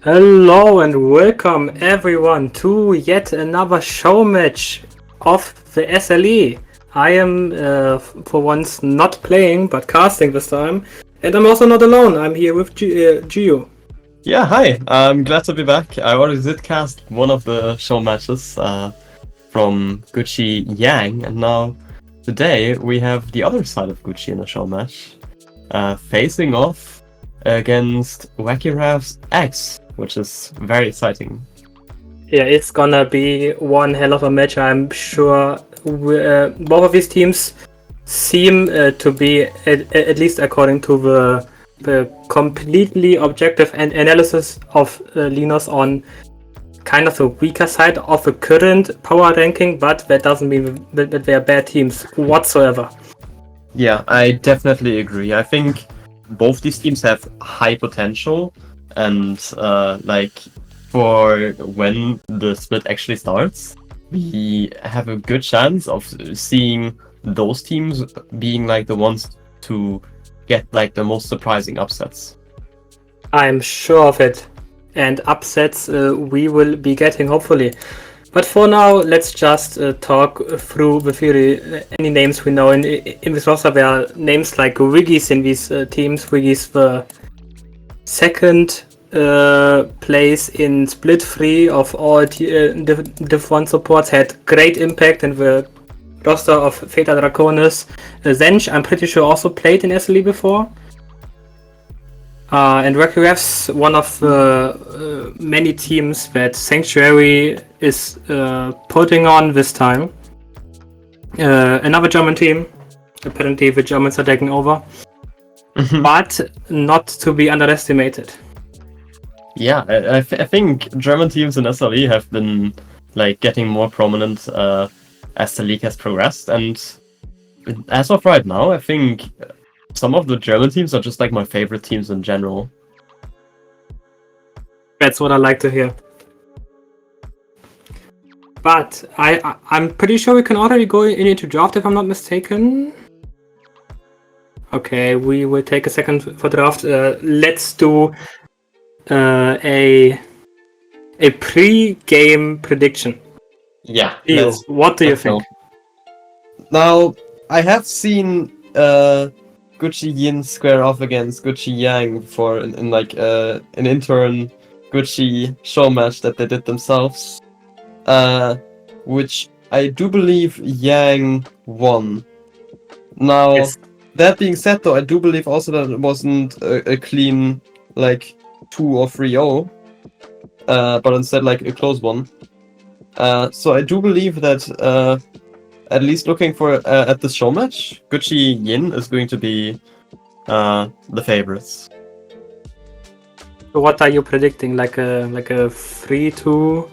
Hello and welcome everyone to yet another show match of the SLE. I am for once not playing but casting this time, and I'm also not alone. I'm here with Gio. Yeah, hi. I'm glad to be back. I already did cast one of the show matches from Gucci Yang, and now today we have the other side of Gucci in a show match, facing off against Wacky Wraiths X, which is very exciting. Yeah, it's gonna be one hell of a match. I'm sure both of these teams seem to be, at least according to the completely objective analysis of Linus, on kind of the weaker side of the current power ranking, but that doesn't mean that they're bad teams whatsoever. Yeah, I definitely agree. I think both these teams have high potential, and for when the split actually starts, we have a good chance of seeing those teams being like the ones to get like the most surprising upsets. I'm sure of it. And upsets we will be getting, hopefully. But for now, let's just talk through the theory. Any names we know in this roster? There are names like Wiggy's in these teams. Wiggy's the second place in split 3 of all Div 1 supports, had great impact in the roster of Theta Draconis. Zench, I'm pretty sure, also played in SLE before. And Wacky Wraiths, one of the many teams that Sanctuary is putting on this time. Another German team. Apparently the Germans are taking over. But not to be underestimated. Yeah, I think German teams in SLE have been like getting more prominent as the league has progressed, and as of right now, I think some of the German teams are just like my favorite teams in general. That's what I like to hear. But I'm pretty sure we can already go into draft if I'm not mistaken. Okay, we will take a second for draft. Let's do a pre-game prediction. Yeah. What do you think? Now, I have seen Gucci Yin square off against Gucci Yang before in like an intern Gucci show match that they did themselves, which I do believe Yang won. Now, Yes. that being said, though, I do believe also that it wasn't a clean like 2 or 3-0, but instead like a close one. So I do believe that at least looking for at this show match, Gucci Yin is going to be the favorites. So what are you predicting? Like a 3-2?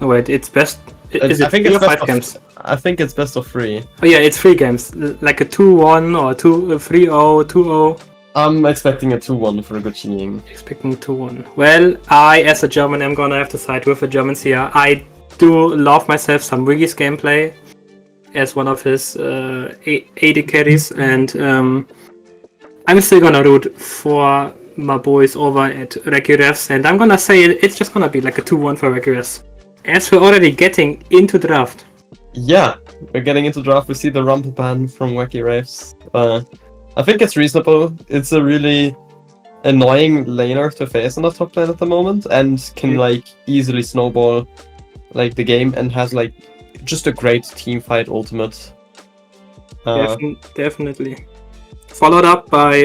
Oh wait, it's best. Is it I think 3 it's or 5 games? I think it's best of 3. Oh yeah, it's 3 games. Like a 2-1 or 3-0, 2-0. I'm expecting a 2-1 for Gucci Yin. Expecting 2-1. Well, I, as a German, am gonna have to side with the Germans here. I do love myself some Wiggy's gameplay as one of his AD carries, and I'm still gonna root for my boys over at Wacky Wraiths, and I'm gonna say it's just gonna be like a 2-1 for Wacky Wraiths. As we're already getting into draft. Yeah, we're getting into draft. We see the Rumble ban from Wacky Wraiths. I think it's reasonable. It's a really annoying laner to face on the top lane at the moment, and can like easily snowball like the game, and has like just a great team fight ultimate. Definitely. Followed up by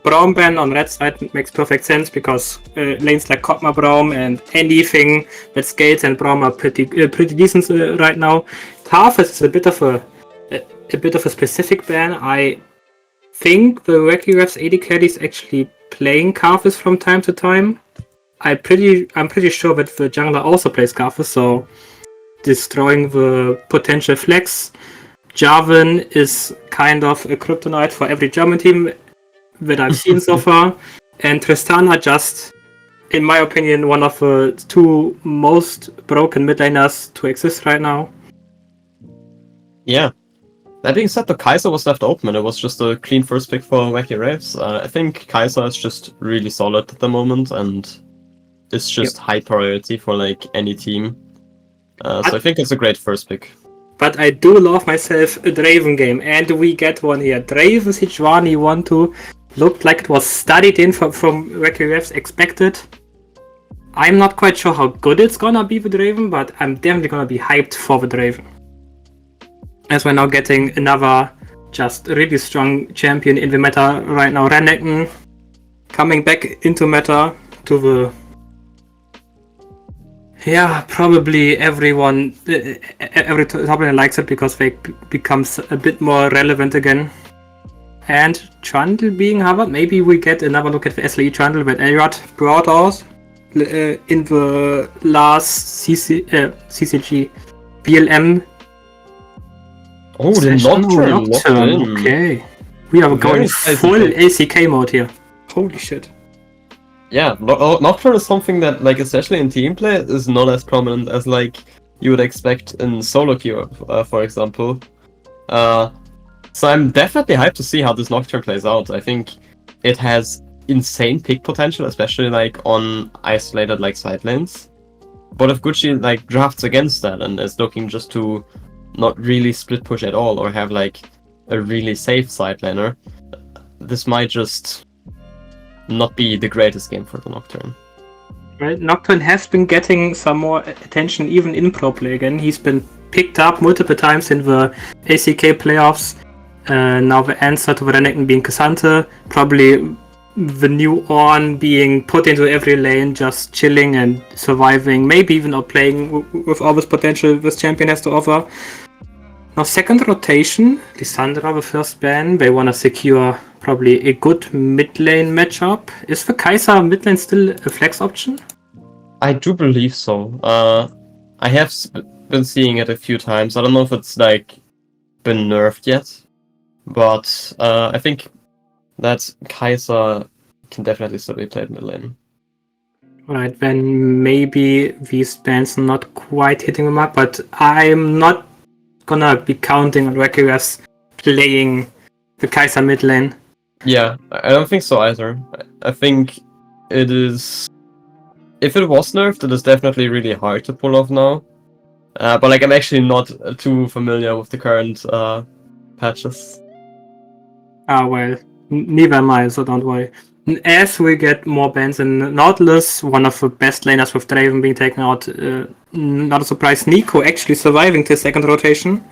Braum ban on red side. Makes perfect sense because lanes like Kog'Maw Braum and anything that scales and Braum are pretty decent right now. Karthus is a bit of a specific ban. I think the Wacky Wraiths AD carry is actually playing Karthus from time to time. I'm pretty sure that the jungler also plays Karthus, so destroying the potential flex. Jarvan is kind of a kryptonite for every German team that I've seen so far, and Tristana, just, in my opinion, one of the 2 most broken mid laners to exist right now. Yeah. That being said, the Kai'Sa was left open, and it was just a clean first pick for Wacky Wraiths. I think Kai'Sa is just really solid at the moment, and is just high priority for like any team. So I think it's a great first pick. But I do love myself a Draven game, and we get one here. Draven Sejuani 1-2 looked like it was studied in from Wacky Refs expected. I'm not quite sure how good it's gonna be with Draven, but I'm definitely gonna be hyped for the Draven. As we're now getting another just really strong champion in the meta right now. Renekton coming back into meta to the... Yeah, probably everyone, every top laner likes it because they becomes a bit more relevant again. And Trundle being Harvard, maybe we get another look at the SLE Trundle that Elliot brought us in the last CCG BLM. Oh, the Nocturne. Okay. We are going full ACK mode here. Holy shit. Yeah, Nocturne is something that, like, especially in team play, is not as prominent as, like, you would expect in solo queue, for example. So I'm definitely hyped to see how this Nocturne plays out. I think it has insane pick potential, especially, like, on isolated, like, side lanes. But if Gucci, like, drafts against that and is looking just to not really split push at all or have, like, a really safe side laner, this might just not be the greatest game for the Nocturne. Right, Nocturne has been getting some more attention even in pro play again. He's been picked up multiple times in the ACK playoffs. Now the answer to Renekton being Cassante, probably the new Ornn being put into every lane, just chilling and surviving, maybe even not playing with all this potential this champion has to offer. Now second rotation, Lissandra the first ban, they want to secure probably a good mid lane matchup. Is the Kai'Sa mid lane still a flex option? I do believe so. I have been seeing it a few times. I don't know if it's like been nerfed yet, but I think that Kai'Sa can definitely still be played mid lane. Right, then maybe these bans not quite hitting the mark, but I'm not gonna be counting on Wacky Refs playing the Kai'Sa mid lane. Yeah, I don't think so either. I think it is... If it was nerfed, it is definitely really hard to pull off now. But like, I'm actually not too familiar with the current patches. Ah, well, neither am I, so don't worry. As we get more bans in Nautilus, one of the best laners with Draven being taken out, not a surprise, Nico actually surviving to second rotation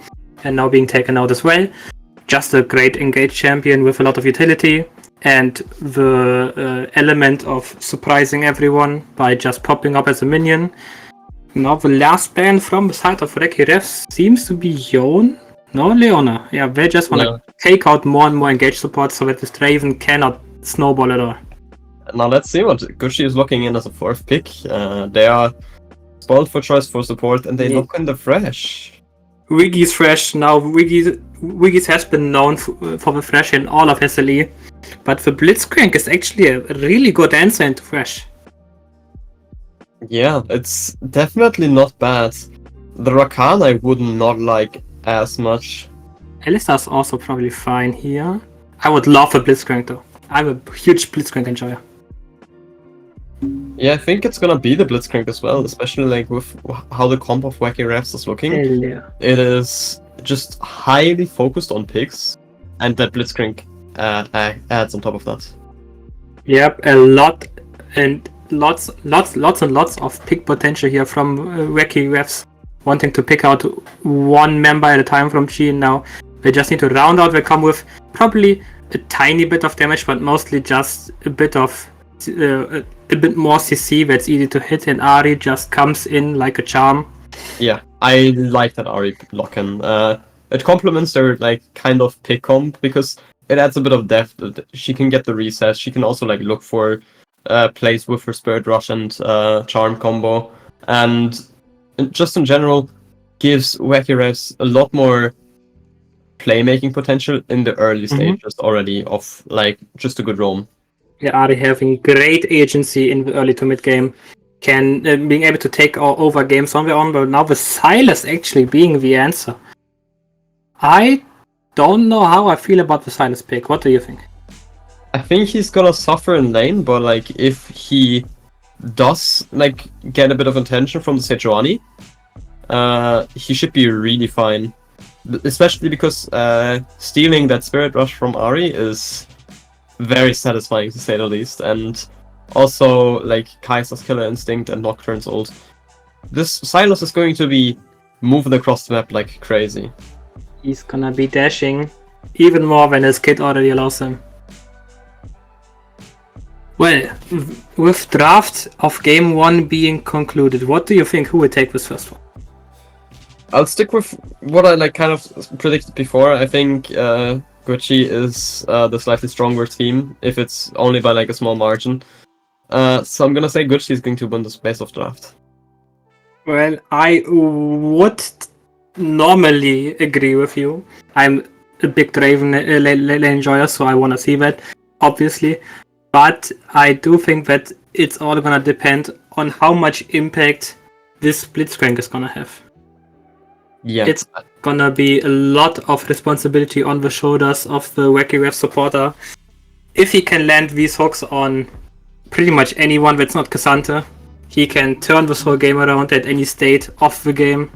and now being taken out as well. Just a great engaged champion with a lot of utility and the element of surprising everyone by just popping up as a minion. Now the last ban from the side of Wacky Refs seems to be Yon. No, Leona. Yeah, they just want to take out more and more engaged support so that this Draven cannot snowball at all. Now let's see what Gucci is looking in as a fourth pick. They are spoiled for choice for support and they look in the fresh. Wiggy's fresh. Now Wiggy's has been known for the fresh in all of SLE, but the Blitzcrank is actually a really good answer into fresh. Yeah, it's definitely not bad. The Rakan I would not like as much. Alistar's also probably fine here. I would love a Blitzcrank though. I'm a huge Blitzcrank enjoyer. Yeah, I think it's gonna be the Blitzcrank as well, especially like with how the comp of Wacky Refs is looking. Yeah. It is just highly focused on picks, and that Blitzcrank adds on top of that. Yep, a lot and lots of pick potential here from Wacky Refs, wanting to pick out one member at a time from G. Now they just need to round out their combo with probably a tiny bit of damage, but mostly just a bit of a bit more CC that's easy to hit, and Ahri just comes in like a charm. Yeah, I like that Ahri lock-in. It complements their like kind of pick comp because it adds a bit of depth. She can get the recess. She can also like look for plays with her Spirit Rush and Charm combo, and just in general gives Wacky Refs a lot more playmaking potential in the early stages already of like just a good roam. Yeah, Ahri having great agency in the early to mid game, can being able to take over games on their own, but now with Sylas actually being the answer. I don't know how I feel about the Sylas pick. What do you think? I think he's gonna suffer in lane, but like if he does like get a bit of attention from the Sejuani, he should be really fine. Especially because stealing that Spirit Rush from Ahri is very satisfying to say the least, and also like Kai'Sa's Killer Instinct and Nocturne's ult. This Sylas is going to be moving across the map like crazy. He's gonna be dashing even more when his kit already allows him. Well, with draft of game 1 being concluded, what do you think? Who will take this first one? I'll stick with what I like kind of predicted before. I think Gucci is the slightly stronger team, if it's only by like a small margin. So I'm gonna say Gucci is going to win the space of draft. Well, I would normally agree with you. I'm a big Draven lane enjoyer, so I want to see that, obviously. But I do think that it's all gonna depend on how much impact this Blitzcrank is gonna have. Yeah. It's gonna be a lot of responsibility on the shoulders of the Wacky Ref supporter. If he can land these hooks on pretty much anyone that's not Cassandra, he can turn this whole game around at any state of the game.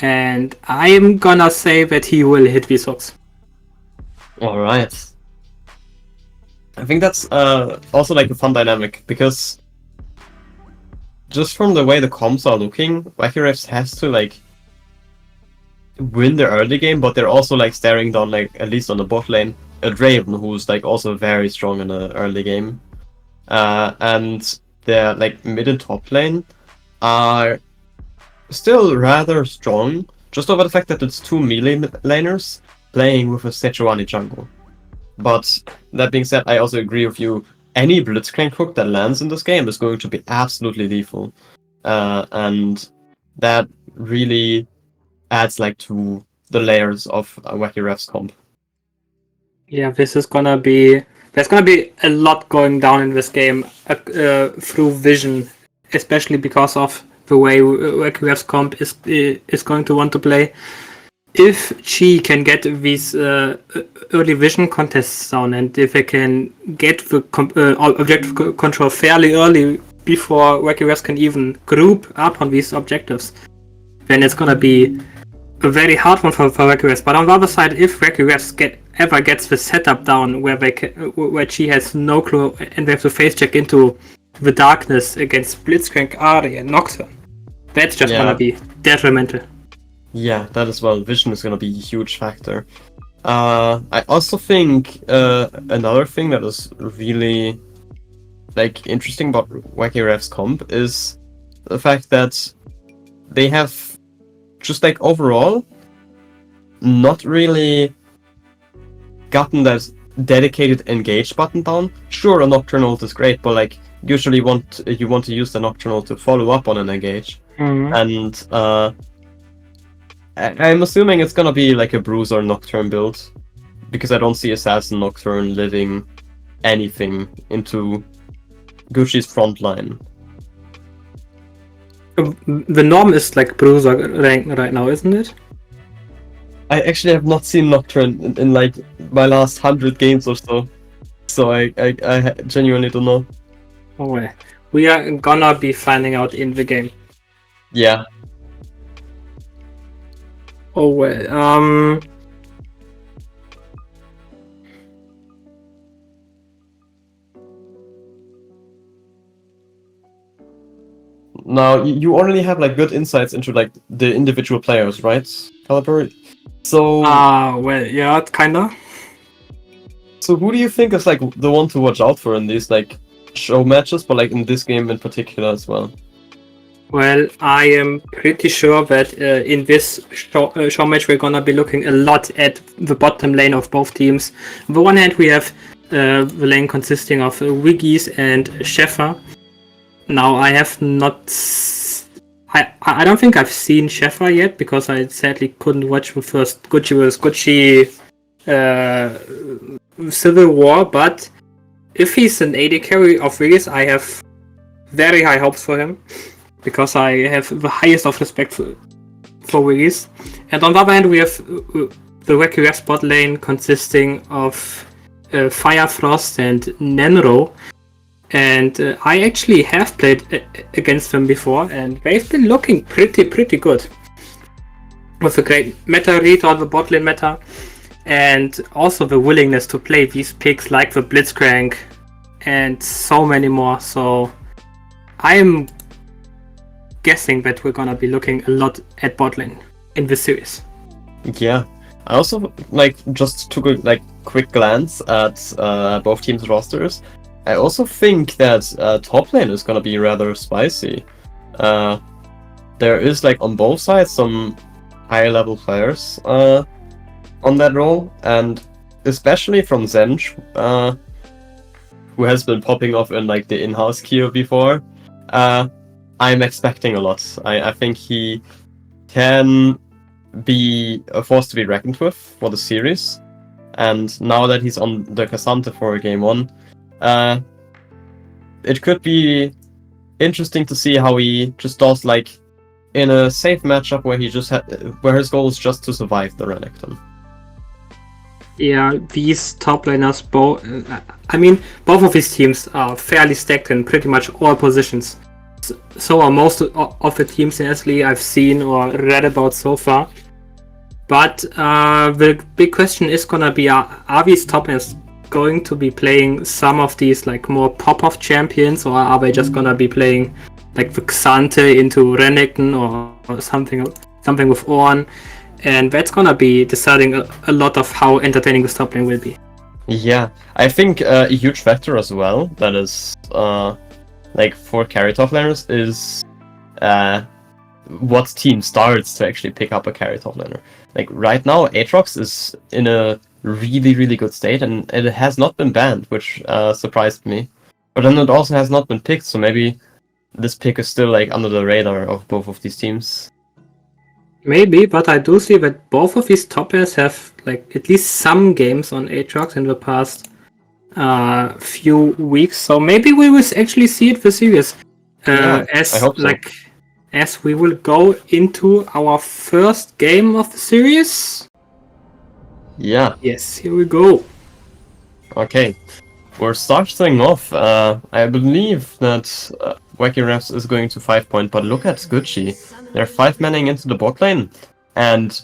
And I'm gonna say that he will hit these hooks. Alright. I think that's also like a fun dynamic, because just from the way the comps are looking, Wacky Refs has to like win the early game, but they're also like staring down, like at least on the bot lane, a Draven who's like also very strong in the early game. And their like mid and top lane are still rather strong, just over the fact that it's two melee laners playing with a Sejuani jungle. But that being said, I also agree with you. Any Blitzcrank hook that lands in this game is going to be absolutely lethal, and that really adds like to the layers of Wacky Ref's comp. Yeah, there's gonna be a lot going down in this game through vision, especially because of the way Wacky Ref's comp is going to want to play. If Chi can get these early vision contests down, and if they can get the objective control fairly early before Wacky Refs can even group up on these objectives, then it's gonna be a very hard one for Wacky Refs. But on the other side, if Wacky Refs ever gets the setup down where Chi has no clue and they have to face check into the darkness against Blitzcrank, Ahri, and Nocturne, that's just gonna be detrimental. Yeah, that as well. Vision is going to be a huge factor. I also think another thing that is really like interesting about Wacky Ref's comp is the fact that they have just like overall not really gotten that dedicated engage button down. Sure, a Nocturnal is great, but like usually you want to use the Nocturnal to follow up on an engage. And I'm assuming it's gonna be like a Bruiser Nocturne build, because I don't see Assassin Nocturne living anything into Gucci's front line. The norm is like Bruiser rank right now, isn't it? I actually have not seen Nocturne in like my last 100 games or so, so I genuinely don't know. Oh well, we are gonna be finding out in the game. Yeah. Oh well, Now you already have like good insights into like the individual players, right, Caliber? So well, yeah, kinda. So who do you think is like the one to watch out for in these like show matches, but like in this game in particular as well? Well, I am pretty sure that in this show match we're gonna be looking a lot at the bottom lane of both teams. On the one hand, we have the lane consisting of Wiggies and Sheffer. Now, I have not... I don't think I've seen Sheffer yet, because I sadly couldn't watch the first Gucci vs. Gucci Civil War, but if he's an AD carry of Wiggies, I have very high hopes for him, because I have the highest of respect for Wiggies. And on the other hand, we have the Wacky Ref bot lane consisting of Fire Frost and Nenro. And I actually have played against them before, and they've been looking pretty good. With a great meta read on the bot lane meta, and also the willingness to play these picks like the Blitzcrank and so many more. So I'm guessing that we're gonna be looking a lot at bot lane in this series. Yeah, I also just took a quick glance at both teams' rosters. I also think that top lane is gonna be rather spicy. There is on both sides some higher level players on that role, and especially from Zench, who has been popping off in the in-house queue before. I'm expecting a lot. I think he can be a force to be reckoned with for the series, and now that he's on the Cassante for game 1, it could be interesting to see how he just does in a safe matchup where where his goal is just to survive the Renekton. Yeah, these top laners, both of these teams are fairly stacked in pretty much all positions. So are most of the teams in SLE I've seen or read about so far. But the big question is gonna be: are these top laners going to be playing some of these more pop-off champions, or are they just gonna be playing the Xante into Renekton or something with Ornn? And that's gonna be deciding a lot of how entertaining this top lane will be. Yeah, I think a huge factor as well that is for carry top laners is what team starts to actually pick up a carry top laner. Right now, Aatrox is in a really good state, and it has not been banned, which surprised me. But then it also has not been picked, so maybe this pick is still under the radar of both of these teams. Maybe, but I do see that both of these top players have at least some games on Aatrox in the past few weeks. So maybe we will actually see it for serious. I hope so. As we will go into our first game of the series. Yeah. Yes, here we go. Okay. We're starting off. I believe that Wacky Wraiths is going to 5 point, but look at Gucci. They're 5-manning into the bot lane, and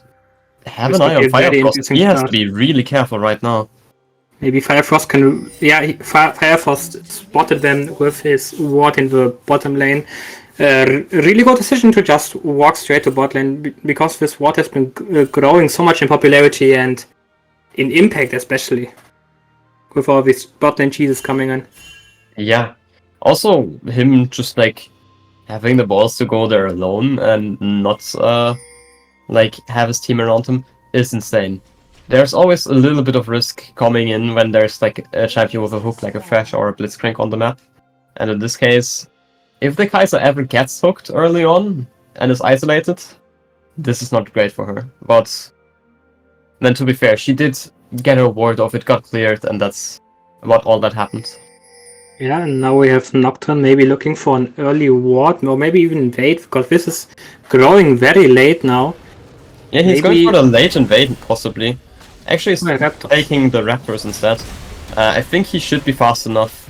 have an eye on Firefrost. He has to be really careful right now. Maybe Firefrost can... Yeah, Firefrost spotted them with his ward in the bottom lane. Really good decision to just walk straight to bot lane, because this ward has been growing so much in popularity and in impact especially, with all these bot lane cheeses coming in. Yeah. Also, him just having the balls to go there alone and not have his team around him is insane. There's always a little bit of risk coming in when there's a champion with a hook like a Thresh or a Blitzcrank on the map. And in this case, if the Kai'Sa ever gets hooked early on and is isolated, this is not great for her. But then to be fair, she did get her ward off, it got cleared, and that's about all that happened. Yeah, and now we have Nocturne maybe looking for an early ward, or maybe even invade, because this is growing very late now. Yeah, he's going for the late invade, possibly. Actually, he's taking the Raptors instead. I think he should be fast enough,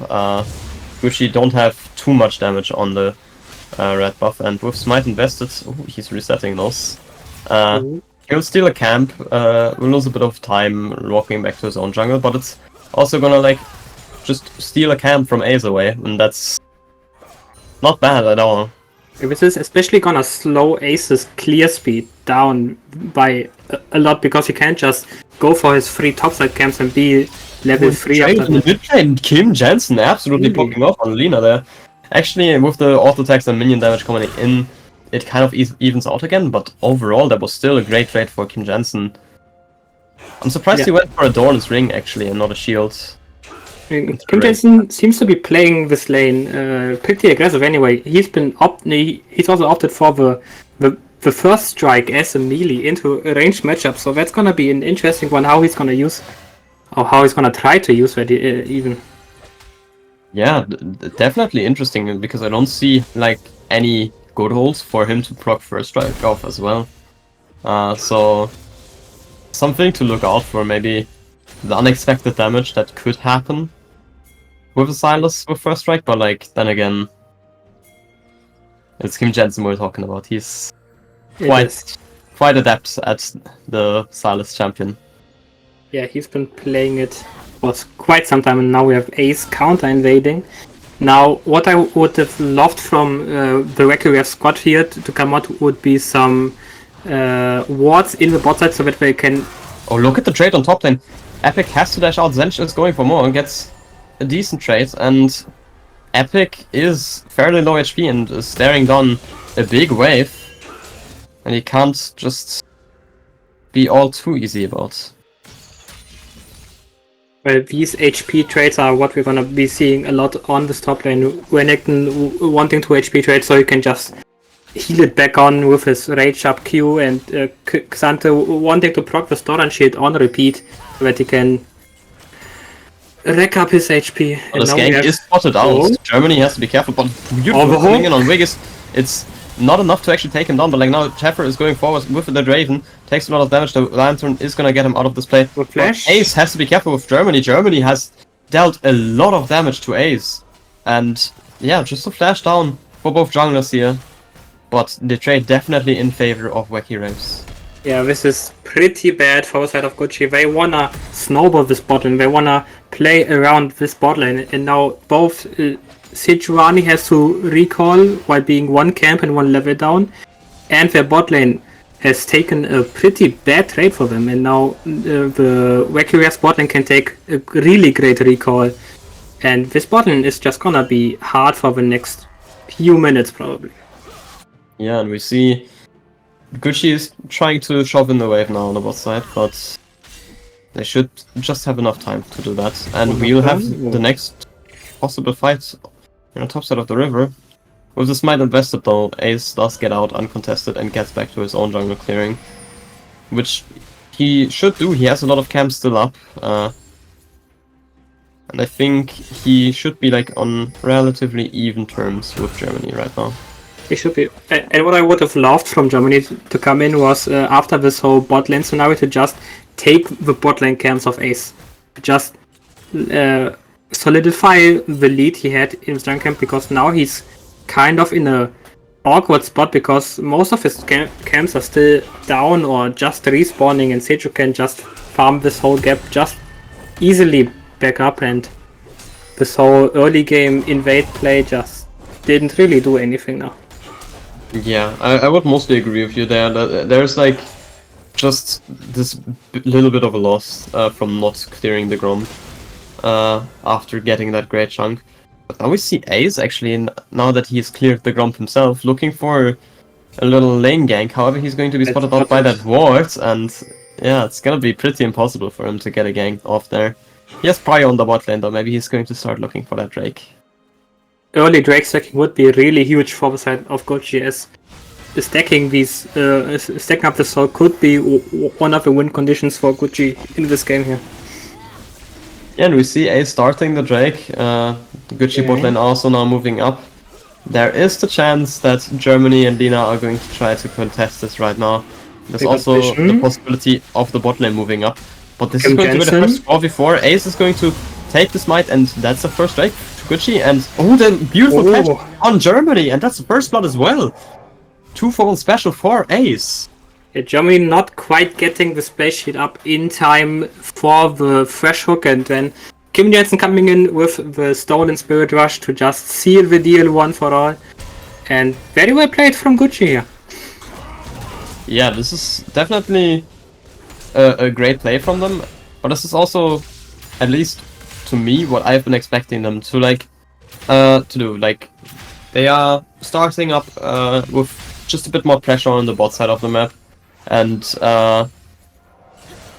which he don't have too much damage on the red buff, and with Smite invested, he's resetting those. He'll steal a camp, will lose a bit of time walking back to his own jungle, but it's also gonna just steal a camp from Ace away, and that's not bad at all. This is especially gonna slow Ace's clear speed down by a lot, because he can't just go for his free topside camps and be level 3 after that. Mid-lane Kim Jensen absolutely popping off on Lina there. Actually, with the auto attacks and minion damage coming in, it kind of evens out again, but overall that was still a great trade for Kim Jensen. I'm surprised he went for a Dorn's Ring actually and not a shield. Kim Jensen seems to be playing this lane pretty aggressive anyway. He's also opted for the first strike as a melee into a ranged matchup, so that's gonna be an interesting one, how he's gonna use, or how he's gonna try to use that even. Yeah, definitely interesting, because I don't see any good holes for him to proc first strike off as well. So something to look out for, maybe the unexpected damage that could happen. with a Silas with first strike, but like then again, it's Kim Jensen we're talking about. He's quite adept at the Silas champion. Yeah, he's been playing it for quite some time, and now we have Ace counter invading. Now, what I would have loved from the Wacky we have squad here to come out would be some wards in the bot side so that they can... Oh, look at the trade on top lane. Epic has to dash out, Zench is going for more and gets a decent trade, and Epic is fairly low HP and is staring down a big wave, and he can't just be all too easy about. Well, these HP trades are what we're gonna be seeing a lot on this top lane. Renekton wanting to HP trade so he can just heal it back on with his Rage Up Q, and Xante wanting to proc the Storm Shield on repeat so that he can rack up his HP. Well, this gank is spotted out. Germany has to be careful, but beautiful coming in on Wiggis. It's not enough to actually take him down, but like now Chaffer is going forward with the Draven, takes a lot of damage. The Lantern is gonna get him out of this play. Flash. Ace has to be careful with Germany. Germany has dealt a lot of damage to Ace, and yeah, just a flash down for both junglers here. But the trade definitely in favor of Wacky Wraiths. Yeah, this is pretty bad for the side of Gucci. They wanna snowball this bot lane, they wanna play around this bot lane, and now both Sejuani has to recall while being one camp and one level down, and their bot lane has taken a pretty bad trade for them, and now the Wacky Wraiths bot lane can take a really great recall, and this bot lane is just gonna be hard for the next few minutes probably. Yeah, and we see Gucci is trying to shove in the wave now on the bot side, but they should just have enough time to do that, and we'll have the next possible fight on the top side of the river. With the Smite invested though, Ace does get out uncontested and gets back to his own jungle clearing, which he should do. He has a lot of camps still up, and I think he should be like on relatively even terms with Germany right now. It should be. And what I would have loved from Germany to come in was after this whole bot lane scenario to just take the bot lane camps of Ace, just solidify the lead he had in his jungle camp, because now he's kind of in a awkward spot because most of his camps are still down or just respawning, and Seju can just farm this whole gap just easily back up, and this whole early game invade play just didn't really do anything now. Yeah, I would mostly agree with you there. There's like just this little bit of a loss from not clearing the Grom after getting that great chunk. But now we see Ace actually, now that he's cleared the Gromp himself, looking for a little lane gank. However, he's going to be spotted out by that ward, and yeah, it's gonna be pretty impossible for him to get a gank off there. He has Prio on the bot lane though, maybe he's going to start looking for that Drake. Early Drake stacking would be really huge for the side of Gucci, as stacking these, stacking up the soul could be one of the win conditions for Gucci in this game here. Yeah, and we see Ace starting the Drake, Gucci bot lane also now moving up. There is the chance that Germany and Lina are going to try to contest this right now. There's also the possibility of the bot lane moving up. But this is going to be the first 4v4. Ace is going to take the smite, and that's the first Drake to Gucci. And oh, the beautiful catch on Germany, and that's the first blood as well. 2-fold special for Ace. Yeah, Germany not quite getting the splash hit up in time for the fresh hook, and then Kim Jensen coming in with the stolen Spirit Rush to just seal the deal one for all. And very well played from Gucci here. Yeah, this is definitely a great play from them, but this is also, at least to me, what I've been expecting them to to do. Like, they are starting up with just a bit more pressure on the bot side of the map, and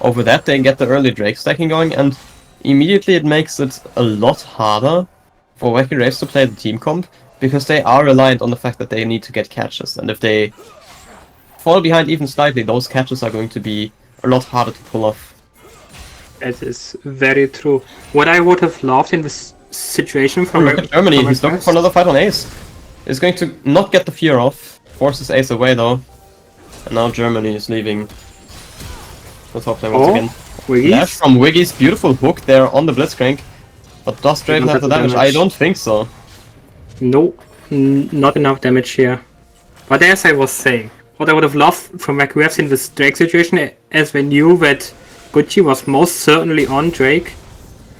over that they get the early Drake stacking going, and immediately it makes it a lot harder for Wacky Wraiths to play the team comp, because they are reliant on the fact that they need to get catches, and if they fall behind even slightly, those catches are going to be a lot harder to pull off. That is very true. What I would have loved in this situation from Germany, he's looking for another fight on Ace. He's going to not get the fear off, forces Ace away though, and now Germany is leaving the top lane once again. Wiggies? Flash from Wiggy's, beautiful hook there on the Blitzcrank. But does Draven have the damage? I don't think so. No, not enough damage here. But as I was saying, what I would have loved from Wacky Wraiths in this Drake situation, as we knew that Gucci was most certainly on Drake.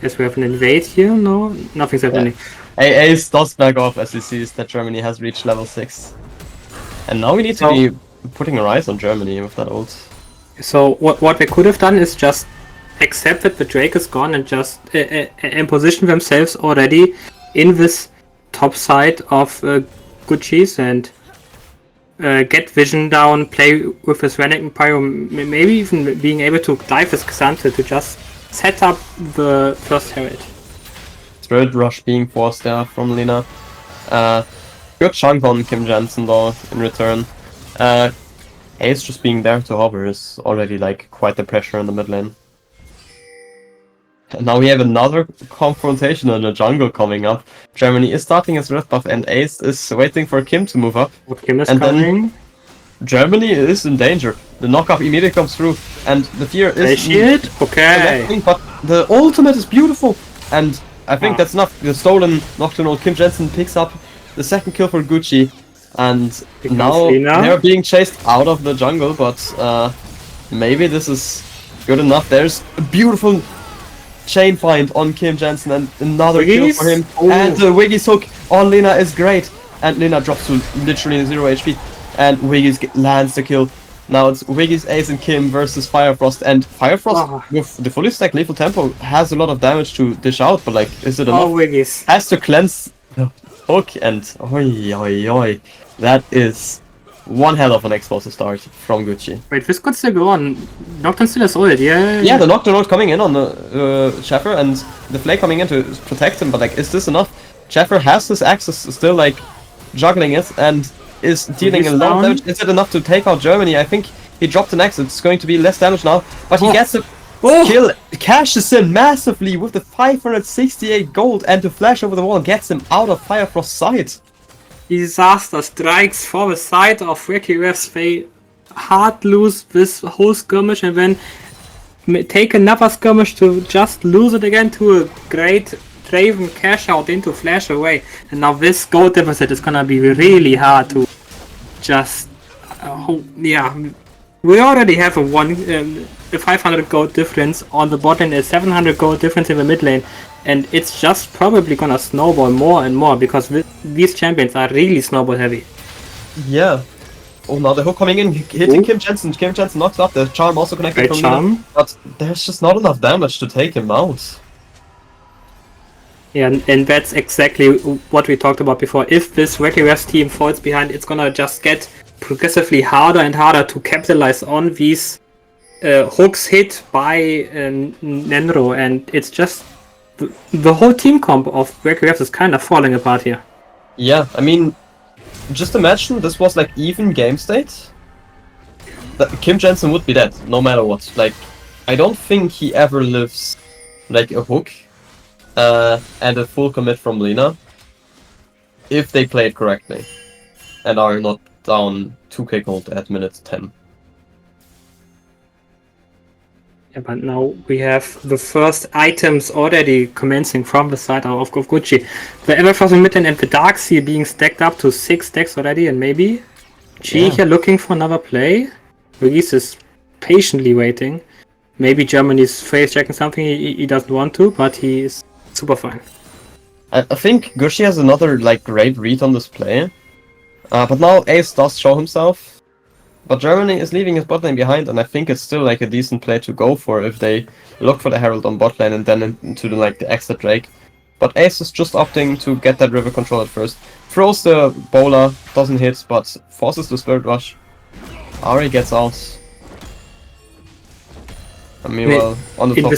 As we have an invade here, no, nothing's happening. Ace does back off as he sees that Germany has reached level 6. And now we need to be putting our eyes on Germany with that ult. So what they could have done is just accept that the Drake is gone and just and position themselves already in this top side of Gucci's and get vision down, play with his Renekton Pyro, maybe even being able to dive his Xante to just set up the first Herald. Third rush being forced there from Lina. Good chunk on Kim Jensen though in return. Ace just being there to hover is already like quite the pressure in the mid lane. And now we have another confrontation in the jungle coming up. Germany is starting his red buff and Ace is waiting for Kim to move up. Kim is and coming. Then Germany is in danger. The knockup immediately comes through and the fear is... Shit? Okay. But the ultimate is beautiful and I think that's enough. The stolen Nocturnal Kim Jensen picks up the second kill for Gucci and now they're being chased out of the jungle, but maybe this is good enough. There's a beautiful chain find on Kim Jensen and another kill for him. Ooh. And the Wiggy's hook on Lina is great. And Lina drops to literally 0 HP. And Wiggy's lands the kill. Now it's Wiggy's Ace and Kim versus Firefrost. And Firefrost with the fully stacked lethal tempo has a lot of damage to dish out. But like, is it enough? Wiggy's has to cleanse the hook and oi oi oi. That is one hell of an explosive start from Gucci. Wait, this could still go on. Nocturne still is ult, yeah? Yeah, the Nocturne ult coming in on the Sheffer and the Flake coming in to protect him, but like, is this enough? Sheffer has his axes still like juggling it and is dealing a lot of damage. Is it enough to take out Germany? I think he dropped an axe, it's going to be less damage now, but he gets a kill, cashes in massively with the 568 gold and the flash over the wall gets him out of Firefrost's sight. Disaster strikes for the side of Wacky Wraiths. They hard lose this whole skirmish and then take another skirmish to just lose it again to a great Draven cash out into flash away. And now this gold deficit is gonna be really hard to just... we already have a 500 gold difference on the bot lane, a 700 gold difference in the mid lane. And it's just probably gonna snowball more and more because these champions are really snowball heavy. Yeah. Oh, now the hook coming in, hitting Kim Jensen. Kim Jensen knocks up. The charm also connected from Lina, but there's just not enough damage to take him out. Yeah, and that's exactly what we talked about before. If this Wacky Wraiths team falls behind, it's gonna just get progressively harder and harder to capitalize on these hooks hit by Nenro, and it's just the whole team comp of Wacky Wraiths is kind of falling apart here. Yeah, I mean, just imagine this was like even game state. Kim Jensen would be dead, no matter what. Like, I don't think he ever lives like a hook and a full commit from Lina if they play it correctly and are not down 2k gold at minute 10. But now we have the first items already commencing from the side of Gucci. The Everfrozen mid lane and the Darkseer being stacked up to 6 stacks already, and maybe G here looking for another play. Luis is patiently waiting. Maybe Germany's face checking something he doesn't want to, but he is super fine. I think Gucci has another like great read on this play. But now Ace does show himself. But Germany is leaving his bot lane behind, and I think it's still like a decent play to go for if they look for the Herald on bot lane and then into the extra Drake. But Ace is just opting to get that river control at first. Throws the bowler, doesn't hit, but forces the Spirit Rush. Ari gets out. I mean, well, on the top lane, in the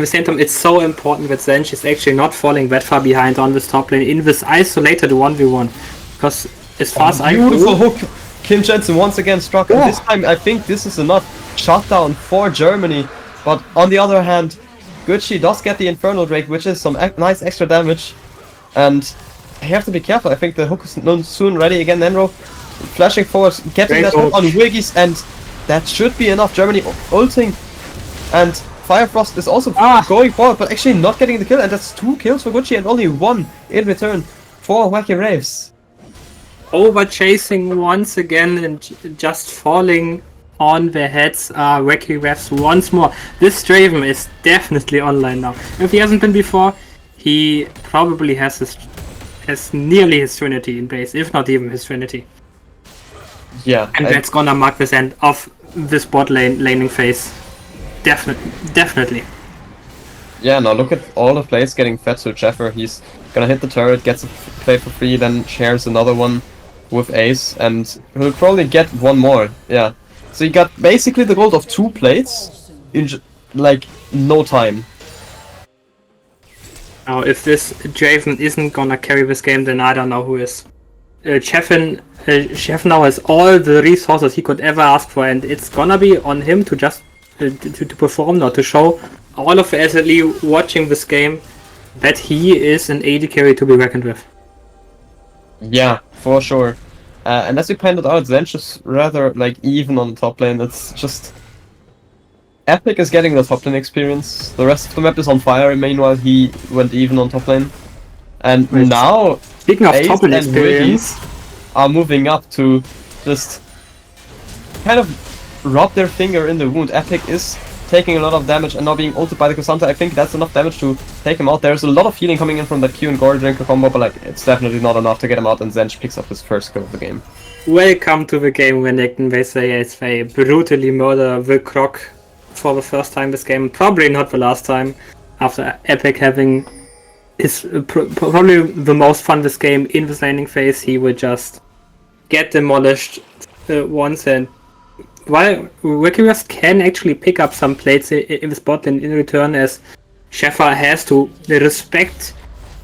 same time, it's so important that Zench is actually not falling that far behind on this top lane in this isolated 1v1. Because as far as I know... Beautiful hook! Kim Jensen once again struck, and this time I think this is enough shutdown for Germany. But on the other hand, Gucci does get the Infernal Drake, which is some nice extra damage. And I have to be careful, I think the hook is soon ready again. Nenro flashing forward, getting that hook on Wiggies, and that should be enough. Germany ulting, and Fire Frost is also going forward, but actually not getting the kill, and that's 2 kills for Gucci and only 1 in return for Wacky Wraiths. Over chasing once again and just falling on their heads are Wacky Wraiths once more. This Draven is definitely online now. If he hasn't been before, he probably has nearly his Trinity in base, if not even his Trinity. Yeah. And that's gonna mark this end of this bot laning phase. Definitely. Yeah, now look at all the plays getting fed to Jeffer. He's gonna hit the turret, gets a play for free, then shares another one with Ace, and he'll probably get one more. Yeah. So he got basically the gold of 2 plates in like no time. Now, if this Draven isn't gonna carry this game, then I don't know who is. Chef now has all the resources he could ever ask for, and it's gonna be on him to just to perform now, to show all of the SLE watching this game that he is an AD carry to be reckoned with. Yeah, for sure. And as you pointed out, Zench is rather like even on the top lane. It's just Epic is getting the top lane experience. The rest of the map is on fire. Meanwhile, he went even on top lane. And now, speaking of Ace top lane and experience, Wiggies are moving up to just kind of rub their finger in the wound. Epic is taking a lot of damage and now being ulted by the Cassandra. I think that's enough damage to take him out. There's a lot of healing coming in from that Q and Gore Drinker combo, but like it's definitely not enough to get him out, and Zench picks up his first kill of the game. welcome to the game when they say as they brutally murder the Croc for the first time this game. Probably not the last time, after Epic having his probably the most fun this game in this laning phase. He would just get demolished once, and while Wacky can actually pick up some plates in the spot and in return, as Sheffer has to respect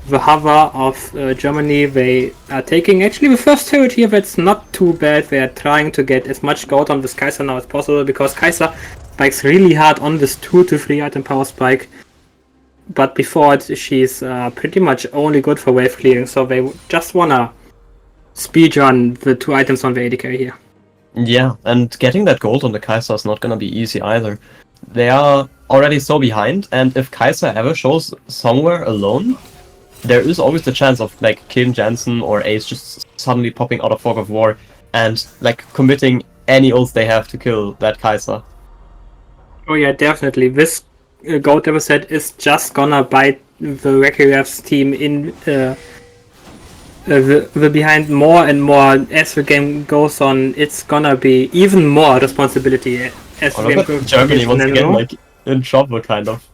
the hover of Germany. They are taking actually the first turret here. That's not too bad. They are trying to get as much gold on this Kai'Sa now as possible, because Kai'Sa spikes really hard on this 2 to 3 item power spike. But before it, she's pretty much only good for wave clearing, so they just wanna speedrun the 2 items on the AD carry here. Yeah, and getting that gold on the Kai'Sa is not gonna be easy either. They are already so behind, and if Kai'Sa ever shows somewhere alone, there is always the chance of like Kim Jansen or Ace just suddenly popping out of Fog of War and like committing any ults they have to kill that Kai'Sa. Oh yeah, definitely. This gold deficit is just gonna bite the Wacky team in the behind more and more as the game goes on. It's gonna be even more responsibility as the game goes on. Germany once again like in trouble kind of.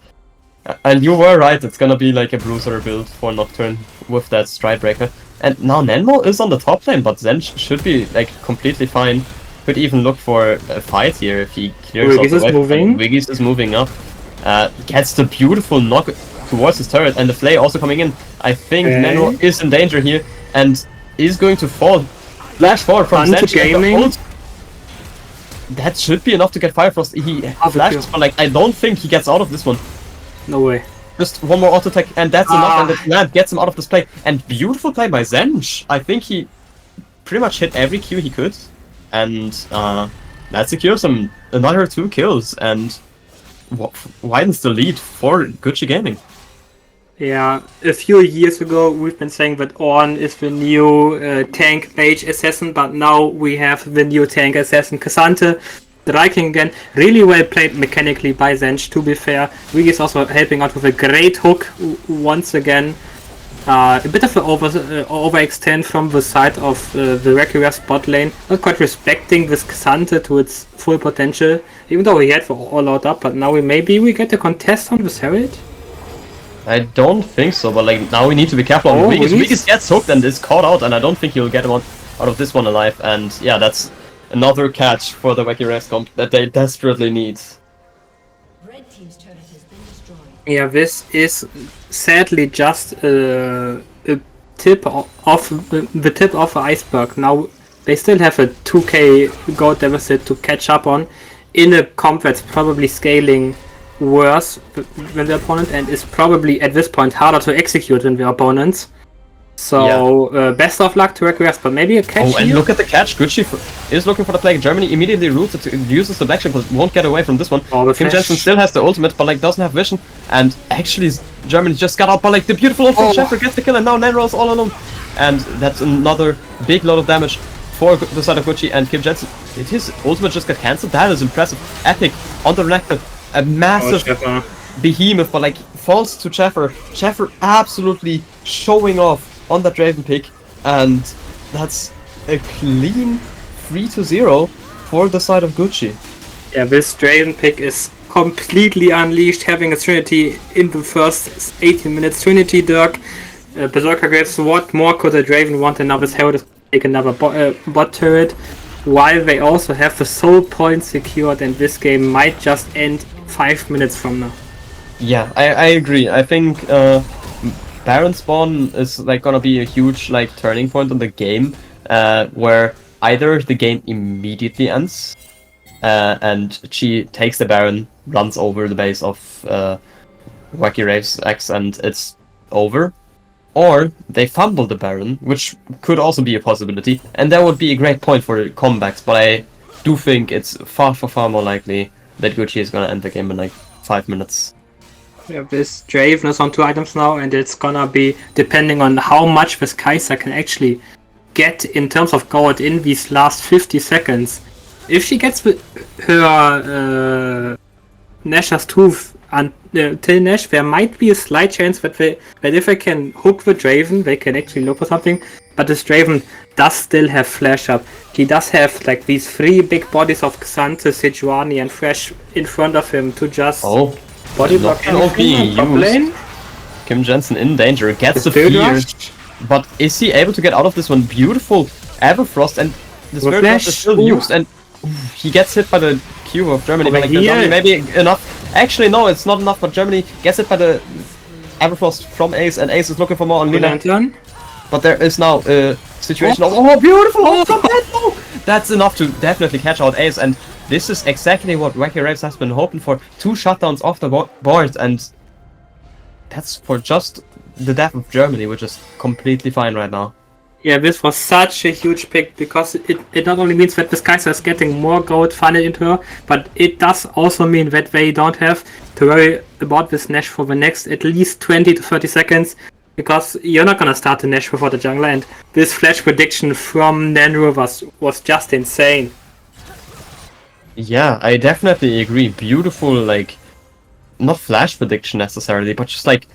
And you were right, it's gonna be like a bruiser build for Nocturne with that Stridebreaker. And now Nenmo is on the top lane, but Zench should be like completely fine. Could even look for a fight here if he clears off the wave. Wiggies is moving up. Gets the beautiful knock towards his turret, and the Flay also coming in. I think Nenmo is in danger here and is going to fall. Flash forward from Zench. That should be enough to get Fire Frost. He flashes, but like I don't think he gets out of this one. No way. Just one more auto attack, and that's enough, and the plant gets him out of this play. And beautiful play by Zench. I think he pretty much hit every Q he could, and that secures him another 2 kills and widens the lead for Gucci Gaming. Yeah, a few years ago we've been saying that Ornn is the new tank mage assassin, but now we have the new tank assassin Cassandra striking again. Really well played mechanically by Zench, to be fair. Wiggy is also helping out with a great hook once again. A bit of an overextend from the side of the Wacky bot lane. Not quite respecting this Cassandra to its full potential, even though he had the all out up, but now maybe we get a contest on this Herald? I don't think so, but like now we need to be careful on Wiggies. Wiggies gets hooked and is caught out, and I don't think he'll get him out of this one alive. And yeah, that's another catch for the Wacky Wraiths comp that they desperately need. Red team's turret has been destroyed. Yeah, this is sadly just a tip of the tip of the iceberg. Now they still have a 2k gold deficit to catch up on in a comp that's probably scaling worse than the opponent, and is probably at this point harder to execute than the opponents. So best of luck to Request, but maybe a catch Oh, and here? look at the catch. Gucci is looking for the play. Germany immediately roots it, uses the backship, but won't get away from this one. Oh, the Kim flash. Jensen still has the ultimate, but like doesn't have vision. And actually, Germany just got out, but like the beautiful ult from Sheffer gets the kill, and now Nanro is all alone. And that's another big load of damage for the side of Gucci and Kim Jensen. Did his ultimate just get cancelled? That is impressive. Epic on the Renekton. A massive behemoth, but like falls to Sheffer. Sheffer absolutely showing off on that Draven pick, and that's a clean 3-0 for the side of Gucci. Yeah, this Draven pick is completely unleashed, having a Trinity in the first 18 minutes. Trinity, Dirk, Berserker Graves, what more could a Draven want? And now this Herald is take another bot turret, while they also have the soul point secured, and this game might just end 5 minutes from now. Yeah, I agree. I think Baron spawn is like gonna be a huge like turning point on the game, where either the game immediately ends, and she takes the Baron, runs over the base of Wacky Wraiths X, and it's over, or they fumble the Baron, which could also be a possibility, and that would be a great point for comebacks. But I do think it's far more likely that Gucci is gonna end the game in like 5 minutes. Yeah, this Draven is on 2 items now, and it's gonna be depending on how much this Kai'Sa can actually get in terms of gold in these last 50 seconds. If she gets her Nashor's Tooth till Nash, there might be a slight chance that if they can hook the Draven, they can actually look for something. But this Draven does still have flash up. He does have like these 3 big bodies of Xante, Sejuani, and Fresh in front of him to just body block anything from lane. Kim Jensen in danger, gets the fear, but is he able to get out of this one? Beautiful Everfrost, and the Spirit Rush is still used, and he gets hit by the Q of Germany, but like maybe enough. Actually, no, it's not enough, but Germany gets hit by the Everfrost from Ace, and Ace is looking for more on Lina. But there is now a situation of, beautiful ult from Benno! That's enough to definitely catch out Ace, and this is exactly what Wacky Wraiths has been hoping for. 2 shutdowns off the board, and that's for just the death of Germany, which is completely fine right now. Yeah, this was such a huge pick, because it not only means that this Kai'Sa is getting more gold funneled into her, but it does also mean that they don't have to worry about this Nash for the next at least 20 to 30 seconds, because you're not gonna start the Nash before the jungler, and this flash prediction from Nanro was just insane. Yeah, I definitely agree. Beautiful, like, not flash prediction necessarily, but just like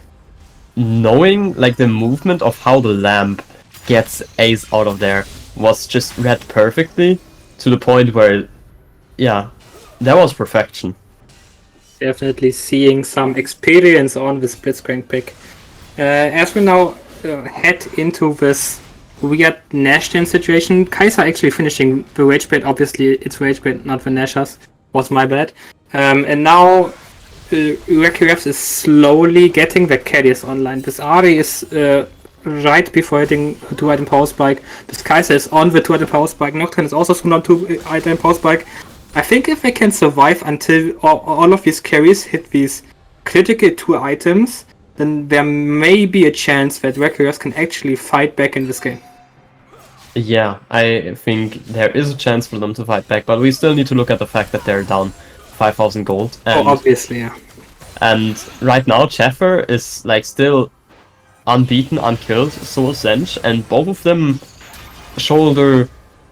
knowing like the movement of how the lamp gets Ace out of there was just read perfectly, to the point where, yeah, that was perfection. Definitely seeing some experience on the split screen pick. As we now head into this weird Nashton situation, Kai'Sa actually finishing the Rage Bait. Obviously, it's Rage Bait, not the Nashers. Was my bad. And now Wacky Wraiths is slowly getting the carries online. This Ari is right before hitting 2-item power spike. This Kai'Sa is on the 2-item power spike. Nocturne is also soon on 2-item power spike. I think if they can survive until all of these carries hit these critical 2 items, then there may be a chance that Wacky Wraiths can actually fight back in this game. Yeah, I think there is a chance for them to fight back, but we still need to look at the fact that they're down 5,000 gold. And, obviously, yeah. And right now, Cheffer is like still unbeaten, unkilled, so is Zench, and both of them shoulder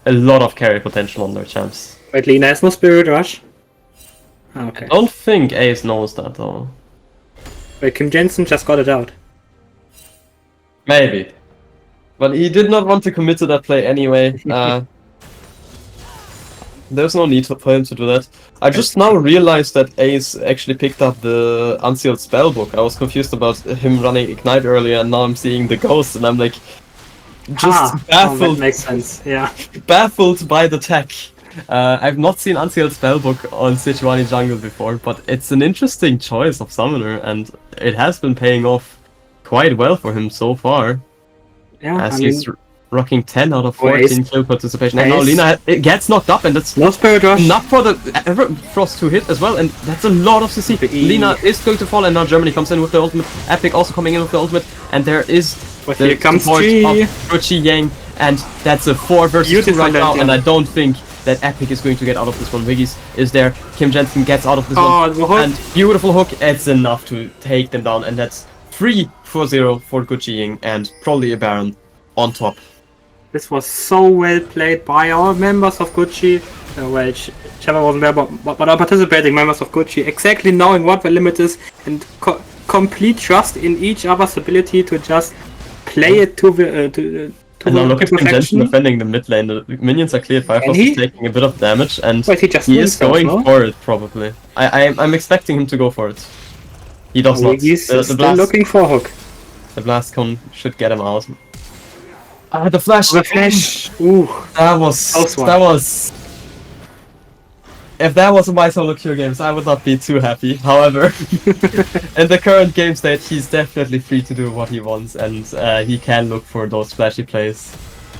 a lot of carry potential on their champs. Wait, Lina has no Spirit Rush? Okay. I don't think Ace knows that though. Wait, Kim Jensen just got it out. Maybe. But he did not want to commit to that play anyway. There's no need for him to do that. I just now realized that Ace actually picked up the Unsealed Spellbook. I was confused about him running Ignite earlier, and now I'm seeing the Ghost, and I'm like, just baffled. That makes sense, yeah. Baffled by the tech. I've not seen Unsealed Spellbook on Sejuani Jungle before, but it's an interesting choice of summoner, and it has been paying off quite well for him so far. Yeah, as he's rocking 10 out of 14 kill participation. And now Lina gets knocked up, and that's no Spirit Rush. Enough for the Everfrost to hit as well, and that's a lot of CC. Lina is going to fall, and now Germany comes in with the ultimate. Epic also coming in with the ultimate, and there is But here comes support G. of Gucci Yang, and that's a 4 versus 2 Beautiful right now, land, and yeah. I don't think that Epic is going to get out of this one. Wiggies is there, Kim Jensen gets out of this one, the hook. and beautiful hook, it's enough to take them down, and that's 3-4-0 for Gucci Yang, and probably a Baron on top. This was so well played by our members of Gucci. Well, Trevor wasn't there, but our participating members of Gucci, exactly knowing what the limit is and complete trust in each other's ability to just play it to the And now look at Kim Jensen perfection. defending the mid lane. The minions are cleared, Firefrost he? is taking a bit of damage, and Wait, he just he wins is going stuff, no? for it, probably. I'm expecting him to go for it. He does not. He's The still blast, looking for a hook. the blast cone should get him out. The flash! The flash! Ooh, That was... If that was my solo queue games, I would not be too happy. However, in the current game state, he's definitely free to do what he wants, and he can look for those flashy plays.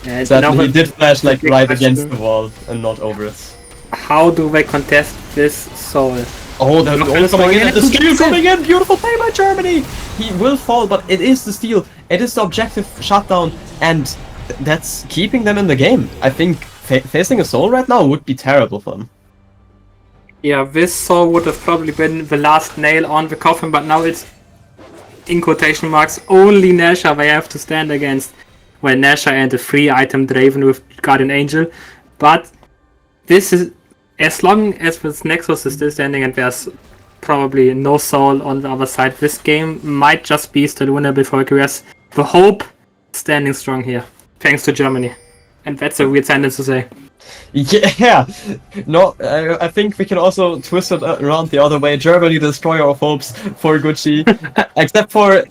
yeah, Sadly, he did flash like big right question. against the wall and not over it. How do they contest this soul? Oh, there's Not the gonna ult coming swing in, it, and the who steal gets it? coming in! Beautiful play by Germany! He will fall, but it is the steal. It is the objective shutdown, and that's keeping them in the game. I think facing a soul right now would be terrible for them. Yeah, this soul would have probably been the last nail on the coffin, but now it's, in quotation marks, only Nasha they have to stand against. Well, Nasha and a free item Draven with Guardian Angel. But this is, as long as this Nexus is still standing and there's probably no soul on the other side, this game might just be still winnable for QS. The hope standing strong here, thanks to Germany. And that's a weird sentence to say. Yeah, no, I think we can also twist it around the other way. Germany, destroyer of hopes for Gucci, except for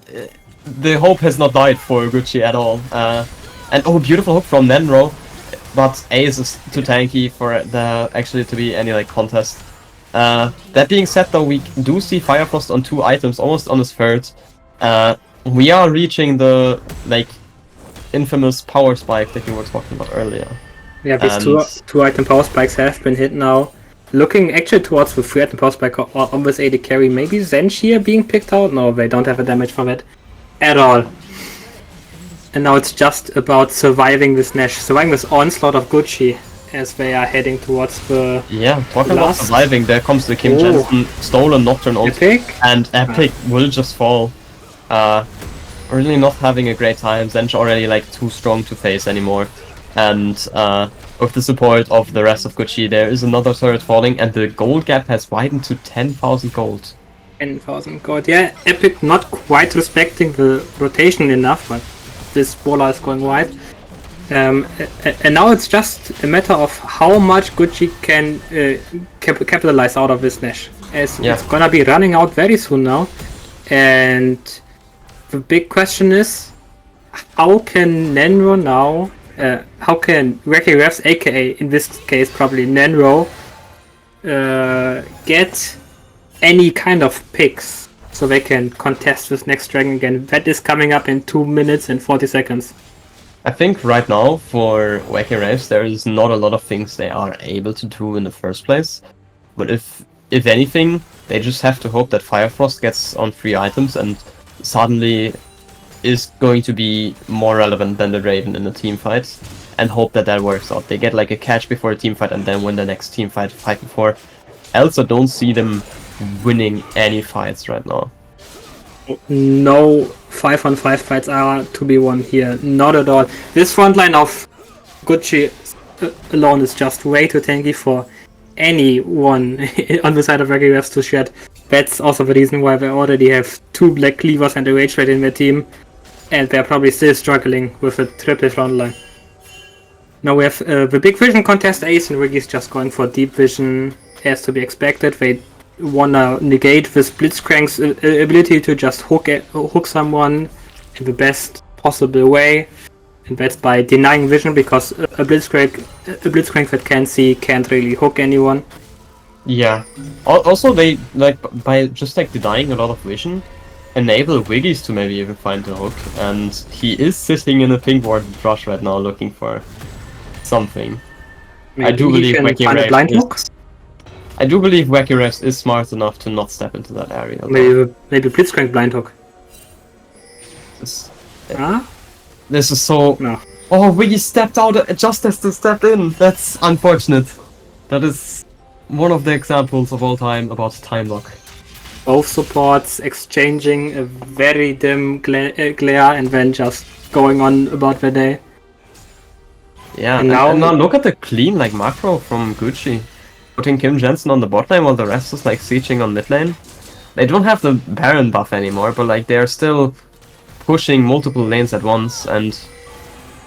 the hope has not died for Gucci at all. And oh, beautiful hook from Nenro, but Ace is too tanky for there actually to be any like contest. That being said, though, we do see Firefrost on 2 items, almost on his third. We are reaching the like infamous power spike that we were talking about earlier. Yeah, these two item power spikes have been hit now. Looking actually towards the 3 item power spike on this AD carry, maybe Zenshia being picked out? No, they don't have a damage for that at all. And now it's just about surviving this Nash, surviving this onslaught of Gucci as they are heading towards the... Yeah, talking about last. surviving, there comes the Kim Jensen stolen Nocturne ult, Epic? and Epic will just fall. Really not having a great time. Zench already like too strong to face anymore. And with the support of the rest of Gucci, there is another turret falling, and the gold gap has widened to 10,000 gold. 10,000 gold. Yeah, Epic not quite respecting the rotation enough, but this bola is going wide. And now it's just a matter of how much Gucci can capitalize out of this Nash. As it's gonna be running out very soon now. And the big question is, how can Nenro now... how can Wacky Wraiths, aka in this case probably Nenro, get any kind of picks so they can contest this next dragon again? That is coming up in 2 minutes and 40 seconds. I think right now for Wacky Wraiths there is not a lot of things they are able to do in the first place. But if anything, they just have to hope that Firefrost gets on 3 items and suddenly is going to be more relevant than the Raven in the team fight, and hope that that works out. They get like a catch before a team fight and then win the next team fight 5-4. Else I don't see them winning any fights right now. No 5-on-5 fights are to be won here, not at all. This frontline of Gucci alone is just way too tanky for anyone on the side of Wacky Wraiths to shed. That's also the reason why they already have 2 Black Cleavers and a Rage Raid in their team, and they're probably still struggling with a triple frontline. Now we have the big vision contest. Ace and Ricky's just going for deep vision, as to be expected. They wanna negate this Blitzcrank's ability to just hook someone in the best possible way, and that's by denying vision, because a Blitzcrank that can see can't really hook anyone. Yeah. Also, they like by just like denying a lot of vision, enable Wiggies to maybe even find the hook, and he is sitting in a pink ward brush right now looking for something. Maybe I do believe Wacky find a blind hook. I do believe Wacky Wraiths is smart enough to not step into that area. Maybe Blitzcrank blind hook. It's- Huh? This is so... No. Oh, we stepped out just as they stepped in. That's unfortunate. That is one of the examples of all time about time lock. Both supports exchanging a very dim glare and then just going on about their day. Yeah, And and now- now look at the clean like macro from Gucci. Putting Kim Jensen on the bot lane while the rest is like sieging on mid lane. They don't have the Baron buff anymore, but like they're still pushing multiple lanes at once, and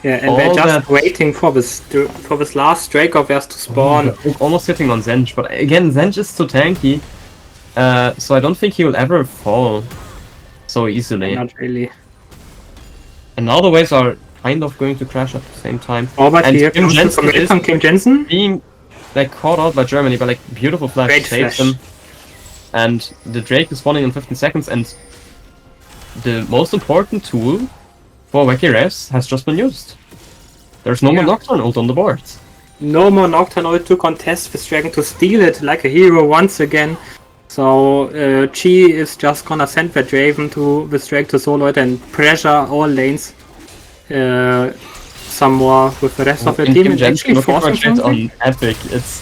Yeah, and all they're just that- waiting for this last Drake of theirs to spawn. almost hitting on Zench. But again, Zench is so tanky, so I don't think he will ever fall so easily. Not really. And now the waves are kind of going to crash at the same time. Oh, but And here Kim comes the Jensen commit is from Kim Jensen. being like caught out by Germany, but like beautiful flash Great saves flash. him. And the Drake is spawning in 15 seconds, and the most important tool for Wacky Wraiths has just been used. There's no more Yeah. Nocturne ult on the board. No more Nocturne to contest this dragon to steal it like a hero once again. So Chi is just gonna send that Draven to this drake to solo it and pressure all lanes some more with the rest of the And team. Kim And Jensen actually looking for a forcing trade something. on Epic. It's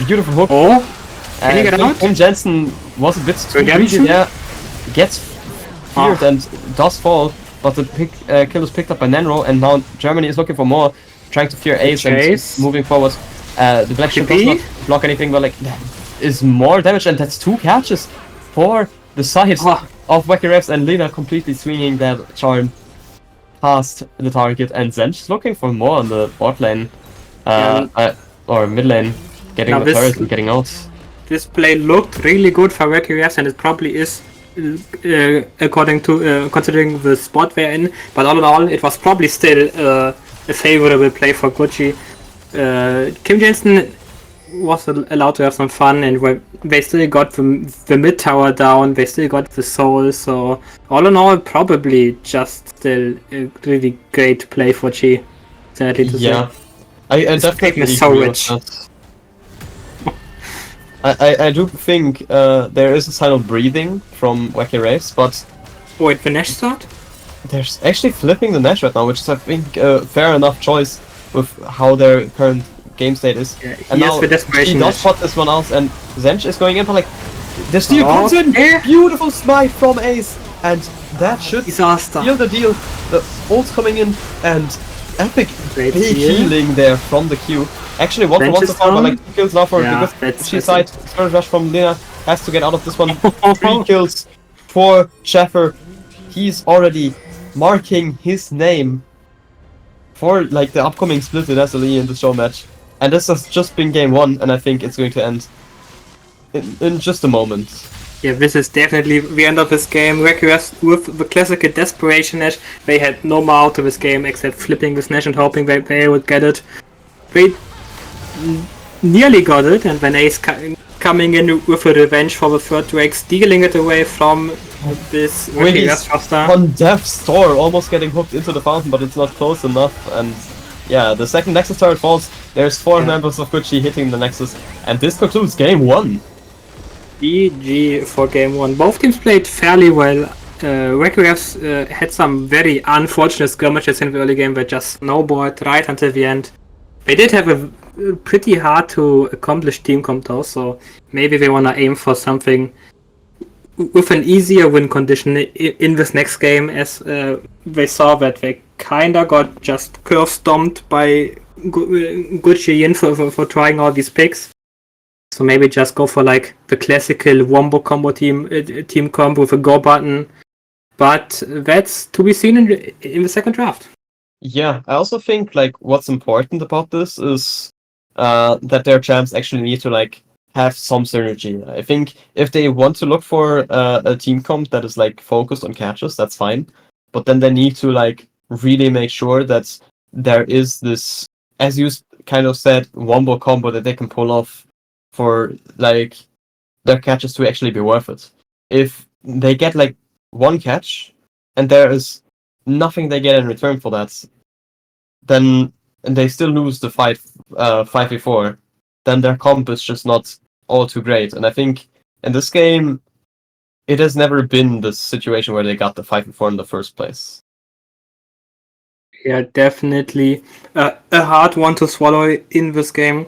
beautiful hook. Oh, can he get out? Kim Jensen was a bit too Redemption? greedy there. Gets feared and does fall, but the kill is picked up by Nenro, and now Germany is looking for more, trying to fear Ace Chase. and moving forward. The Black Ship does TP? not block anything, but like that is more damage, and that's 2 catches for the side Oh. of Wacky Wraiths, and Lina completely swinging that charm past the target, and Zench is looking for more on the bot lane, or mid lane, getting Now the this- turret and getting out. This play looked really good for Wacky Wraiths, and it probably is according to considering the spot they're in. But all in all, it was probably still a favorable play for Gucci. Kim Jensen was allowed to have some fun, and they still got the mid tower down. They still got the soul. So all in all, probably just still a really great play for Chi. Sadly to Yeah, say. I This definitely game is so agree with rich. that. I do think there is a sign of breathing from Wacky Wraiths, but Wait, the Nash start? they're actually flipping the Nash right now, which is I think a fair enough choice with how their current game state is. Yeah, And here's now the desperation he does Nash. spot this one out, and Zench is going in, but like the steal Oh, comes in, yeah. beautiful smite from Ace, and that should Disaster. seal the deal. The ult's coming in, and Epic Great big steal. healing there from the queue. Actually, one for Zench one is so far, but down. like 2 kills now for Yeah, the that's- Gucci that's side. Spirit rush from Lina has to get out of this one. 3 kills for Sheffer. He's already marking his name for like the upcoming split in SLE in the show match. And this has just been game 1, and I think it's going to end in just a moment. Yeah, this is definitely the end of this game. Wacky Wraiths with the classical desperation Nash. They had no more out of this game except flipping this Nash and hoping that they would get it. They nearly got it, and then Ace coming in with a revenge for the third Drake, stealing it away from this Wacky He's Wraiths roster. on death's door, almost getting hooked into the fountain, but it's not close enough. And yeah, the second Nexus turret falls. There's 4 Yeah. members of Gucci hitting the Nexus, and this concludes game 1. GG for game 1. Both teams played fairly well. Wacky Wraiths had some very unfortunate skirmishes in the early game that just snowballed right until the end. They did have a pretty hard to accomplish team comp though, so maybe they wanna aim for something with an easier win condition in this next game, as they saw that they kinda got just curve stomped by Gucci Yin for trying all these picks. So maybe just go for like the classical wombo combo team combo with a go button. But that's to be seen in the second draft. Yeah, I also think like what's important about this is that their champs actually need to like have some synergy. I think if they want to look for a team comp that is like focused on catches, that's fine. But then they need to like really make sure that there is this, as you kind of said, wombo combo that they can pull off for like their catches to actually be worth it. If they get like 1 catch and there is nothing they get in return for that, then and they still lose the fight 5v4, then their comp is just not all too great. And I think in this game, it has never been the situation where they got the 5v4 in the first place. Yeah, definitely a hard one to swallow in this game.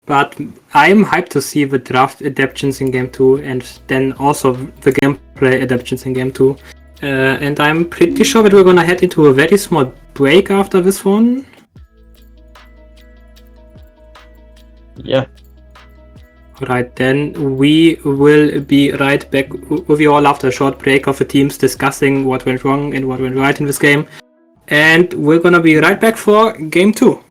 But I'm hyped to see the draft adaptations in Game 2 and then also the gameplay adaptations in Game 2. And I'm pretty sure that we're gonna head into a very small break after this one. Yeah. Right, then we will be right back with you all after a short break of the teams discussing what went wrong and what went right in this game. And we're gonna be right back for Game 2.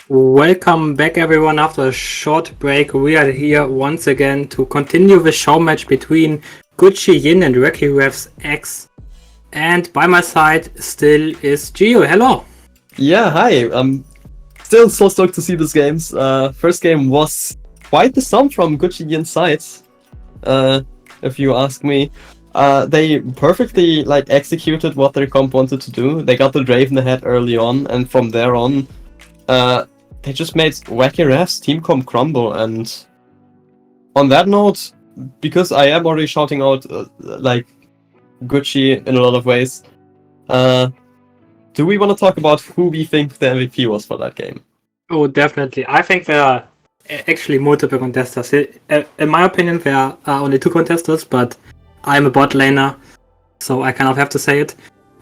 Welcome back everyone after a short break. We are here once again to continue the show match between Gucci Yin and Wacky Wraiths X. And by my side still is Gio. Hello. Yeah, hi. I'm still so stoked to see these games. First game was quite the stomp from Gucci Yin's side, if you ask me. They perfectly executed what their comp wanted to do. They got the Draven ahead early on, and from there on, they just made Wacky Wraiths team comp crumble. And on that note, because I am already shouting out Gucci in a lot of ways, do we want to talk about who we think the MVP was for that game? Oh, definitely. I think there are actually multiple contestants. In my opinion, there are only 2 contestants, but I'm a bot laner, so I kind of have to say it.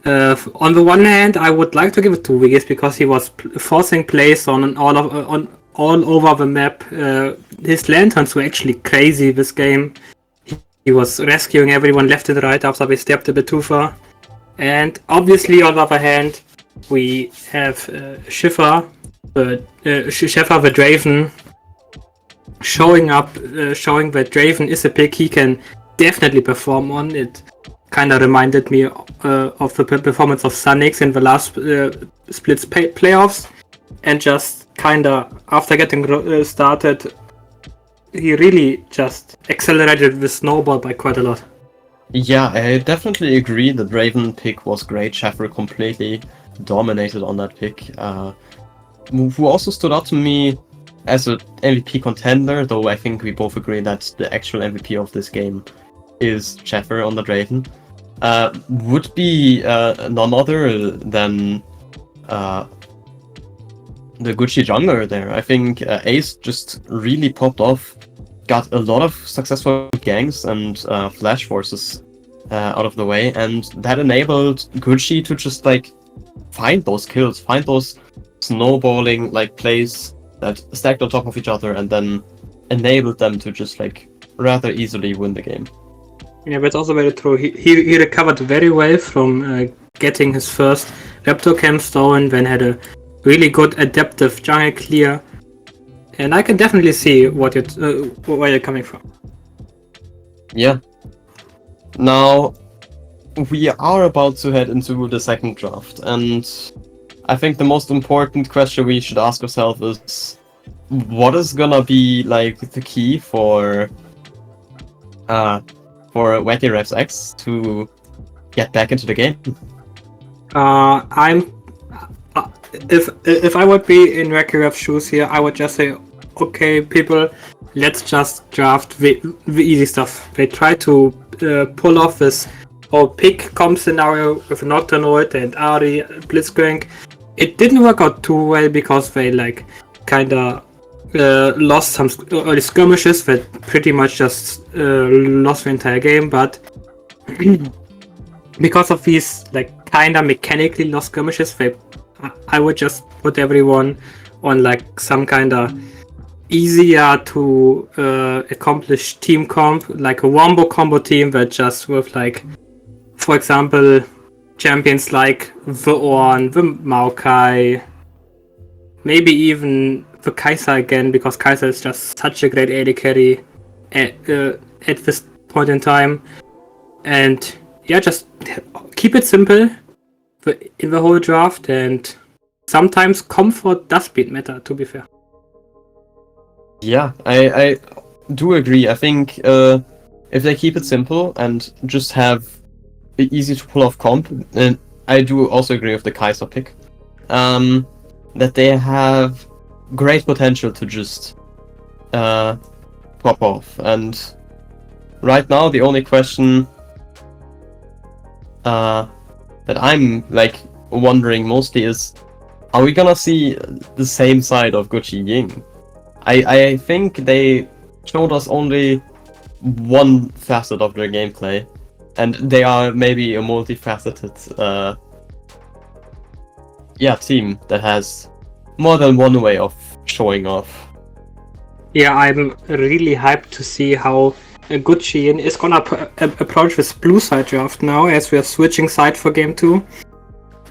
On the one hand, I would like to give it to Wiggis because he was forcing plays on all over the map. His lanterns were actually crazy this game. He was rescuing everyone left and right after they stepped a bit too far. And obviously, on the other hand, we have Schiffer the Draven showing that Draven is a pick he can definitely perform on. It kind of reminded me of the performance of Sunix in the last Splits playoffs, and just kind of after getting started, he really just accelerated the snowball by quite a lot. Yeah, I definitely agree that Raven pick was great. Schaffer completely dominated on that pick. Who also stood out to me as an MVP contender, though I think we both agree that the actual MVP of this game is Schaffer on the Raven, would be none other than the Gucci jungler there. I think Ace just really popped off, got a lot of successful ganks and flash forces out of the way, and that enabled Gucci to just like find those kills, find those snowballing like plays that stacked on top of each other, and then enabled them to just like rather easily win the game. Yeah, that's also very true. He recovered very well from getting his first Raptor Cam stolen, then had a really good adaptive jungle clear, and I can definitely see where you're coming from. Yeah. Now, we are about to head into the second draft, and I think the most important question we should ask ourselves is, what is gonna be like the key for Wacky Revs X to get back into the game? If I would be in Wacky Rev's shoes here, I would just say, okay, people, let's just draft the easy stuff. They try to pull off this whole pick comp scenario with Nocturnoid and Ari Blitzcrank. It didn't work out too well because they like kinda lost some early skirmishes that pretty much just lost the entire game, but because of these like kinda mechanically lost skirmishes, I would just put everyone on like some kinda easier to accomplish team comp, like a wombo combo team that just with like, for example, champions like the Ornn, the Maokai, maybe even the Kai'Sa again, because Kai'Sa is just such a great AD carry at this point in time. And yeah, just keep it simple in the whole draft, and sometimes comfort does beat meta, to be fair. Yeah, I do agree. I think if they keep it simple and just have easy to pull off comp, and I do also agree with the Kai'Sa pick, that they have great potential to just pop off. And right now, the only question that I'm like wondering mostly is, are we gonna see the same side of Gucci Ying? I think they showed us only one facet of their gameplay, and they are maybe a multifaceted team that has more than one way of showing off. Yeah, I'm really hyped to see how Gucci is gonna approach this blue side draft now, as we are switching side for game 2,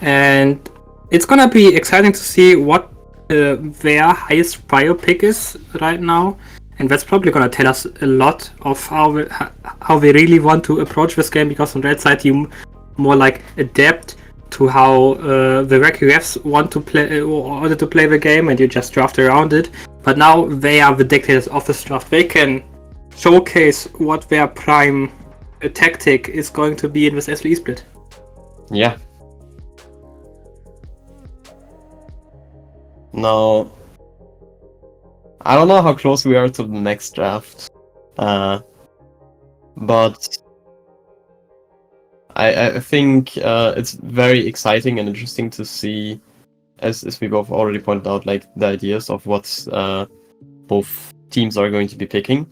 and it's gonna be exciting to see what their highest prior pick is right now, and that's probably gonna tell us a lot of how they really want to approach this game, because on red side you more like adapt to how the Wacky Revs wanted to play the game, and you just draft around it. But now they are the dictators of this draft. They can showcase what their prime tactic is going to be in this SLE split. Yeah. Now, I don't know how close we are to the next draft, but I think it's very exciting and interesting to see as we both already pointed out, like the ideas of what both teams are going to be picking,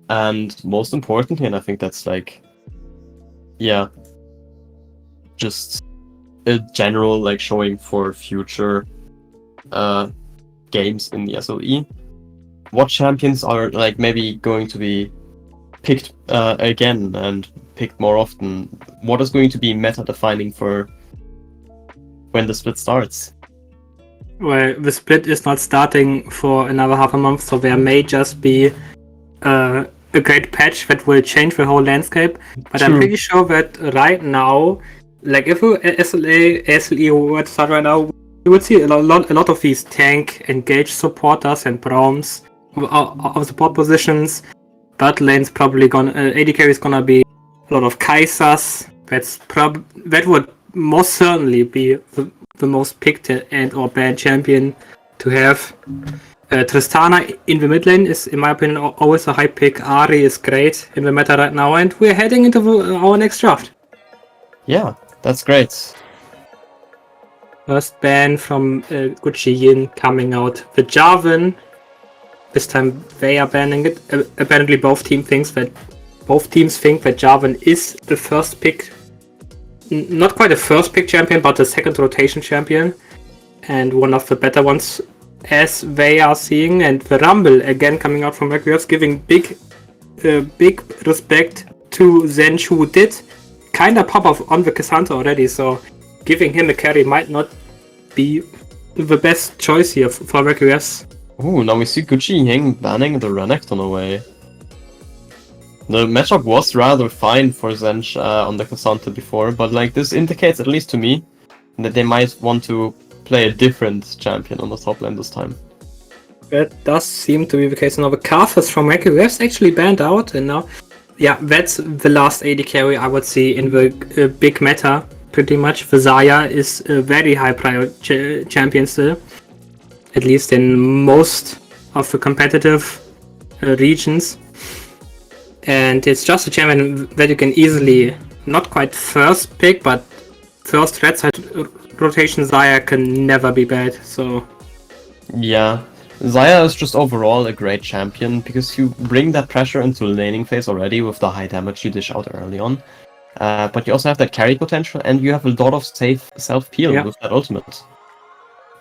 and most importantly, and I think that's like, yeah, just a general like showing for future games in the SLE. What champions are like maybe going to be picked again and picked more often? What is going to be meta defining for when the split starts? Well, the split is not starting for another half a month, so there may just be a great patch that will change the whole landscape. But I'm True. pretty sure that right now, like if SLE were to start right now, you would see a lot of these tank engaged supporters and Browns of support positions. Bot lane's probably gonna AD carry is gonna be a lot of Kaisers. That would most certainly be the most picked and or banned champion to have. Tristana in the mid lane is, in my opinion, always a high pick. Ahri is great in the meta right now, and we're heading into our next draft. Yeah, that's great. First ban from Gucci Yin coming out. The Jarvan. This time they are banning it. Apparently both teams think that Jarvan is the first pick. Not quite a first pick champion, but the second rotation champion. And one of the better ones as they are seeing. And the Rumble again coming out from Wacky, giving big respect to Zench, who did kinda pop off on the Cassandra already, so giving him a carry might not be the best choice here for Wacky. Ooh, now we see Gucci Ying banning the Renekton away. The matchup was rather fine for Zench on the Cassandra before, but like this indicates, at least to me, that they might want to play a different champion on the top lane this time. That does seem to be the case now. The Karthus from Wacky actually banned out, and now, yeah, that's the last AD carry I would see in the big meta, pretty much. The Zarya is a very high priority champion still, at least in most of the competitive regions. And it's just a champion that you can easily, not quite first pick, but first red side rotation Zarya can never be bad, so... Yeah, Zarya is just overall a great champion, because you bring that pressure into laning phase already with the high damage you dish out early on. But you also have that carry potential, and you have a lot of safe self-peel with that ultimate.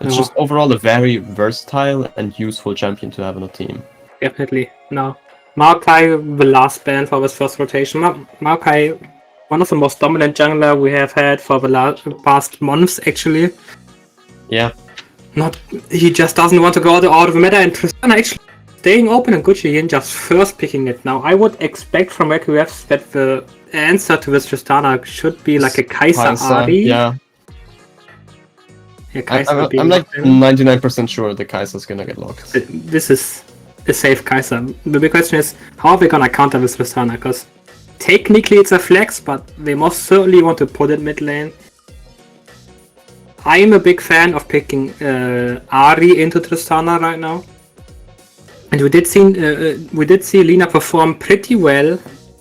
It's just overall a very versatile and useful champion to have in a team. Definitely. Now, Maokai, the last ban for his first rotation. Maokai, one of the most dominant jungler we have had for the past months, actually. Yeah. He just doesn't want to go out of the meta, and Tristana actually staying open and Gucci Yin just first picking it. Now, I would expect from Wacky that the answer to this Tristana should be like a Kaiser Ahri. Yeah. I'm like 99% sure the Kaiser's gonna get locked. This is a safe Kaiser. The big question is, how are they gonna counter this Tristana? Because technically it's a flex, but they most certainly want to put it mid lane. I'm a big fan of picking Ahri into Tristana right now. And we did see Lina perform pretty well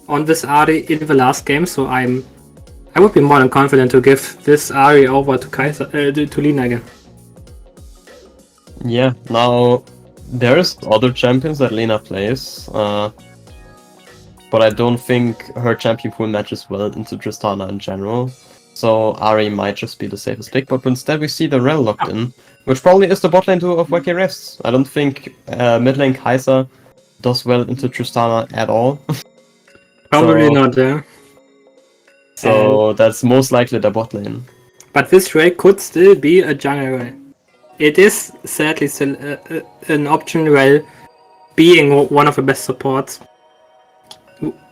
on this Ahri in the last game, so I would be more than confident to give this Ahri over to to Lina again. Yeah, now there's other champions that Lina plays, but I don't think her champion pool matches well into Tristana in general. So Ahri might just be the safest pick, but instead we see the Rel locked in, which probably is the bot lane duo of Wacky Wraiths. I don't think mid lane Kaiser does well into Tristana at all. Probably not, yeah. So that's most likely the bot lane. But this Ray could still be a jungle Ray. It is sadly still an option Ray, being one of the best supports.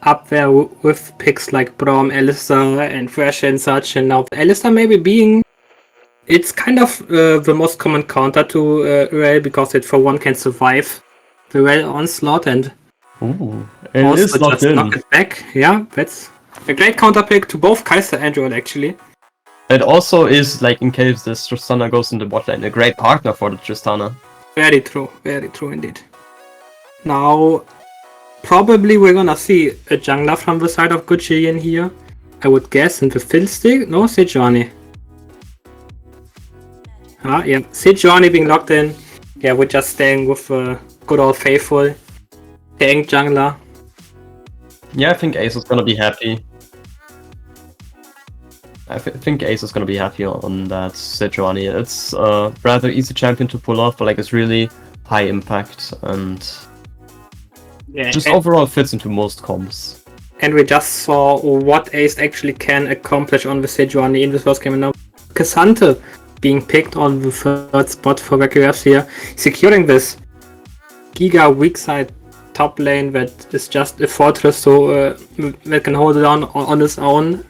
Up there with picks like Braum, Alistar, and Thresh and such, and now Alistar maybe being... It's kind of the most common counter to Ray, because it for one can survive the Ray onslaught and it is locked in. Knock it back. Yeah, that's a great counter pick to both Kaiser and Joel actually. It also is, like, in case this Tristana goes in the bot lane, a great partner for the Tristana. Very true indeed. Now, probably we're gonna see a jungler from the side of Gucci in here, I would guess, in the Fiddlestick. No, Sejuani. Yeah. Sejuani being locked in. Yeah, we're just staying with good old faithful tank jungler. Yeah, I think Ace is gonna be happy. I think Ace is gonna be happy on that Sejuani. It's a rather easy champion to pull off, but like it's really high impact and just overall fits into most comps. And we just saw what Ace actually can accomplish on the Sejuani in the first game. And now Cassante being picked on the third spot for Wacky here, securing this Giga weak side top lane that is just a fortress, so that can hold it on its own.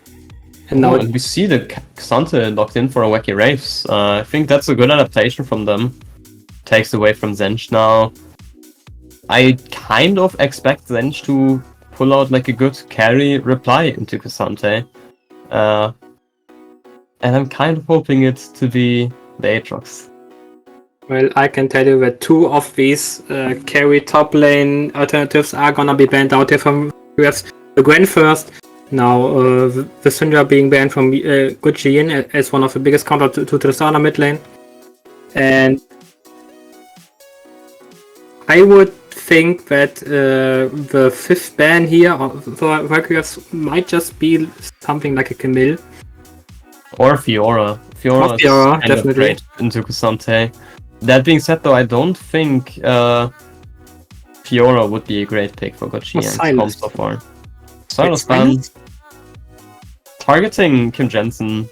And now and we see the Cassante locked in for a Wacky Wraiths. I think that's a good adaptation from them. Takes away from Zench now. I kind of expect Zench to pull out like a good carry reply into Cassante. And I'm kind of hoping it to be the Aatrox. Well, I can tell you that 2 of these carry top lane alternatives are gonna be banned out here from US. The Gwen first. Now, the Syndra being banned from Gucci as one of the biggest counter to Tristana mid lane. And I would think that the 5th ban here for Valkyries might just be something like a Camille. Or Fiora. Fiora is kind definitely of great into Cassante. That being said, though, I don't think Fiora would be a great pick for Gucci and so far. Silas ban. Targeting Kim Jensen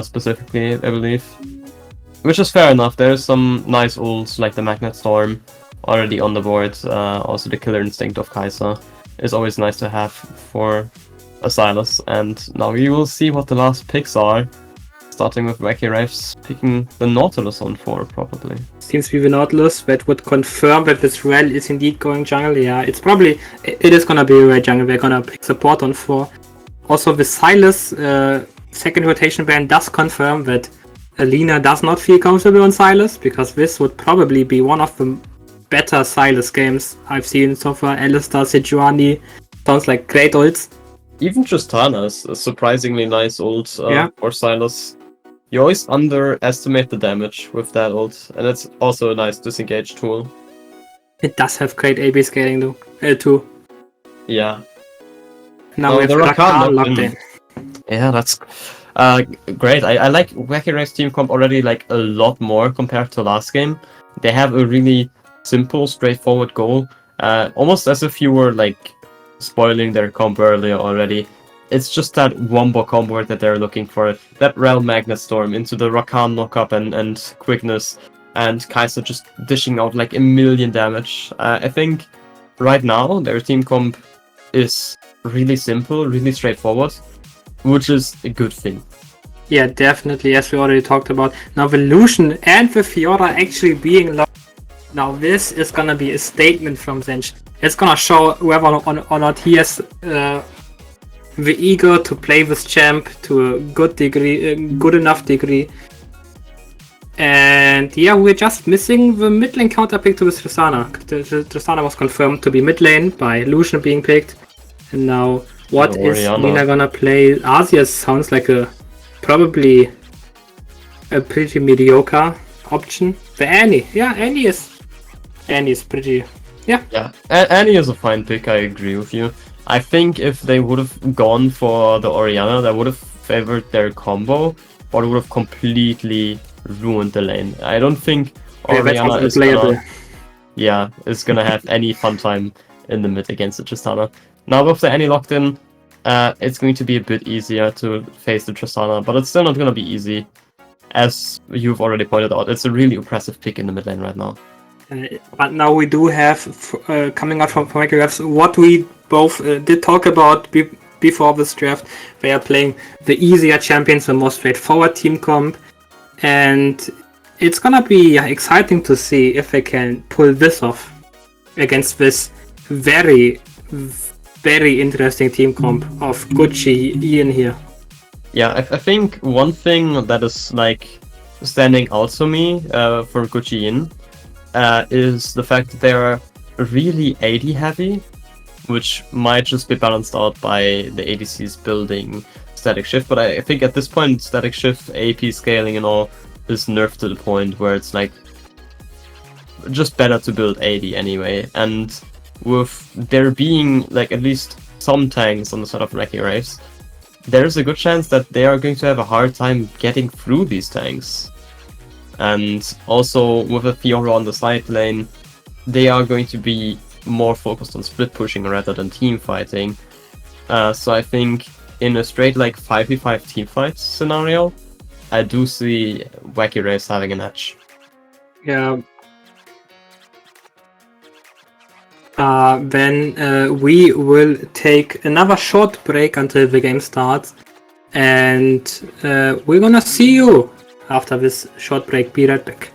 specifically, I believe. Which is fair enough. There's some nice ults like the Magnet Storm already on the board. Also the Killer Instinct of Kai'Sa is always nice to have for a Silas. And now we will see what the last picks are. Starting with Wacky Wraiths picking the Nautilus on 4, probably. Seems to be the Nautilus that would confirm that this Rel is indeed going jungle. Yeah, it is gonna be a Rel jungle. We're gonna pick support on 4. Also, the Silas second rotation ban does confirm that Alina does not feel comfortable on Silas, because this would probably be one of the better Silas games I've seen so far. Alistar, Sejuani, sounds like great ults. Even Tristana is a surprisingly nice ult for Silas. You always underestimate the damage with that ult, and it's also a nice disengage tool. It does have great AB scaling though, too. Yeah. Now we have Rakan locked in. Yeah, that's great. I like Wacky Wraiths team comp already like a lot more compared to last game. They have a really simple, straightforward goal. Almost as if you were like spoiling their comp earlier already. It's just that wombo combo that they're looking for. That Rel Magnet Storm into the Rakan knockup and quickness, and Kai'Sa just dishing out like a million damage. I think right now their team comp is really simple, really straightforward, which is a good thing. Yeah, definitely, as we already talked about. Now the Lucian and the Fiora actually being locked. Now this is gonna be a statement from Zench. It's gonna show whether or not he has the ego to play this champ to a good enough degree. And yeah, we're just missing the mid lane counter pick to this Tristana. Tristana was confirmed to be mid lane by Lucian being picked. And now, what is Lina gonna play? Arceus sounds like probably a pretty mediocre option. The Annie, yeah, Annie is pretty, yeah. Yeah, Annie is a fine pick, I agree with you. I think if they would have gone for the Orianna, that would have favored their combo, or it would have completely ruined the lane. I don't think Orianna is gonna have any fun time in the mid against the Tristana. Now with the Annie locked in, it's going to be a bit easier to face the Tristana, but it's still not gonna be easy. As you've already pointed out, it's a really impressive pick in the mid lane right now. But now we do have, coming out from Wacky Wraiths, what we both did talk about before this draft. They are playing the easier champions, the more straightforward team comp. And it's gonna be exciting to see if they can pull this off against this very, very interesting team comp of Gucci Ian here. Yeah, I think one thing that is like standing out to me for Gucci Ian is the fact that they're really AD heavy, which might just be balanced out by the ADCs building Static Shift, but I think at this point Static Shift, AP scaling and all is nerfed to the point where it's like just better to build AD anyway. And with there being like at least some tanks on the side of Wacky Wraiths, there's a good chance that they are going to have a hard time getting through these tanks. And also with a Fiora on the side lane, they are going to be more focused on split pushing rather than team fighting. So I think in a straight like 5v5 team fight scenario, I do see Wacky Wraiths having an edge. Yeah. Then we will take another short break until the game starts, and we're gonna see you after this short break. Be right back.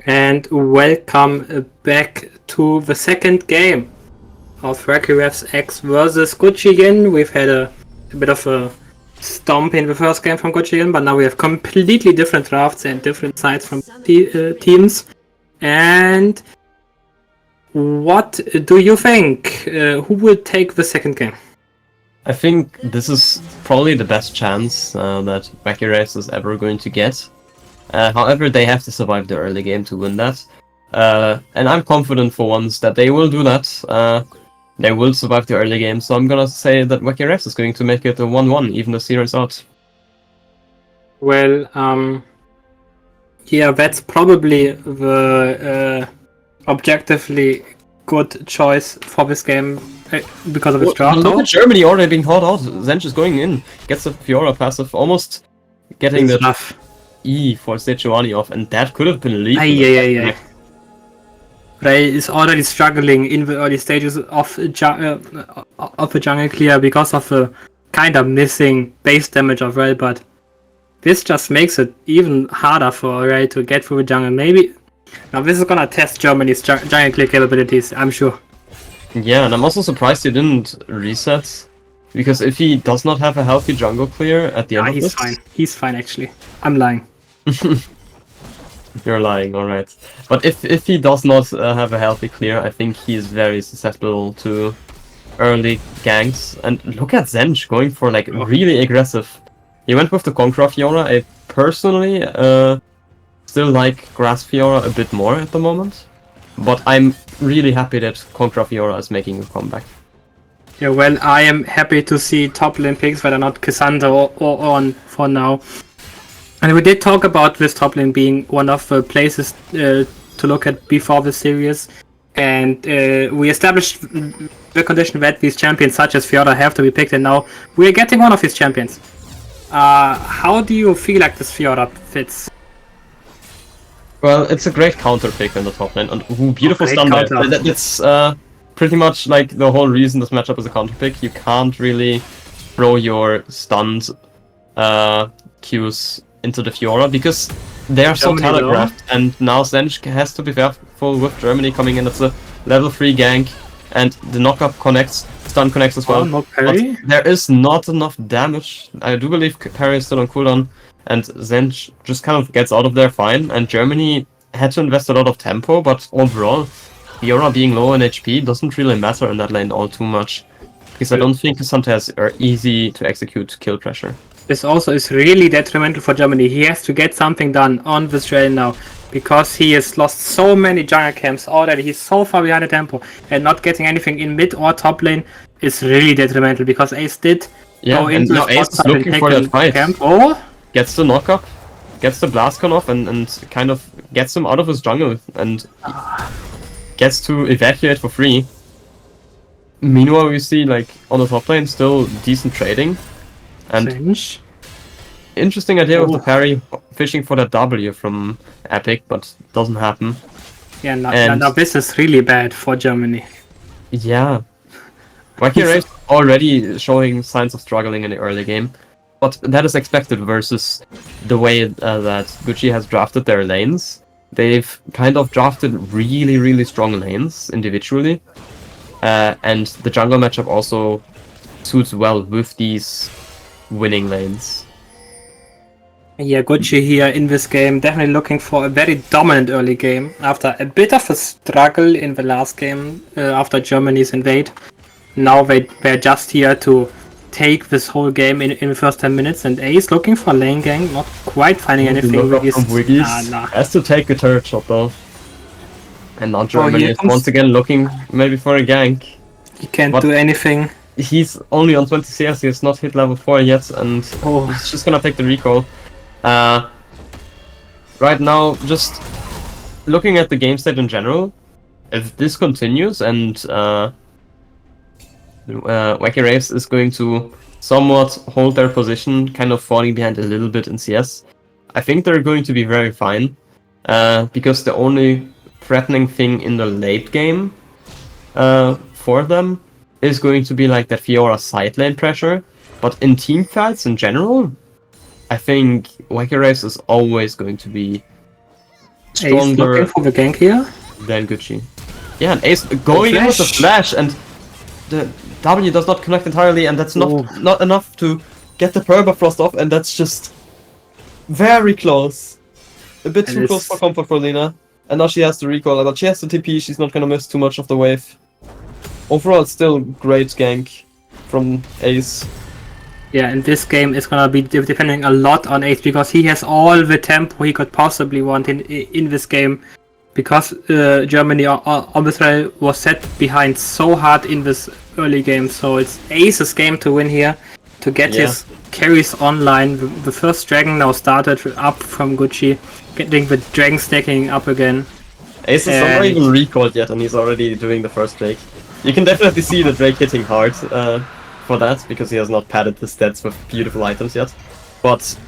And welcome back to the second game of Wacky Wraiths X versus Gucci again. We've had a bit of a stomp in the first game from Gucci again, but now we have completely different drafts and different sides from teams. And what do you think? Who will take the second game? I think this is probably the best chance that Wacky Wraiths is ever going to get. However, they have to survive the early game to win that. And I'm confident for once that they will do that. They will survive the early game, so I'm gonna say that Wacky Wraiths is going to make it a 1-1, even the series out. Well, yeah, that's probably the objectively good choice for this game because of its draft. Look at Germany already being called out. Zench is going in, gets the Fiora passive, almost getting the E for Sejuani off, and that could have been lethal. Ray is already struggling in the early stages of the jungle clear because of the kind of missing base damage of Ray, but this just makes it even harder for Ray to get through the jungle. Maybe now this is gonna test Germany's jungle clear capabilities, I'm sure. Yeah, and I'm also surprised he didn't reset, because if he does not have a healthy jungle clear at the end of he's this... fine. He's fine, actually. I'm lying. You're lying, alright. But if he does not have a healthy clear, I think he is very susceptible to early ganks. And look at Zench going for like really aggressive. He went with the Conqueror Fiora. I personally still like Grass Fiora a bit more at the moment. But I'm really happy that Conqueror Fiora is making a comeback. Yeah, well, I am happy to see top lane picks that are not Cassandra or on for now. And we did talk about this top lane being one of the places to look at before the series. And we established the condition that these champions such as Fiora have to be picked, and now we're getting one of these champions. How do you feel like this Fiora fits? Well, it's a great counter pick in the top lane, and beautiful stun there. That's pretty much like the whole reason this matchup is a counter pick. You can't really throw your stunned Qs into the Fiora because they are so telegraphed, and now Zench has to be careful with Germany coming in. It's a level 3 gank, and the knockup connects, stun connects as well. No parry? But there is not enough damage. I do believe parry is still on cooldown, and Zench just kind of gets out of there fine, and Germany had to invest a lot of tempo, but overall, Fiora being low in HP doesn't really matter in that lane all too much, because I don't think Cassandra has easy to execute kill pressure. This also is really detrimental for Germany. He has to get something done on this trail now, because he has lost so many jungle camps already. He's so far behind the tempo, and not getting anything in mid or top lane is really detrimental, because Ace did go into now Ace is looking for that fight. Camp. Oh! Gets the knockup, gets the Blastcon off, and kind of gets him out of his jungle, and gets to evacuate for free. Meanwhile, we see, like, on the top lane, still decent trading. And Zench. Interesting idea with the parry, fishing for that W from Epic, but doesn't happen. Yeah, now this is really bad for Germany. Yeah. Wacky Wraiths already showing signs of struggling in the early game, but that is expected versus the way that Gucci has drafted their lanes. They've kind of drafted really, really strong lanes individually, and the jungle matchup also suits well with these winning lanes. Yeah, Gucci here in this game definitely looking for a very dominant early game after a bit of a struggle in the last game after Germany's invade. Now they're just here to take this whole game in the first 10 minutes, and Ace looking for lane gang, not quite finding anything. Has to take a turret shot though. And now Germany is once again looking maybe for a gank. He can't do anything. He's only on 20 CS, he has not hit level 4 yet, and he's just gonna take the recall. Right now, just looking at the game state in general, if this continues and Wacky Wraiths is going to somewhat hold their position, kind of falling behind a little bit in CS, I think they're going to be very fine, because the only threatening thing in the late game for them is going to be like that Fiora side lane pressure, but in team fights in general, I think Wacky Wraiths is always going to be Ace looking for the gank here. than Gucci. Yeah, and Ace going in with the flash, and the W does not connect entirely, and that's not enough to get the Permafrost off, and that's just very close. A bit too close for comfort for Lina. And now she has the recoil, but she has the TP, she's not gonna miss too much of the wave. Overall, it's still great gank from Ace. Yeah, and this game is gonna be depending a lot on Ace, because he has all the tempo he could possibly want in this game. Because Germany obviously was set behind so hard in this early game, so it's Ace's game to win here, to get his carries online. The first dragon now started up from Gucci, getting the dragon stacking up again. Ace is not even recoiled yet, and he's already doing the first Drake. You can definitely see the Drake hitting hard for that, because he has not padded the stats with beautiful items yet. But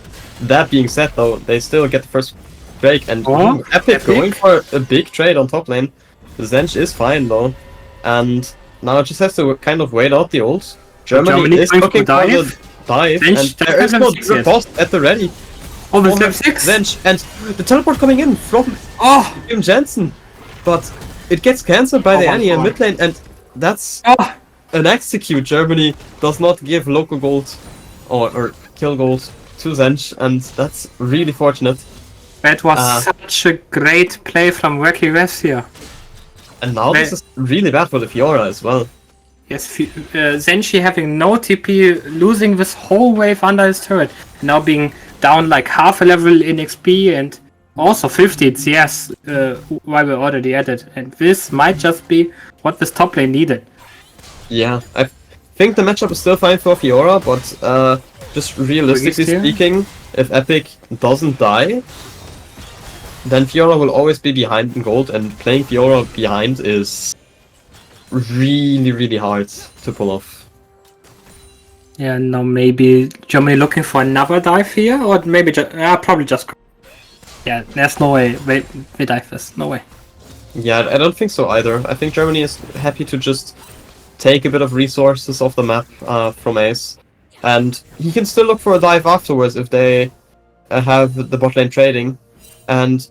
that being said, though, they still get the first Drake, and Epic going for a big trade on top lane. Zench is fine though, and now it just has to kind of wait out the ult. Germany is looking for the dive, and there is no cost at the ready. Oh, the level 6! Zench, and the teleport coming in from Jim Jensen, but it gets cancelled by the Annie in mid lane, and that's an execute. Germany does not give local gold or kill gold to Zench, and that's really fortunate. That was such a great play from Wacky Wraiths here. And now this is really bad for the Fiora as well. Yes, Zenshi having no TP, losing this whole wave under his turret, now being down like half a level in XP and also 50s, yes, why we already added. And this might just be what this top lane needed. Yeah, I think the matchup is still fine for Fiora, but just realistically speaking, if Epic doesn't die, then Fiora will always be behind in gold, and playing Fiora behind is really, really hard to pull off. Yeah, no, maybe Germany looking for another dive here, or maybe probably just. Yeah, there's no way they dive this. No way. Yeah, I don't think so either. I think Germany is happy to just take a bit of resources off the map from Ace, and he can still look for a dive afterwards if they have the bot lane trading. And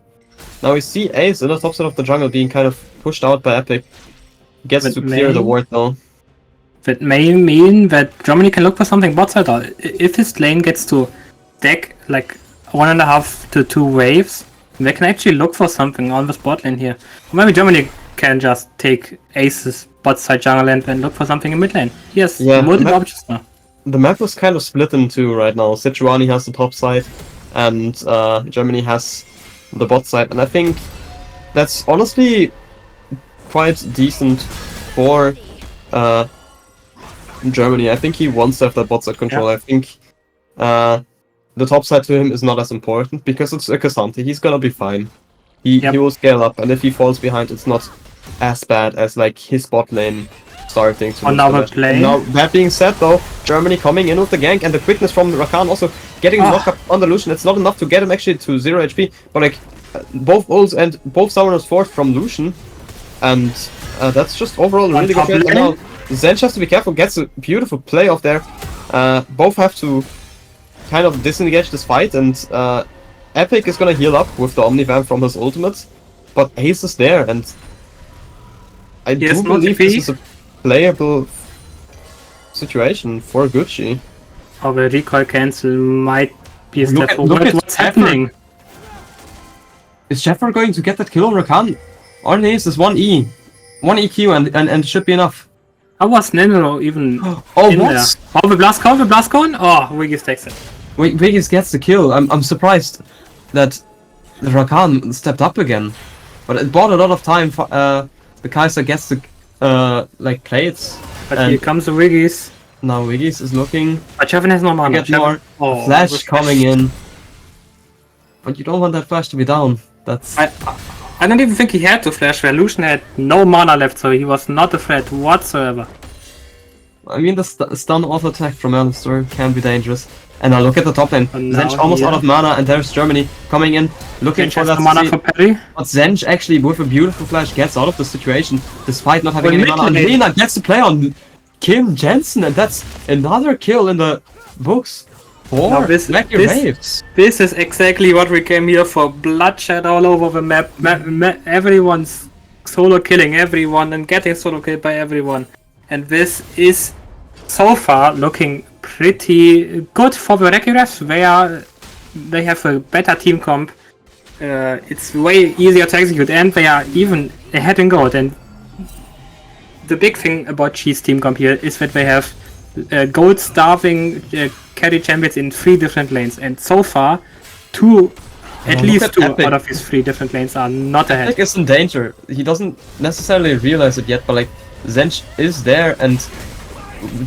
now we see Ace in the top side of the jungle being kind of pushed out by Epic. Gets to clear the ward though. That may mean that Germany can look for something bot side out. If his lane gets to deck like 1.5 to 2 waves, they can actually look for something on this bot lane here. Or maybe Germany can just take Ace's bot side jungle lane and look for something in mid lane. Yes, multiple options now. The map was kind of split in two right now. Sejuani has the top side, and Germany has the bot side, and I think that's honestly quite decent for Germany. I think he wants to have that bot side control. I think the top side to him is not as important, because it's a Cassandra. He's gonna be fine. He will scale up, and if he falls behind, it's not as bad as like his bot lane starting to another play. Now, that being said though, Germany coming in with the gank, and the quickness from Rakan also getting the knock up on the Lucian. It's not enough to get him actually to 0 HP, but like both ults and both summoners forced from Lucian, and that's just overall a really good trade. Now Zench has to be careful, gets a beautiful play off there. Both have to kind of disengage this fight, and Epic is gonna heal up with the Omnivamp from his ultimate, but Ace is there, and I do believe this is a playable situation for Gucci. Oh, the recoil cancel might be a step forward. What's happening? Is Sheffer going to get that kill on Rakan? All it needs is 1 E. 1 EQ and it should be enough. How was Neno even in there? Oh, the blast cone? Oh, Wiggis takes it. Wiggis gets the kill. I'm surprised that the Rakan stepped up again. But it bought a lot of time for the Kaiser gets the like plates. But here comes the Wiggis. Now Wiggis is looking. But Chevin has no mana. Get more flash coming in. But you don't want that flash to be down. That's. I don't even think he had to flash where Lucian had no mana left, so he was not a threat whatsoever. I mean, the stun auto attack from Alistair can be dangerous. And now look at the top lane. Zench almost out of mana, and there's Germany coming in, looking for that mana for parry. But Zench actually, with a beautiful flash, gets out of the situation, despite not having any mana. And Lena gets to play on Kim Jensen, and that's another kill in the books. Four? this Wraiths. this is exactly what we came here for. Bloodshed all over the map. Everyone's solo killing everyone and getting solo killed by everyone. And this is so far looking pretty good for the Wraiths, where they have a better team comp. It's way easier to execute, and they are even ahead in gold. And the big thing about Cheese team comp here is that they have gold starving carry champions in 3 different lanes, and so far at least two Epic. out of these 3 different lanes are not ahead. Epic is in danger. He doesn't necessarily realize it yet, but like Zench is there, and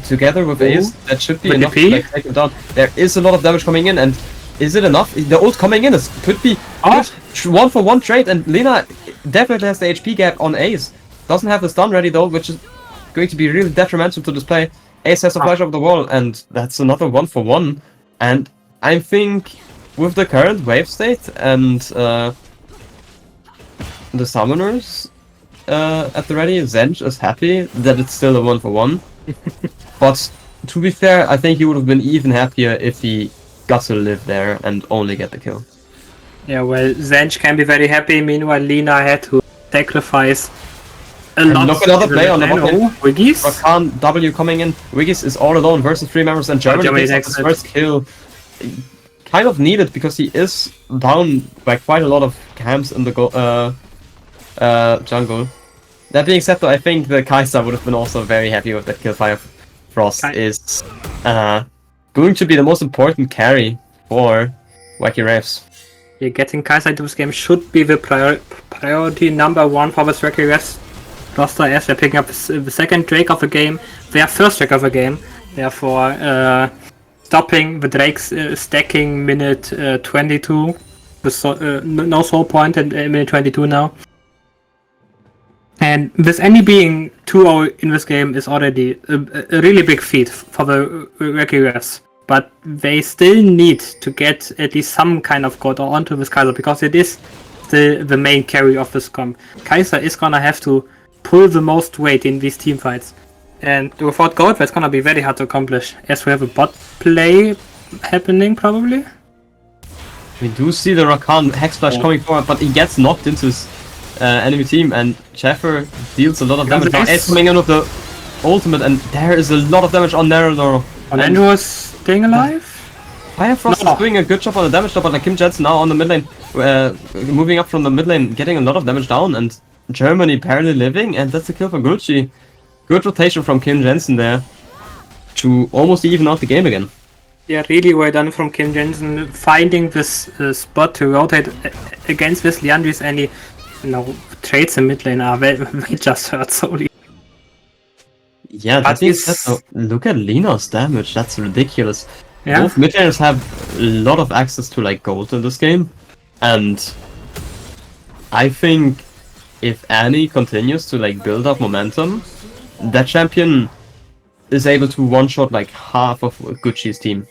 together with Ace, that should be With enough the to like, take him down. There is a lot of damage coming in, and is it enough? The ult coming in could be good 1-for-1 trade, and Lina definitely has the HP gap on Ace. Doesn't have the stun ready though, which is going to be really detrimental to this play. Ace has a flash over the wall, and that's another 1-for-1. And I think with the current wave state and the summoners at the ready, Zench is happy that it's still a 1-for-1. But to be fair, I think he would have been even happier if he got to live there and only get the kill. Yeah, well, Zench can be very happy. Meanwhile, Lina had to sacrifice a lot. Look, another play on the bot lane. Wiggies? Rakan W coming in. Wiggies is all alone versus 3 members, and Germany Germany takes up his takes it. first kill. Kind of needed because he is down by quite a lot of camps in the jungle. That being said, though, I think the Kai'Sa would have been also very happy with that kill. Fire Frost is going to be the most important carry for Wacky Wraiths. Yeah, getting Kai'Sa into this game should be the priority number 1 for this Wacky Wraiths roster, as they're picking up the second Drake of the game, their first Drake of the game. Therefore, stopping the Drakes stacking minute 22. No soul point in minute 22 now. And with Annie being 2-0 in this game is already a really big feat for the Wacky Wraiths. But they still need to get at least some kind of gold onto this Kai'Sa, because it is the main carry of this comp. Kai'Sa is gonna have to pull the most weight in these team fights. And without gold, that's gonna be very hard to accomplish, as we have a bot play happening probably. We do see the Rakan Hex Splash coming forward, but he gets knocked into his enemy team, and Sheffer deals a lot of damage. Now Ace coming in with the ultimate, and there is a lot of damage on Nerylor. And Andrew is staying alive? Fire Frost is doing a good job on the damage, but like Kim Jensen now on the mid lane, moving up from the mid lane, getting a lot of damage down, and Germany barely living, and that's a kill for Gucci. Good rotation from Kim Jensen there to almost even out the game again. Yeah, really well done from Kim Jensen, finding this spot to rotate against this Liandry's, and he trades in mid lane. They just hurt solely. Yeah, that being said, though, look at Lina's damage, that's ridiculous. Yeah. Both mid laners have a lot of access to like gold in this game, and I think if Annie continues to like build up momentum, that champion is able to one-shot like half of Gucci's team.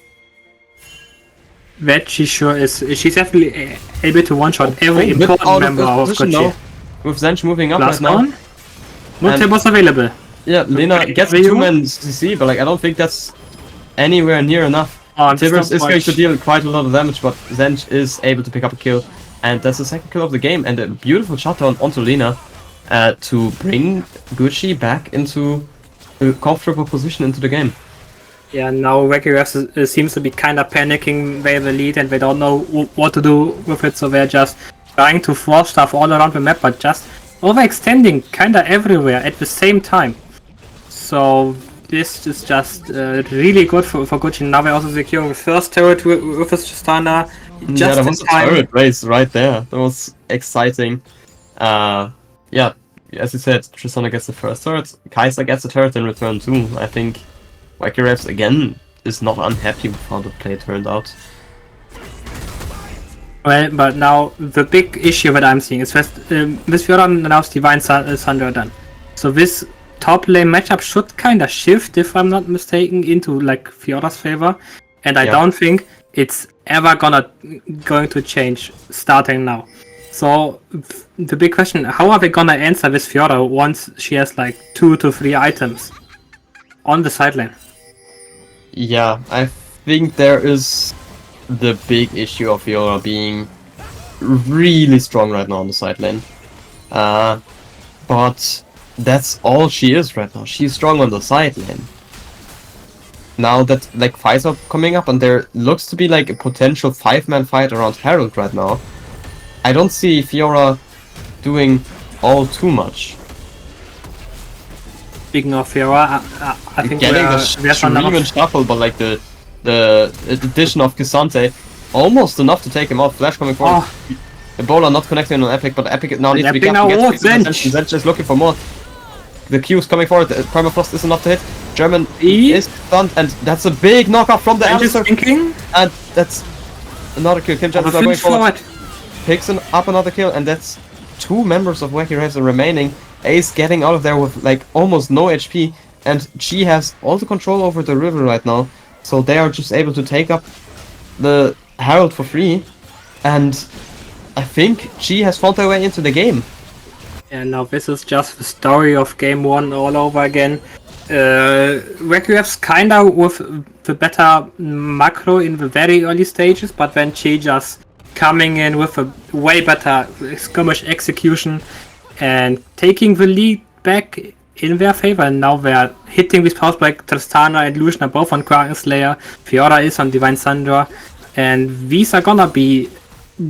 That she sure is. She's definitely able to one-shot every important member of Gucci. Now, with Zench moving up Last right one? now. Multi was available. Yeah, Lina gets a 2-man CC, but like I don't think that's anywhere near enough. Tibers is going to deal quite a lot of damage, but Zench is able to pick up a kill, and that's the second kill of the game, and a beautiful shutdown onto Lina to bring Gucci back into a comfortable position into the game. Yeah, now Wacky Wraiths seems to be kind of panicking. They have the lead and they don't know what to do with it, so they're just trying to force stuff all around the map, but just overextending kind of everywhere at the same time. So this is just really good for Gucci. Now they're also securing the first turret with his Tristana. Yeah, that was a turret race right there. That was exciting. Yeah, as you said, Tristana gets the first turret. Kai'Sa gets the turret in return too. I think Wacky Wraiths again is not unhappy with how the play turned out. Well, but now the big issue that I'm seeing is that this Fiora announced Divine Thunder done. So this top lane matchup should kind of shift, if I'm not mistaken, into like Fiora's favor, and I don't think it's ever going to change starting now. So the big question: how are they gonna answer this Fiora once she has like 2 to 3 items on the side lane? Yeah, I think there is the big issue of Fiora being really strong right now on the side lane. But that's all she is right now. She's strong on the side lane. Now that like fights are coming up and there looks to be like a potential 5-man fight around Herald right now, I don't see Fiora doing all too much. Speaking of Fiora, I think getting we're the on stream and shuffle, but like the addition of K'Sante, almost enough to take him out. Flash coming forward. Ebola not connecting on Epic, but Epic now needs to be careful. Zench is looking for more. The Q's coming forward. Permafrost is enough to hit. German is stunned, and that's a big knockoff from the Alistair. And that's another kill. Kim Jensen going forward. Picks up another kill, and that's 2 members of Wacky Wraiths remaining. Ace getting out of there with like almost no HP, and she has all the control over the river right now, so they are just able to take up the Herald for free, and I think she has found her way into the game. And now this is just the story of game 1 all over again. Wacky Wraiths kinda with the better macro in the very early stages, but then she just coming in with a way better skirmish execution and taking the lead back in their favor. And now they're hitting these powers like Tristana and Lucian are both on Kraken Slayer. Fiora is on Divine Thunder. And these are gonna be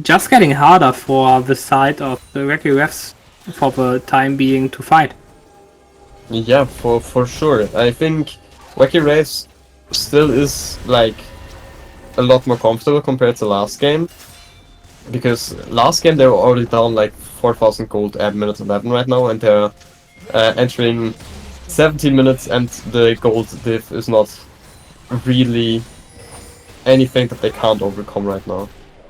just getting harder for the side of the Wacky Wraiths for the time being to fight. Yeah, for sure. I think Wacky Wraiths still is like a lot more comfortable compared to last game. Because last game they were already down like 4,000 gold at minute 11 right now, and they're entering 17 minutes, and the gold diff is not really anything that they can't overcome right now.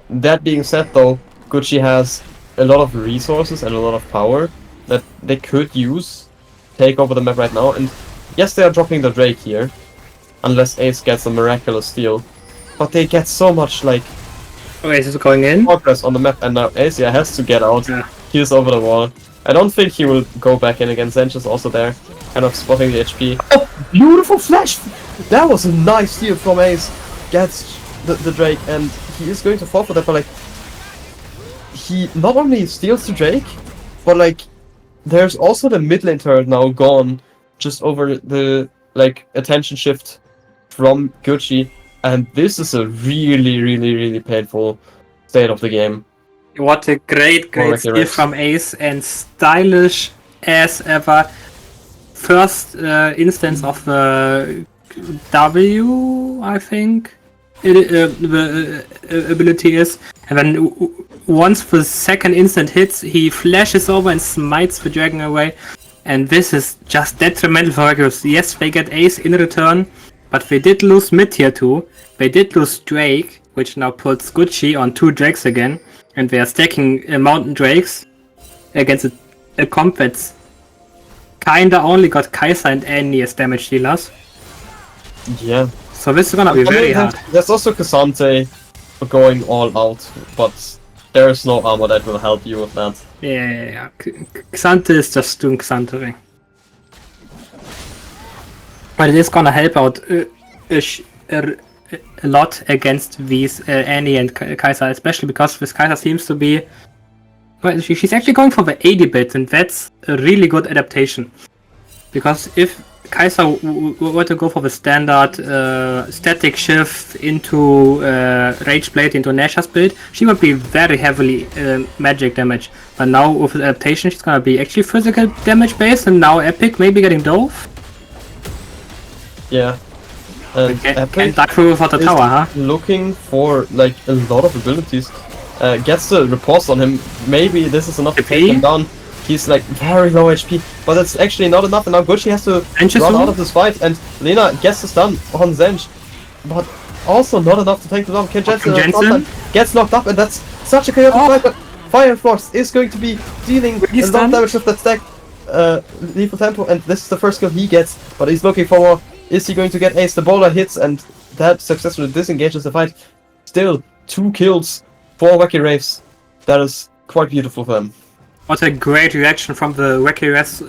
That being said though, Gucci has a lot of resources and a lot of power that they could use, take over the map right now, and yes, they are dropping the Drake here, unless Ace gets a miraculous steal, but they get so much like Ace is going in. progress on the map, and now Ace has to get out. Yeah. He's over the wall. I don't think he will go back in again. Zench is also there, kind of spotting the HP. Oh, beautiful flash! That was a nice steal from Ace. Gets the Drake, and he is going to fall for that, but like, he not only steals the Drake, but like, there's also the mid lane turret now gone, just over the like attention shift from Gucci, and this is a really painful state of the game. What a great steal from Ace, and stylish as ever. First instance of the W, I think the ability is, and then once the second instant hits, he flashes over and smites the dragon away, and this is just detrimental for Regulus. Yes, they get Ace in return, but they did lose mid tier 2, they did lose Drake, which now puts Gucci on 2 Drakes again, and they are stacking Mountain Drakes against a comp that's kinda only got Kai'Sa and Annie as damage dealers. Yeah. So this is gonna be very hard. There's also K'Sante going all out, but there's no armor that will help you with that. Yeah. Xante is just doing Xantering. But it is gonna help out a lot against these Annie and Kai'Sa, especially because this Kai'Sa seems to be... Well, she's actually going for the 80 bit, and that's a really good adaptation. Because if Kai'Sa were to go for the standard static shift into Rage Blade into Nasha's build, she would be very heavily magic damage. But now with the adaptation, she's gonna be actually physical damage based, and now Epic maybe getting Dove. Yeah. Can die through without the tower, huh? Looking for like a lot of abilities. Gets the riposte on him. Maybe this is enough to take him down. He's like very low HP, but that's actually not enough, and now Gucci has to run out of this fight, and Lena gets the stun on Zench, but also not enough to take the down. Kim Jensen gets knocked up, and that's such a chaotic fight, but Fire Force is going to be dealing a lot of damage with that stack lethal tempo, and this is the first kill he gets, but he's looking for more. Is he going to get Ace? The bowler hits, and that successfully disengages the fight. Still, 2 kills for Wacky Wraiths. That is quite beautiful for them. What a great reaction from the Wacky Wraiths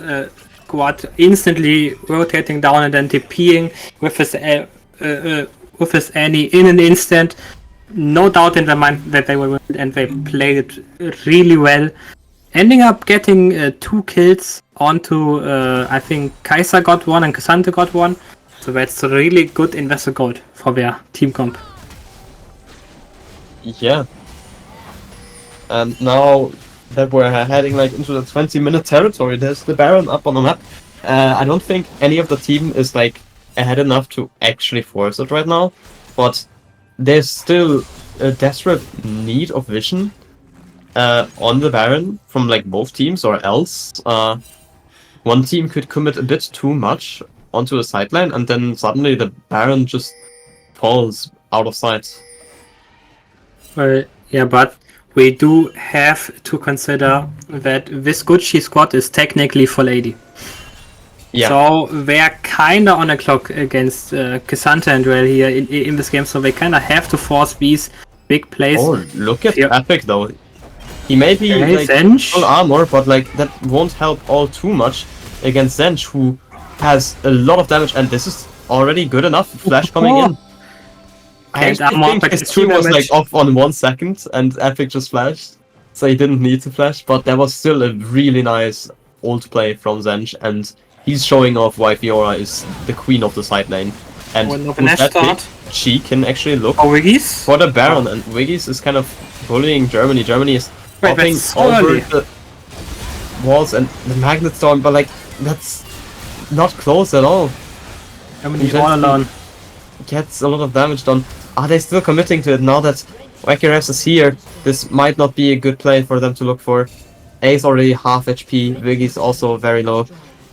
squad, instantly rotating down and then TPing with his with his Annie in an instant. No doubt in their mind that they will win, and they played it really well. Ending up getting 2 kills onto, I think Kaiser got 1 and Cassandra got 1. So that's really good investor gold for their team comp. Yeah. And now that we're heading like into the 20-minute territory, there's the Baron up on the map. I don't think any of the team is like ahead enough to actually force it right now, but there's still a desperate need of vision on the Baron from like both teams, or else one team could commit a bit too much onto a sideline and then suddenly the Baron just falls out of sight. Well, yeah, but we do have to consider that this Gucci squad is technically full AD. Yeah. So they're kinda on a clock against Cassandra and Rael here in this game, so they kinda have to force these big plays. Oh, look at Yeah. Epic though. He may be like Zench. full armor, but like that won't help all too much against Zench, who has a lot of damage, and this is already good enough. Flash coming in. I And actually think his two team was damage. like off on 1 second, and Epic just flashed, so he didn't need to flash. But that was still a really nice ult play from Zench, and he's showing off why Fiora is the queen of the side lane. And When with Nash that pick, start. she can actually look Oh, Wiggies? for the Baron, and Wiggies is kind of bullying Germany. Germany is Wait, hopping that's so over early. the walls and the Magnet Storm, but like that's not close at all. Germany Just- all alone. Gets a lot of damage done. Are they still committing to it now that Wacky Wraiths is here? This might not be a good play for them to look for. A is already half HP, Wiggy's also very low.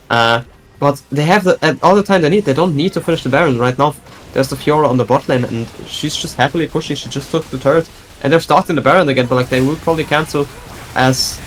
But they have all the time they need. They don't need to finish the Baron right now. There's the Fiora on the bot lane, and she's just happily pushing. She just took the turret, and they're starting the Baron again. But like they will probably cancel as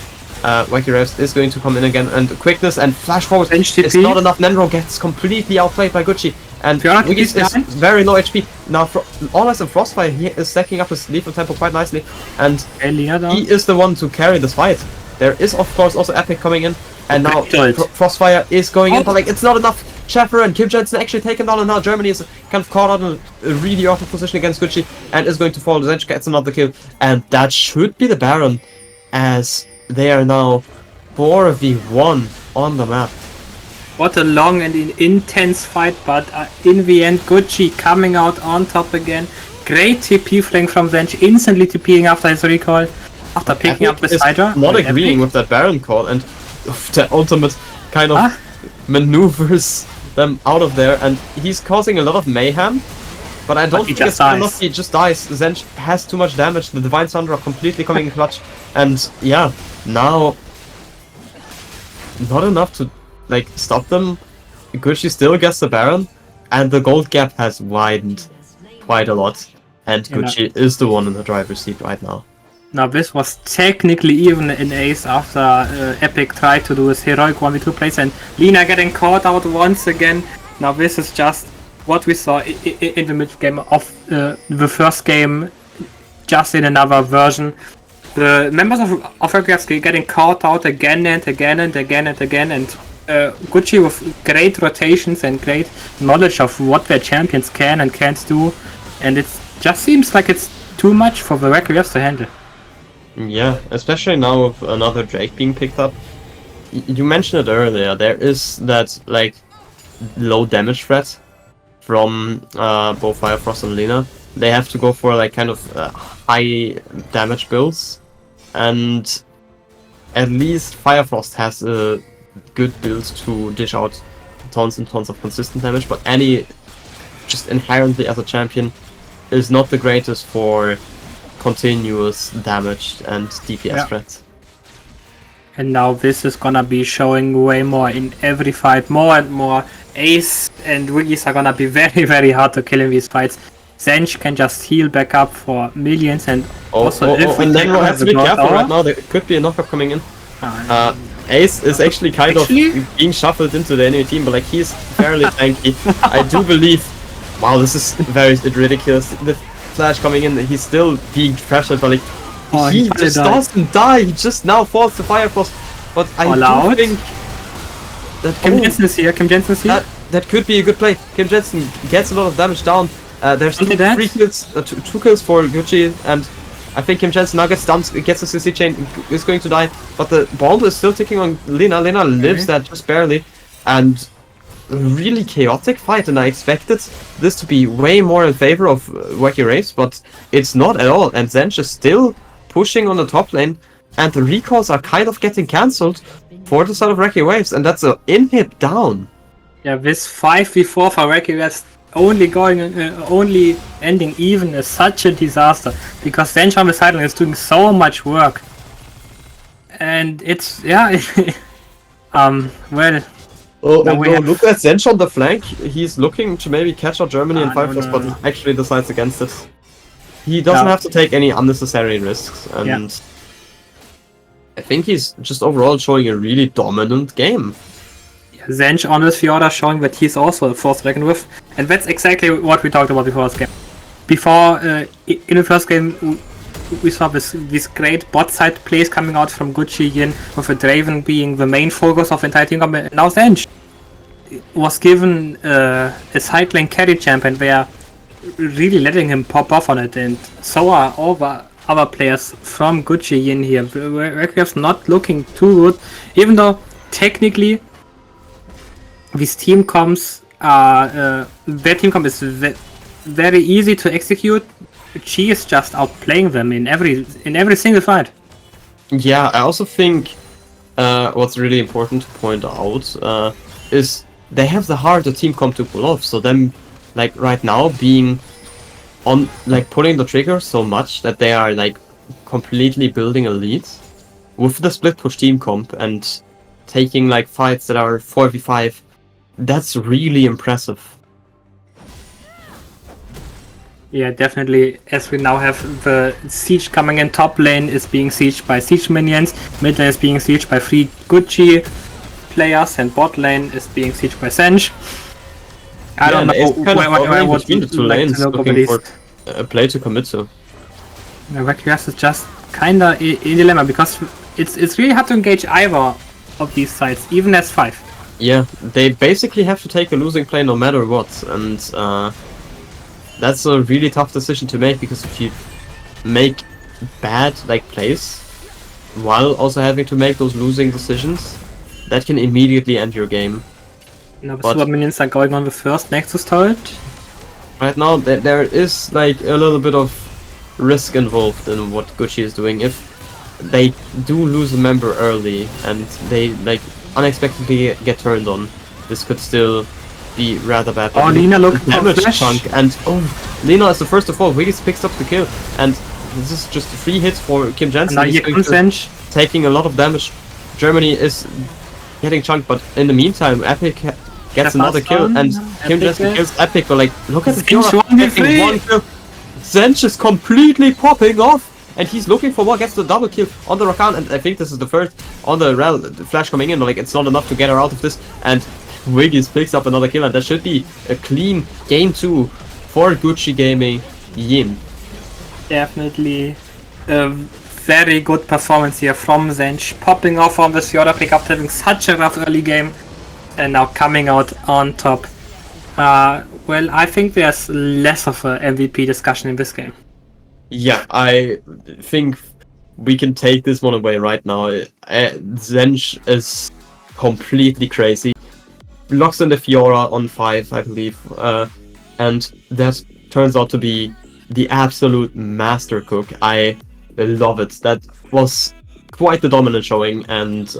Wacky Wraiths is going to come in again. And quickness and flash forward HTP. is not enough. Nendro gets completely outplayed by Gucci, and Fiora Wiggy is behind. very low HP now. Almost in Frostfire, he is stacking up his lethal tempo quite nicely, and Elia down. he is the one to carry this fight. There is of course also Epic coming in, and now Good. Frostfire is going in, but like it's not enough. Schaffer and Kim Jensen actually taken down, and now Germany is kind of caught out in a really awkward position against Gucci and is going to fall. Zench gets another kill, and that should be the Baron, as they are now 4v1 on the map. What a long and intense fight, but in the end, Gucci coming out on top again. Great TP flank from Zench, instantly TPing after his recall, after picking up Epic the is Hydra. not Wait, agreeing Epic? with that Baron call, and the ultimate kind of Huh? maneuvers them out of there, and he's causing a lot of mayhem. But I don't he think just it's good dies. enough. He just dies. Zench has too much damage. The Divine Thunder completely coming in clutch, and yeah, now not enough to like stop them. Gucci still gets the Baron, and the gold gap has widened quite a lot. And Yeah. Gucci is the one in the driver's seat right now. Now this was technically even in ace after Epic tried to do his heroic 1v2 plays, and Lina getting caught out once again. Now this is just what we saw in the mid game of the first game, just in another version. The members of Wacky getting caught out again and again and again and again, and Gucci with great rotations and great knowledge of what their champions can and can't do, and it just seems like it's too much for the Wacky to handle. Yeah, especially now with another Drake being picked up. You mentioned it earlier, there is that like low damage threat from both Firefrost and Lina. They have to go for like kind of high damage builds, and at least Firefrost has a good build to dish out tons and tons of consistent damage, but Annie just inherently as a champion is not the greatest for continuous damage and DPS Yeah. threats. And now this is gonna be showing way more in every fight, more and more. Ace and Wiggies are gonna be very, very hard to kill in these fights. Zench can just heal back up for millions, and also if we and take then we'll out have to the be North careful Tower- right now. There could be a knockup coming in. Ah, Ace is actually kind Actually? of being shuffled into the enemy team, but like he's fairly tanky. I do believe. Wow, this is very ridiculous. The flash coming in, he's still being pressured, but like Oh, he he finally just died. doesn't die. He just now falls to Firefrost. But I All do out. think that Kim Jensen is here. Kim Jensen is here. that could be a good play. Kim Jensen gets a lot of damage down, There's Only that? 3 kills, 2 kills for Gucci, and I think Kim Jensen now gets stunned, gets a CC chain, is going to die, but the bomb is still ticking on Lina. Lina lives that just barely, and really chaotic fight, and I expected this to be way more in favor of Wacky Wraiths, but it's not at all, and Zench is still pushing on the top lane, and the recalls are kind of getting cancelled for the side of Wacky Wraiths, and that's an inhib down. Yeah, this 5v4 for Wacky Wraiths only ending even is such a disaster, because Zench on the sideline is doing so much work. And it's, yeah, well... Oh, Now and we no, have- look at Zench on the flank. He's looking to maybe catch out Germany in 5 no. but actually decides against it. He doesn't have to take any unnecessary risks, and I think he's just overall showing a really dominant game. Zench on his Fiora showing that he's also a force reckon with, and that's exactly what we talked about before this game. Before, in the first game, we saw this great bot side plays coming out from Gucci Yin, with the Draven being the main focus of the entire team. And now Zench was given a side lane carry champ, and they are really letting him pop off on it, and so are all the other players from Gucci Yin here. Requiem's not looking too good, even though technically these team comps are their team comp is very easy to execute. She is just outplaying them in every single fight. Yeah, I also think what's really important to point out is they have the harder team comp to pull off. So them, like right now, being on pulling the trigger so much that they are like completely building a lead with the split push team comp and taking like fights that are 4v5. That's really impressive. Yeah, definitely. As we now have the siege coming in, top lane is being sieged by siege minions, mid lane is being sieged by 3 Gucci players, and bot lane is being sieged by Zench. I don't know where what between the two lanes, looking for a play to commit to. Wacky is just kinda in dilemma, because it's really hard to engage either of these sides, even as 5. Yeah, they basically have to take a losing play no matter what, and that's a really tough decision to make, because if you make bad plays while also having to make those losing decisions, that can immediately end your game. Now the super minions are going on the first Nexus turret. Right now there is a little bit of risk involved in what Gucci is doing. If they do lose a member early and they unexpectedly get turned on, this could still be rather bad. Oh, Lina look damage chunk, and Lina is the first of all. Wiggs picks up the kill, and this is just 3 hits for Kim Jensen. And now here comes Zench, taking a lot of damage. Germany is getting chunked, but in the meantime, Epic gets another kill, and Kim Jensen kills Epic. But look at the Fiora getting 1 kill. Zench is completely popping off, and he's looking for what gets the double kill on the Rakan, and I think this is the first on the Rel. The flash coming in, it's not enough to get her out of this, and Wiggs picks up another kill, and that should be a clean game 2 for Gucci Gaming Yin. Definitely a very good performance here from Zench, popping off on the Fiora pick after having such a rough early game, and now coming out on top. Well, I think there's less of a MVP discussion in this game. Yeah, I think we can take this one away right now. Zench is completely crazy. Locks in the Fiora on 5, I believe, and that turns out to be the absolute master cook. I love it. That was quite the dominant showing, and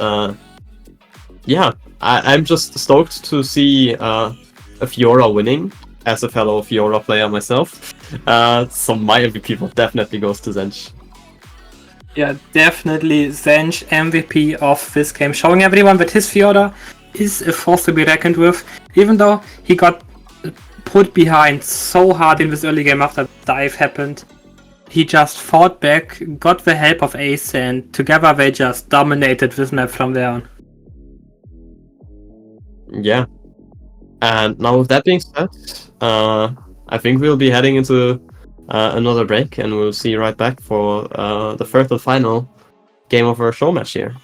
yeah, I'm just stoked to see a Fiora winning as a fellow Fiora player myself. So my MVP definitely goes to Zench. Yeah, definitely Zench MVP of this game, showing everyone that his Fiora is a force to be reckoned with, even though he got put behind so hard in this early game after the dive happened. He just fought back, got the help of Ace, and together they just dominated this map from there on. Yeah. And now with that being said, I think we'll be heading into another break, and we'll see you right back for the third and final game of our show match here.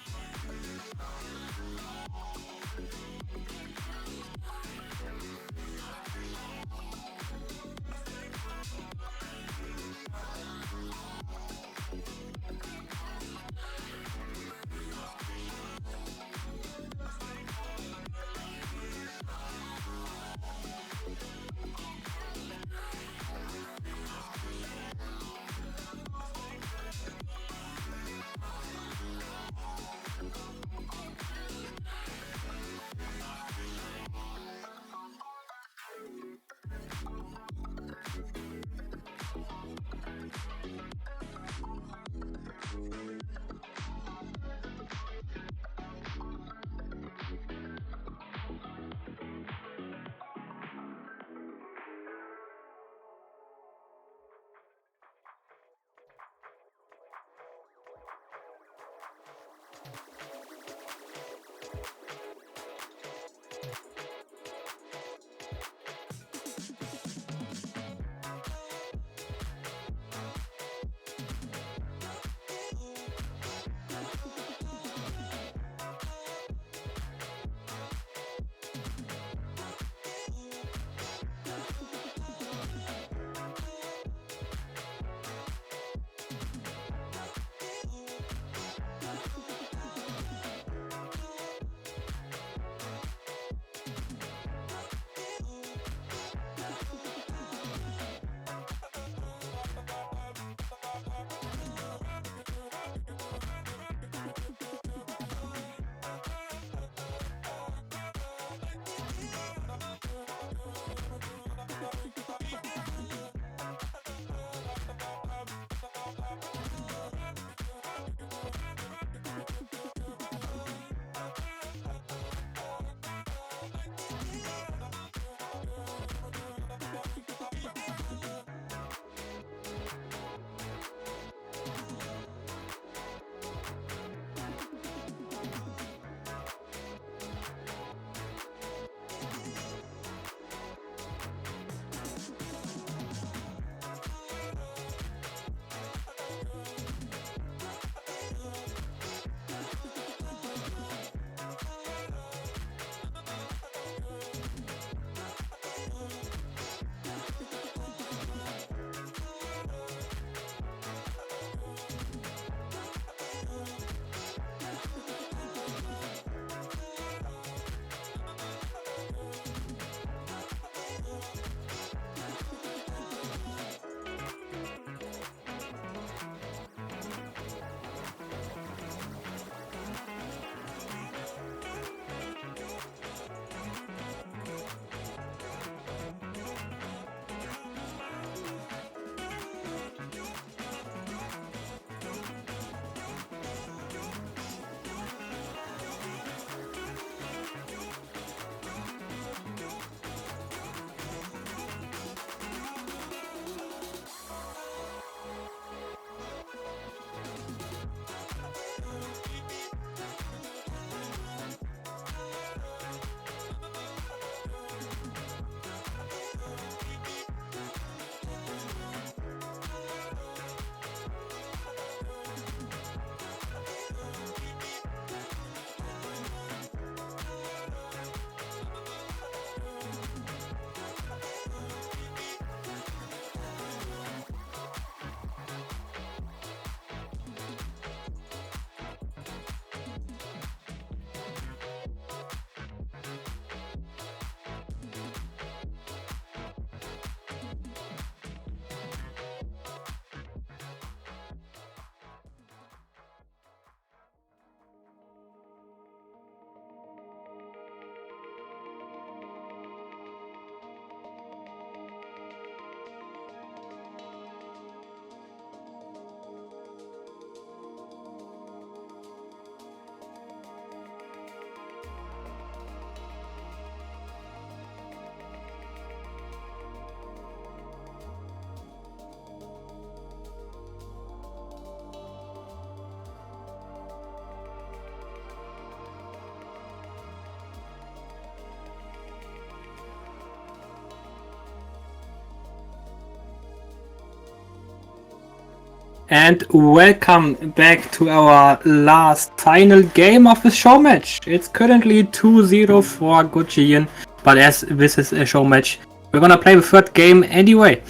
And welcome back to our last final game of the show match. It's currently 2-0 for Gucci, but as this is a show match, we're gonna play the third game anyway.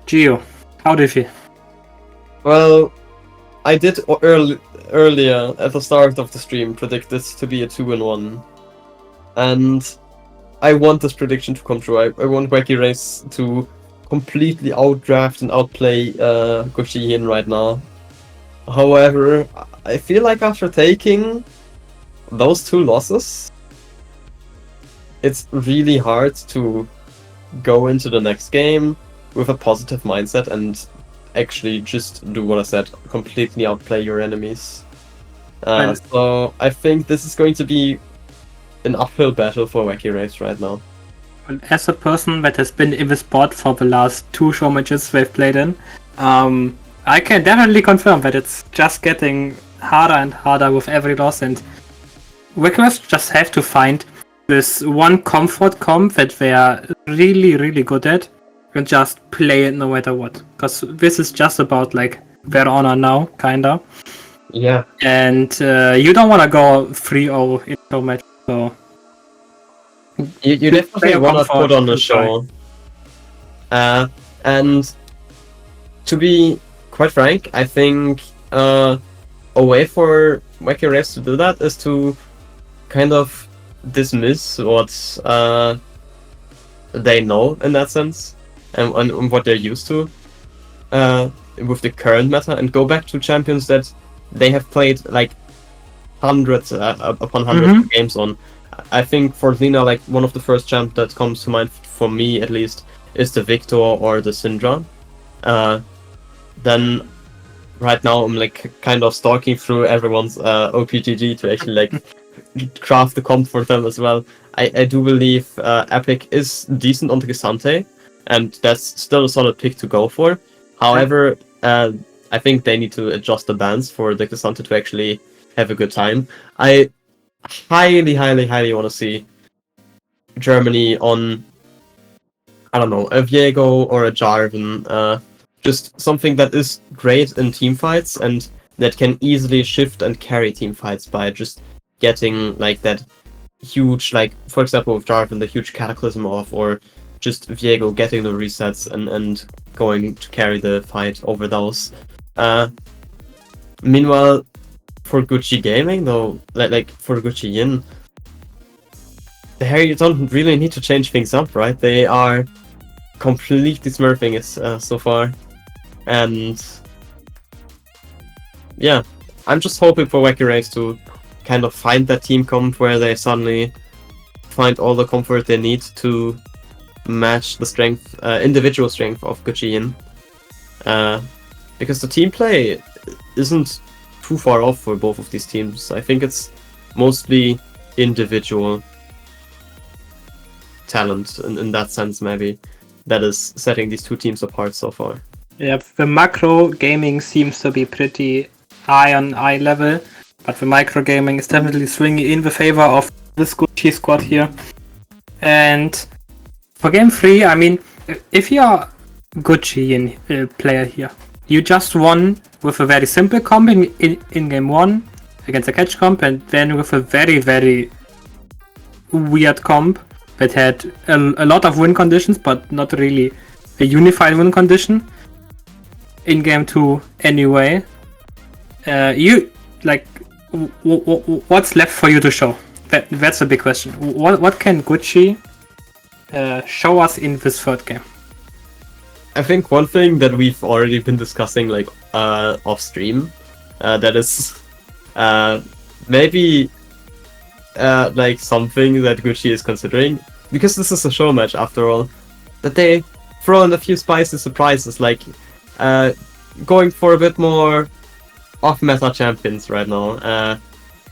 Gio, how do you feel? Well, I did earlier at the start of the stream predict this to be a 2-1, and I want this prediction to come true. I want Wacky Wraiths to completely outdraft and outplay Gucci right now. However, I feel like after taking those 2 losses, it's really hard to go into the next game with a positive mindset and actually just do what I said, completely outplay your enemies. So I think this is going to be an uphill battle for Wacky Wraiths right now. As a person that has been in the sport for the last 2 show matches they've played in, I can definitely confirm that it's just getting harder and harder with every loss, and Wacky Wraiths just have to find this one comfort comp that they are really, really good at and just play it no matter what. Because this is just about like their honor now, kinda. Yeah. And you don't want to go 3-0 in show match, so... You definitely want to put on the show. And to be quite frank, I think a way for Wacky Wraiths to do that is to kind of dismiss what they know in that sense and what they're used to with the current meta, and go back to champions that they have played like hundreds upon hundreds of games on. I think for Lina, like one of the first champ that comes to mind for me at least is the Victor or the Syndra. Then right now I'm like kind of stalking through everyone's OPGG to actually like craft the comp for them as well. I do believe Epic is decent on the Gesante, and that's still a solid pick to go for. However, I think they need to adjust the bans for the Gesante to actually have a good time. I highly want to see Germany on, I don't know, a Viego or a Jarvan. Just something that is great in teamfights and that can easily shift and carry teamfights by just getting like that huge, like for example with Jarvan, the huge cataclysm off, or just Viego getting the resets and going to carry the fight over those. Meanwhile, for Gucci Gaming though, like for Gucci Yin, there you don't really need to change things up, right? They are completely smurfing it so far, and yeah, I'm just hoping for Wacky Wraiths to kind of find that team comp where they suddenly find all the comfort they need to match the strength, individual strength of Gucci Yin, because the team play isn't too far off for both of these teams. I think it's mostly individual talent in that sense, maybe, that is setting these 2 teams apart so far. Yeah, the macro gaming seems to be pretty high on eye level, but the micro gaming is definitely swinging in the favor of this Gucci squad here. And for game 3, I mean, if you're Gucci player here, you just won with a very simple comp in game 1 against a catch comp, and then with a very, very weird comp that had a lot of win conditions, but not really a unified win condition in game 2 anyway. You like, what's left for you to show? That's a big question. What can Gucci show us in this third game? I think one thing that we've already been discussing, like off stream, that is maybe like something that Gucci is considering, because this is a show match after all, that they throw in a few spicy surprises, like going for a bit more off-meta champions right now,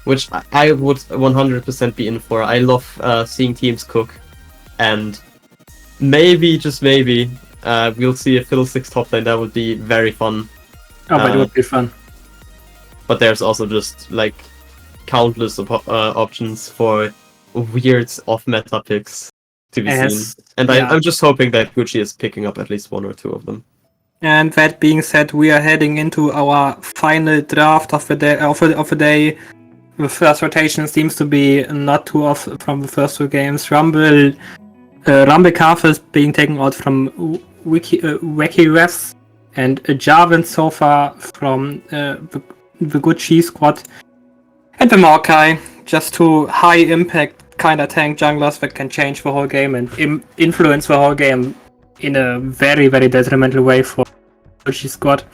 which I would 100% be in for. I love seeing teams cook, and maybe, just maybe, we'll see a Fiddlesticks top lane. That would be very fun. Oh, but it would be fun. But there's also just like countless options for weird off-meta picks to be seen. And I'm just hoping that Gucci is picking up at least 1 or 2 of them. And that being said, we are heading into our final draft of the day. The first rotation seems to be not too off from the first two games. Rumble Carf is being taken out from Wacky Wraiths, and Jarvan so far from the Gucci squad. And the Maokai, just two high impact kind of tank junglers that can change the whole game and influence the whole game in a very, very detrimental way for Gucci squad.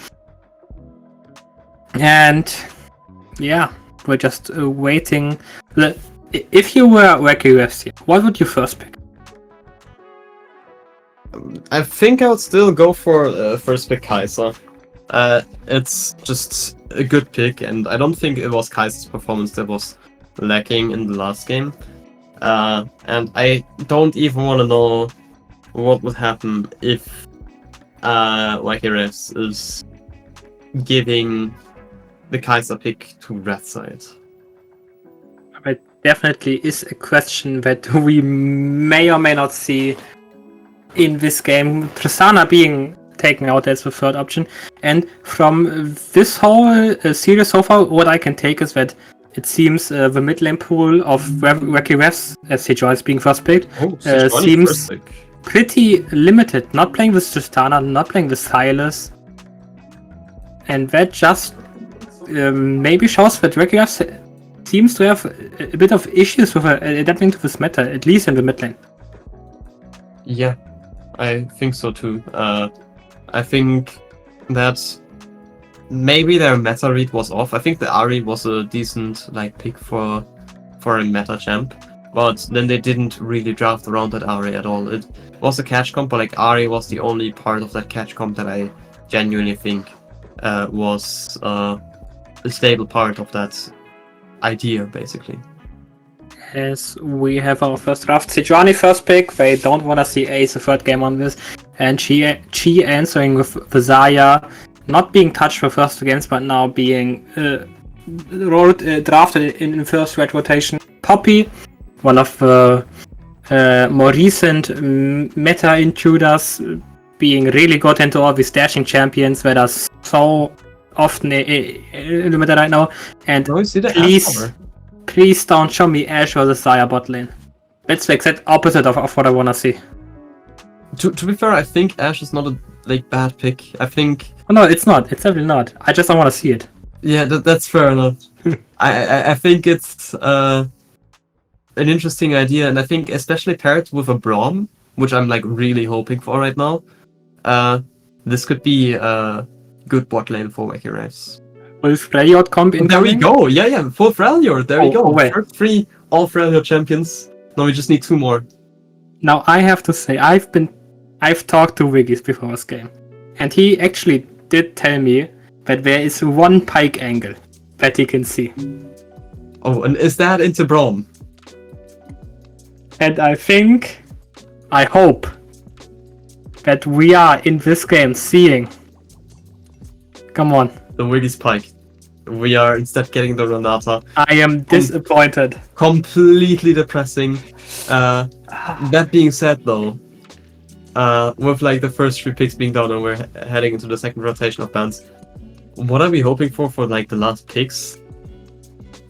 And yeah, we're just waiting. If you were Wacky Wraiths here, what would you first pick? I think I would still go for first pick Kai'Sa. It's just a good pick, and I don't think it was Kai'Sa's performance that was lacking in the last game. And I don't even want to know what would happen if Wacky Wraiths is giving the Kai'Sa pick to Red side. It definitely is a question that we may or may not see in this game. Tristana being taken out as the third option, and from this whole series so far, what I can take is that it seems the mid lane pool of Wacky Wraiths, as Sejuani being first picked, seems pretty limited. Not playing with Tristana, not playing with Silas, and that just maybe shows that Wacky Wraiths seems to have a bit of issues with adapting to this meta, at least in the mid lane. Yeah, I think so too. I think that maybe their meta read was off. I think the Ahri was a decent pick for a meta champ, but then they didn't really draft around that Ahri at all. It was a catch comp, but Ahri was the only part of that catch comp that I genuinely think was a stable part of that idea, basically. As we have our first draft, Sejuani first pick. They don't want to see Ace the third game on this, and Chi answering with Zaya, not being touched for first two games, but now being drafted in first red rotation. Poppy, one of the more recent meta intruders, being really got into all these dashing champions that are so often in the meta right now. And please don't show me Ashe versus Zaya bot lane. That's the exact opposite of what I want to see. To be fair, I think Ashe is not a bad pick. I think... Oh, no, it's not. It's definitely not. I just don't want to see it. Yeah, that's fair enough. I think it's an interesting idea, and I think especially paired with a Braum, which I'm really hoping for right now, this could be a good bot lane for Wacky Wraiths. With Freljord comp in there we go. Yeah, full Freljord. There we go. First 3 all Freljord champions. Now we just need 2 more. Now I have to say, I've talked to Wiggies before this game, and he actually did tell me that there is one pike angle that he can see. Oh, and is that into Braum? And I hope that we are in this game seeing. Come on. The Wiggy's pike. We are instead getting the Renata. I am disappointed. Completely depressing. That being said, though, with the first 3 picks being done and we're heading into the second rotation of bans, what are we hoping for the last picks?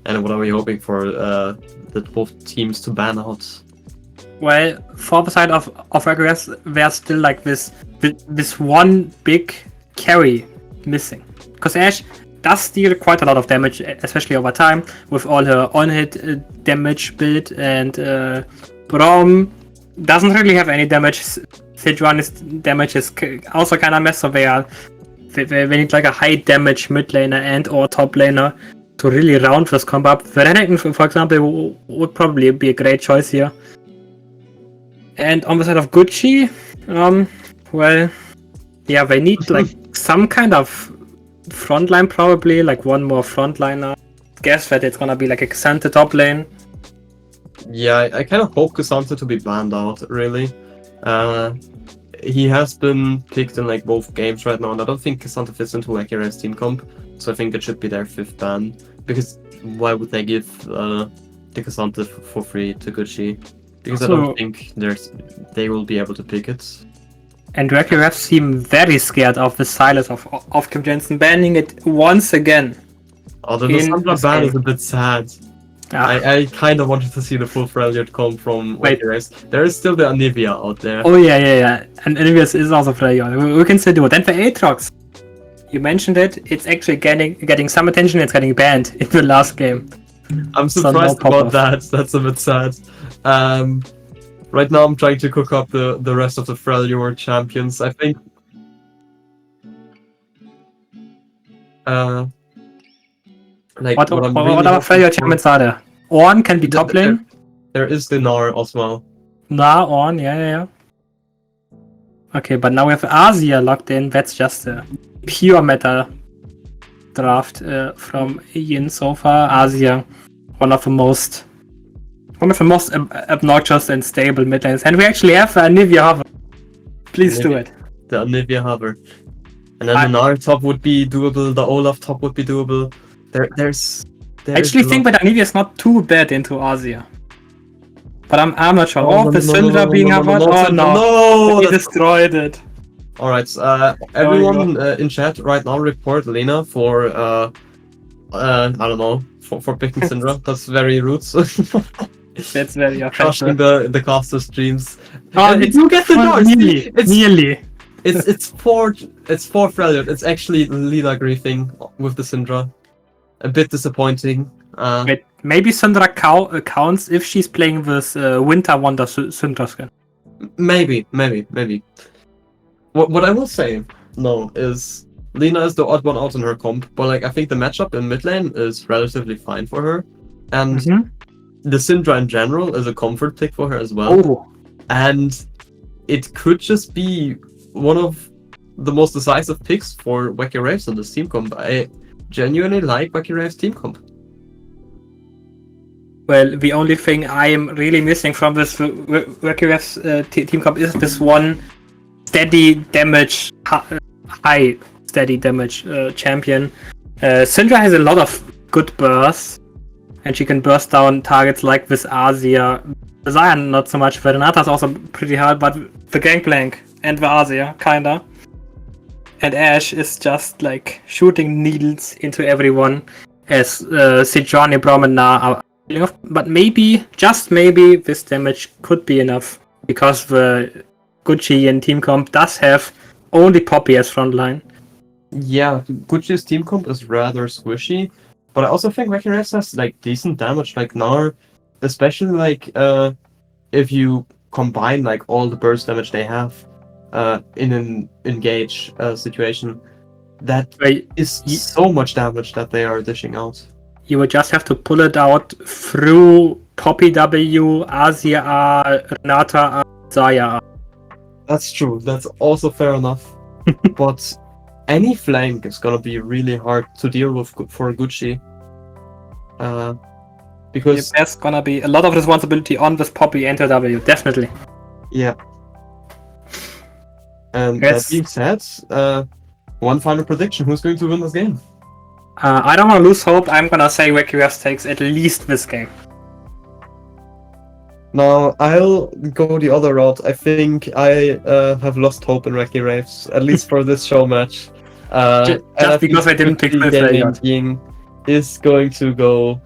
And what are we hoping for the both teams to ban out? Well, for the side of Regress, there's still this one big carry missing. Because Ashe does deal quite a lot of damage, especially over time, with all her on-hit damage build, and Braum doesn't really have any damage. Sejuani's damage is also kind of messed, so they need a high damage mid laner and or top laner to really round this combo up. Renekton, for example, would probably be a great choice here. And on the side of Gucci, well, yeah, they need some kind of frontline, probably one more frontliner. Guess that it's gonna be a K'Sante top lane. Yeah, I kind of hope K'Sante to be banned out, really. He has been picked in both games right now, and I don't think K'Sante fits into Wacky Wraiths team comp, so I think it should be their 5th ban. Because why would they give the K'Sante for free to Gucci? Because I don't think they will be able to pick it. And Wacky Refs seem very scared of the silence of Kim Jensen, banning it once again. Although the In Sandra this ban game. is a bit sad. Ah, I kind of wanted to see the full Freljord come from Wait. Wacky Race. There is still the Anivia out there. oh yeah. And Ilias is also Freljord. We can still do it. And the Aatrox. You mentioned it. It's actually getting some attention. It's getting banned in the last game. I'm So no surprised pop-off. about that. That's a bit sad. Right now I'm trying to cook up the rest of the Freljord champions. I think like What what I'm other really hoping Freljord for- champions are there? Ornn can be There- top lane. There is the Gnar as well. Nah, Ornn, yeah. Okay, but now we have Asia locked in. That's just a pure meta draft from Ian so far. Asia, one of the most obnoxious and stable mid lanes. And we actually have Nivea Hover. Please do it. The Anivia Hover. And then I- the Gnar top would be doable, the Olaf top would be doable. There's I actually think that Nivea is not too bad into Asia. But I'm not sure. Oh, the Syndra being hovered. Oh no. No! He destroyed it. Alright, everyone in chat right now report Lena for I don't know, for picking Syndra. That's very rude. That's very Crushing offensive. the caster streams. Oh, And it's you get the door. nearly. Nearly. It's for Freljord. It's actually Lena griefing with the Syndra. A bit disappointing. Wait, maybe Syndra counts if she's playing this Winter Wonder Syndra skin. Maybe. What I will say, no, is Lena is the odd one out in her comp, but like I think the matchup in mid lane is relatively fine for her. And the Syndra in general is a comfort pick for her as well. Oh. And it could just be one of the most decisive picks for Wacky Wraiths on this team comp. I genuinely like Wacky Wraiths team comp. Well, the only thing I am really missing from this Wacky Refs team comp is this one steady damage, high steady damage champion. Syndra has a lot of good bursts, and she can burst down targets like this Asia. Zion not so much, Renata's also pretty hard, but the Gangplank and the Asia, kinda. And Ashe is just like shooting needles into everyone as Sejuani, Braum and Na are killing off. But maybe, just maybe, this damage could be enough because the Gucci and team comp does have only Poppy as frontline. Yeah, Gucci's team comp is rather squishy, but I also think Wacky Wraiths has like decent damage, like Gnar, especially like if you combine like all the burst damage they have in an engage situation, that is so much damage that they are dishing out. You would just have to pull it out through Poppy W, Asia R, Renata R, Zaya R. That's true. That's also fair enough. But any flank is gonna be really hard to deal with for Gucci. Because there's gonna be a lot of responsibility on this Poppy and her W, definitely. Yeah. And Yes. that being said, one final prediction: who's going to win this game? I don't want to lose hope. I'm gonna say Wacky Refs takes at least this game. Now, I'll go the other route. I think I have lost hope in Wacky Wraiths, at least for this show match. Just because I didn't pick the Gaming King is going to go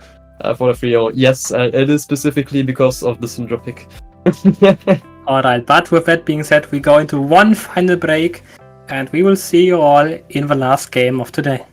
for the 3-0. Yes, it is specifically because of the Syndra pick. Alright, but with that being said, we go into one final break, and we will see you all in the last game of today.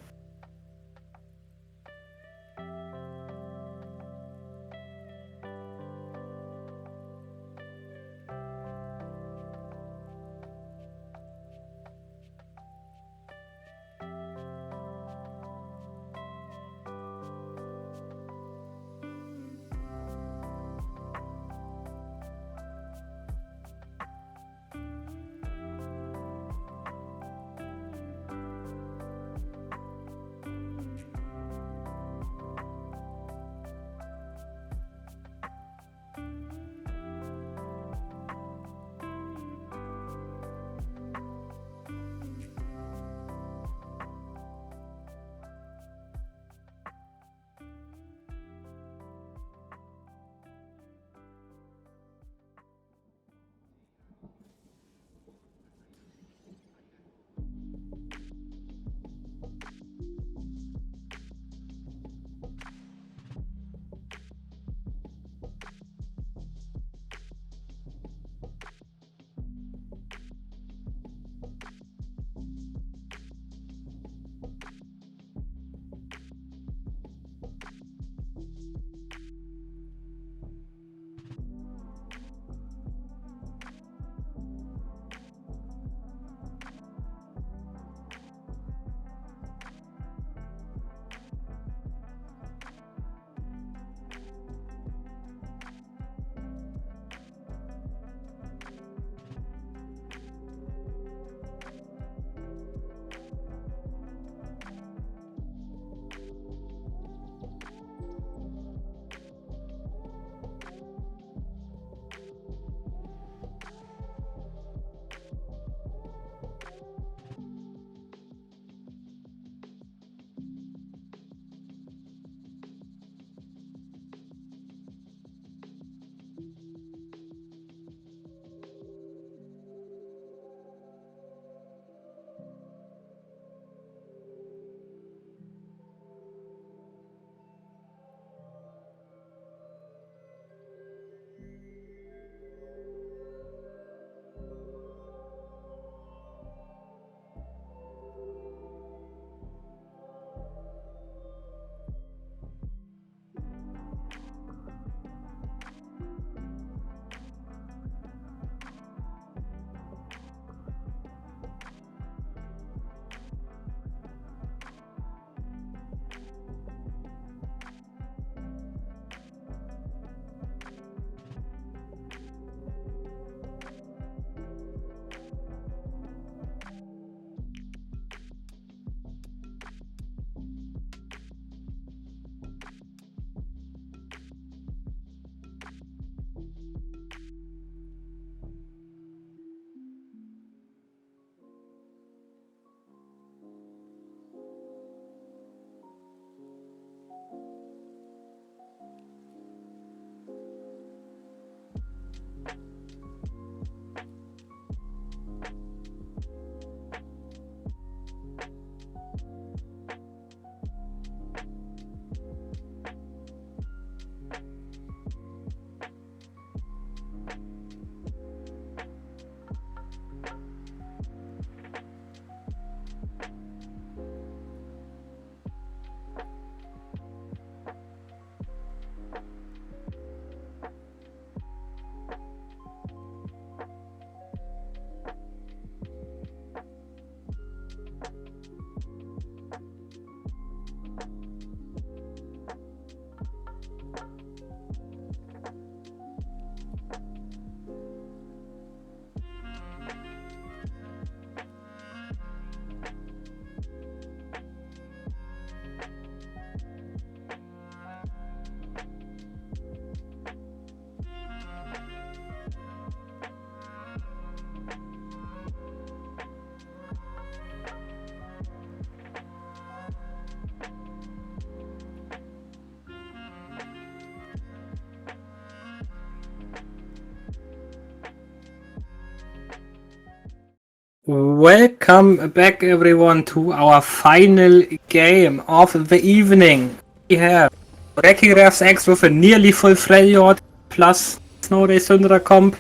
Welcome back, everyone, to our final game of the evening. We have Wacky Refs X with a nearly full Freljord plus Snowday Syndra comp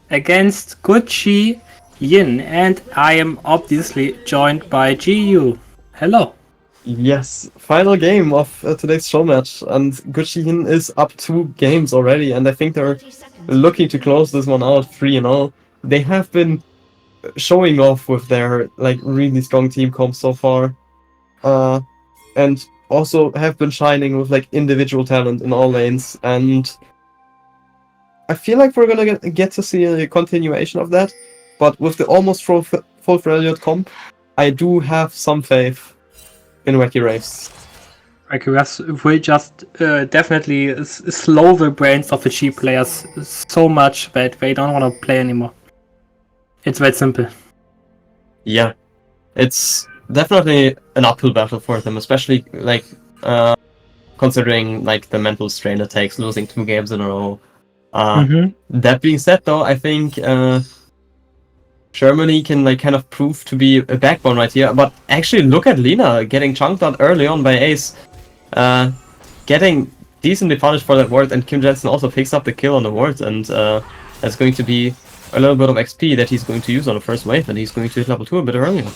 against Gucci Yin, and I am obviously joined by GU. Hello. Yes, final game of today's Showmatch, and Gucci Yin is up 2 games already, and I think they're 30 seconds. looking to close this one out 3-0. They have been showing off with their like really strong team comp so far, and also have been shining with like individual talent in all lanes, and I feel like we're gonna get to see a continuation of that. But with the almost full Freljord comp, I do have some faith in Wacky Wraiths. Wacky Refs will just definitely slow the brains of the cheap players so much that they don't want to play anymore. It's that simple. Yeah, it's definitely an uphill battle for them, especially like considering like the mental strain it takes losing 2 games in a row. That being said, though, I think Germany can like kind of prove to be a backbone right here. But actually, look at Lina getting chunked out early on by Ace, getting decently punished for that ward, and Kim Jensen also picks up the kill on the ward, and that's going to be a little bit of XP that he's going to use on the first wave, and he's going to hit level 2 a bit earlier.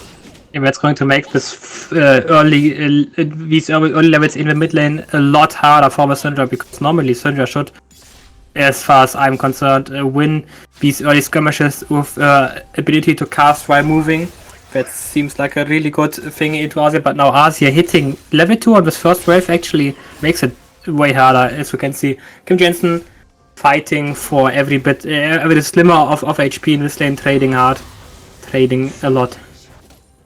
And that's going to make this these early levels in the mid lane a lot harder for the Syndra, because normally Syndra should, as far as I'm concerned, win these early skirmishes with ability to cast while moving. That seems like a really good thing into Asia, but now Asia hitting level 2 on this first wave actually makes it way harder, as we can see. Kim Jensen fighting for every bit, every slimmer of HP in this lane, trading hard, trading a lot.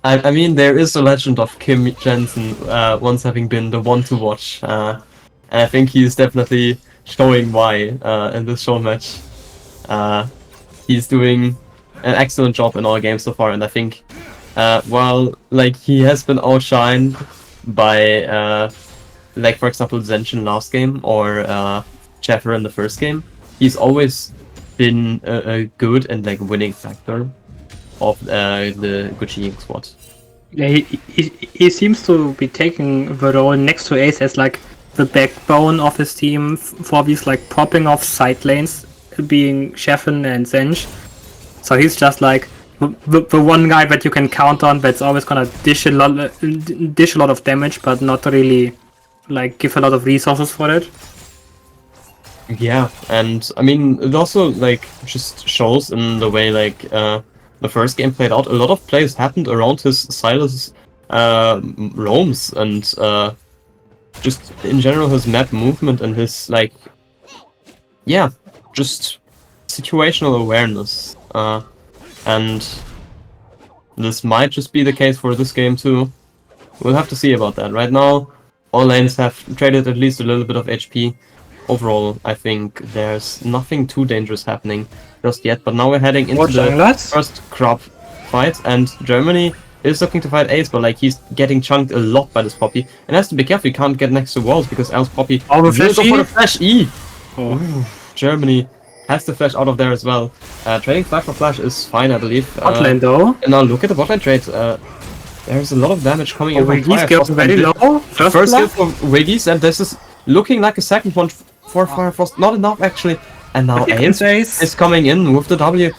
I mean, there is a legend of Kim Jensen once having been the one to watch, and I think he's definitely showing why in this show match. He's doing an excellent job in all games so far, and I think while like he has been outshined by like for example Zenshin last game or Cheffer in the first game, he's always been a good and like winning factor of the Gucci Yin squad. Yeah, he seems to be taking the role next to Ace as like the backbone of his team for these like popping off side lanes, being Sheffen and Zenj. So he's just like the one guy that you can count on that's always gonna dish a lot of damage, but not really like give a lot of resources for it. Yeah, and I mean it also like just shows in the way like the first game played out. A lot of plays happened around his Silas roams, and just in general his map movement and his like just situational awareness. And this might just be the case for this game too. We'll have to see about that. Right now, all lanes have traded at least a little bit of HP. Overall, I think there's nothing too dangerous happening just yet. But now we're heading into the first crop fight, and Germany is looking to fight Ace, but like he's getting chunked a lot by this Poppy, and has to be careful. He can't get next to walls because else Poppy will go for the flash E. Oh. Ooh, Germany has the flash out of there as well. Trading flash for flash is fine, I believe. Bot lane though. And now look at the bot lane trade. There's a lot of damage coming in from Wiggy's getting very low. First kill from Wiggy's, and this is looking like a second one for Firefrost. Not enough actually. And now Ace is coming in with the W.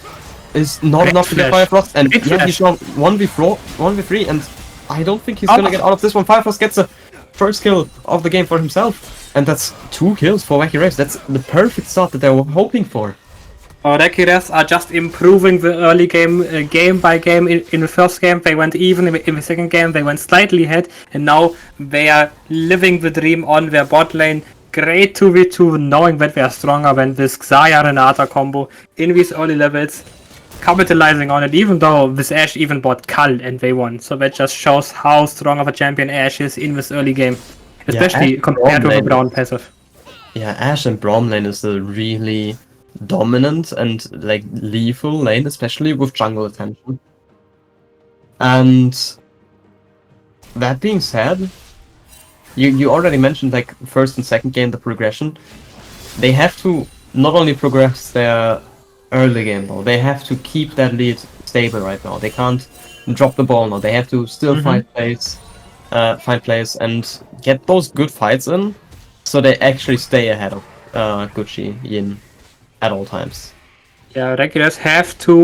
Is not enough to get Firefrost, and yeah, he's now 1v3, and I don't think he's gonna get out of this one. Firefrost gets the first kill of the game for himself, and that's 2 kills for Wacky Wraiths. That's the perfect start that they were hoping for. Wacky Wraiths are just improving the early game, game by game. In the first game they went even, in the second game they went slightly ahead, and now they are living the dream on their bot lane. Great 2v2, knowing that they are stronger than this Xayah Renata combo in these early levels. Capitalizing on it, even though this Ashe even bought Kal and they won. So that just shows how strong of a champion Ashe is in this early game. Especially compared to the Brown passive. Yeah, Ashe and Braum lane is a really dominant and like lethal lane, especially with jungle attention. And that being said, you already mentioned like first and second game the progression. They have to not only progress their early game though, they have to keep that lead stable right now. They can't drop the ball now. They have to still find plays and get those good fights in, so they actually stay ahead of Gucci Yin at all times. Yeah, regulars have to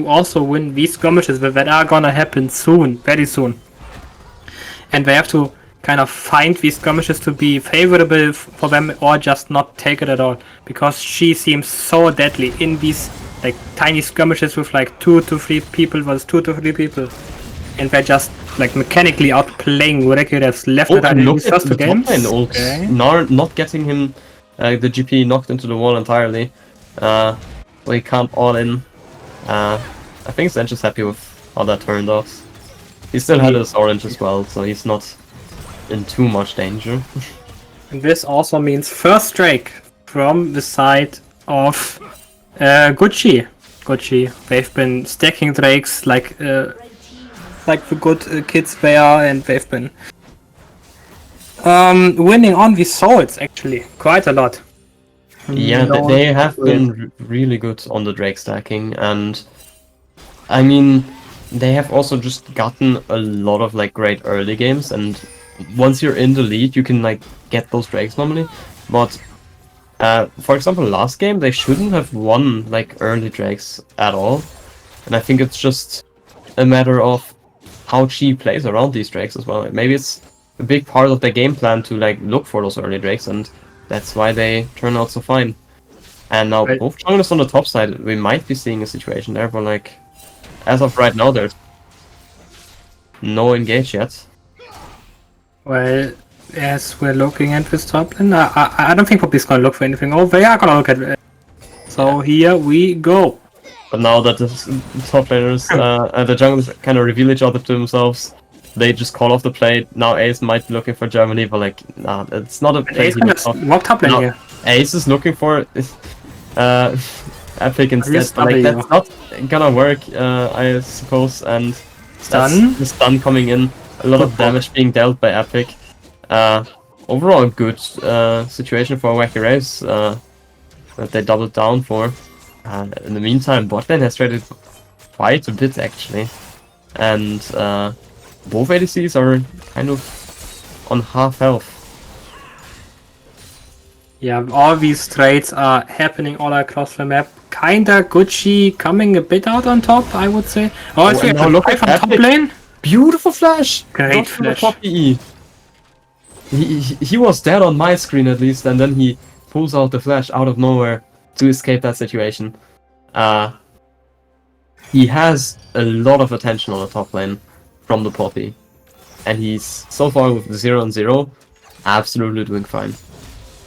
also win these skirmishes that are gonna happen soon, very soon. And they have to kind of find these skirmishes to be favorable for them or just not take it at all. Because she seems so deadly in these like tiny skirmishes with like 2 to 3 people versus 2 to 3 people. And they're just like mechanically outplaying regulars left and right in these first 2 games. Okay. Not getting him the GP knocked into the wall entirely. So he can't all in. I think Zench is happy with how that turned out. He still had his orange as well, so he's not in too much danger. And this also means first Drake from the side of Gucci. They've been stacking Drakes like the good kids they are, and they've been winning on these swords actually quite a lot. Yeah, they have been really good on the Drake stacking, and I mean, they have also just gotten a lot of like great early games, and once you're in the lead, you can like get those Drakes normally. But for example, last game they shouldn't have won like early Drakes at all, and I think it's just a matter of how Chi plays around these Drakes as well. Maybe it's a big part of their game plan to like look for those early Drakes, and that's why they turn out so fine. And now both junglers on the top side, we might be seeing a situation there, but like as of right now, there's no engage yet. Well, as we're looking at this top lane, I don't think Poppy's gonna look for anything. Oh, they are gonna look at it. So here we go. But now that the top laners, the junglers kind of reveal each other to themselves, they just call off the play. Now Ace might be looking for Germany, but like, nah, it's not a play. Ace can walk top lane here. Ace is looking for Epic instead. Like, that's not gonna work, I suppose. And Stun? the stun coming in, a lot of damage being dealt by Epic. Overall, a good situation for Wacky Wraiths that they doubled down for. In the meantime, bot lane has traded quite a bit actually, and both ADCs are kind of on half health. Yeah, all these trades are happening all across the map. Kinda Gucci coming a bit out on top, I would say. Oh, it's now look at from top lane. Beautiful flash! Great flash. He was dead on my screen at least, and then he pulls out the flash out of nowhere to escape that situation. He has a lot of attention on the top lane from the Poppy, and he's so far with 0-0 absolutely doing fine.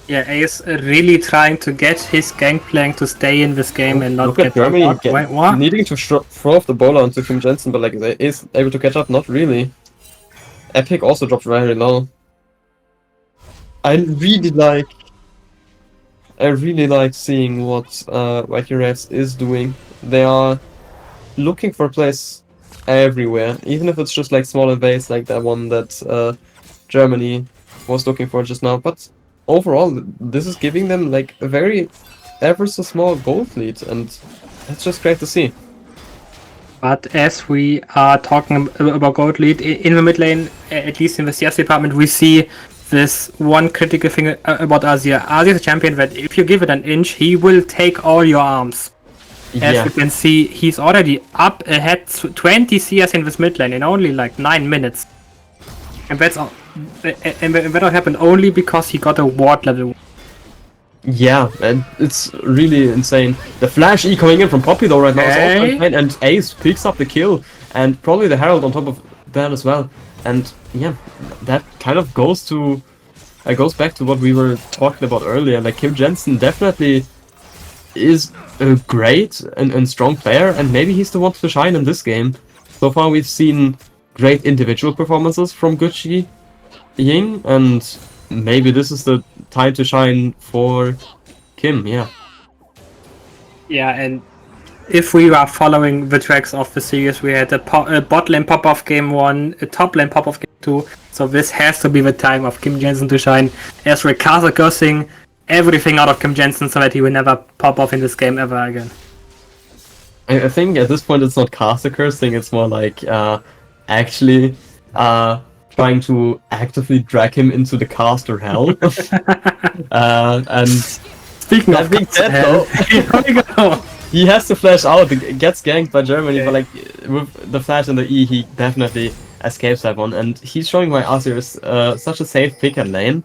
Yeah, Ace really trying to get his Gangplank to stay in this game and not look get at Germany Wait, what? needing to throw off the bowler onto Kim Jensen, but like they is able to catch up, not really. Epic also dropped very low. I really like seeing what Wacky Wraiths is doing. They are looking for plays everywhere, even if it's just like small invades like that one that Germany was looking for just now. But overall, this is giving them like a very ever so small gold lead, and that's just great to see. But as we are talking about gold lead in the mid lane, at least in the CS department, we see this one critical thing about Azir. Azir is a champion that if you give it an inch, he will take all your arms. As you can see, he's already up ahead 20 CS in this mid lane in only like 9 minutes. And that's all. And that all happened only because he got a ward level. Yeah, and it's really insane. The flash E coming in from Poppy though right now is also insane, and Ace picks up the kill, and probably the Herald on top of that as well. And yeah, that kind of goes back to what we were talking about earlier. Like, Kim Jensen definitely is a great and strong player, and maybe he's the one to shine in this game. So far we've seen great individual performances from Gucci Ying, and maybe this is the time to shine for Kim, yeah. Yeah, and if we are following the tracks of the series, we had a bot lane pop-off game 1, a top lane pop-off game 2, so this has to be the time of Kim Jensen to shine, as Ricard cursing everything out of Kim Jensen so that he will never pop off in this game ever again. I think at this point it's not caster cursing, it's more like actually trying to actively drag him into the caster hell. And Speaking that of being said though, here we go. he has to flash out, gets ganked by Germany, but like with the flash and the E, he definitely escapes that one. And he's showing why Azir is such a safe pick and lane.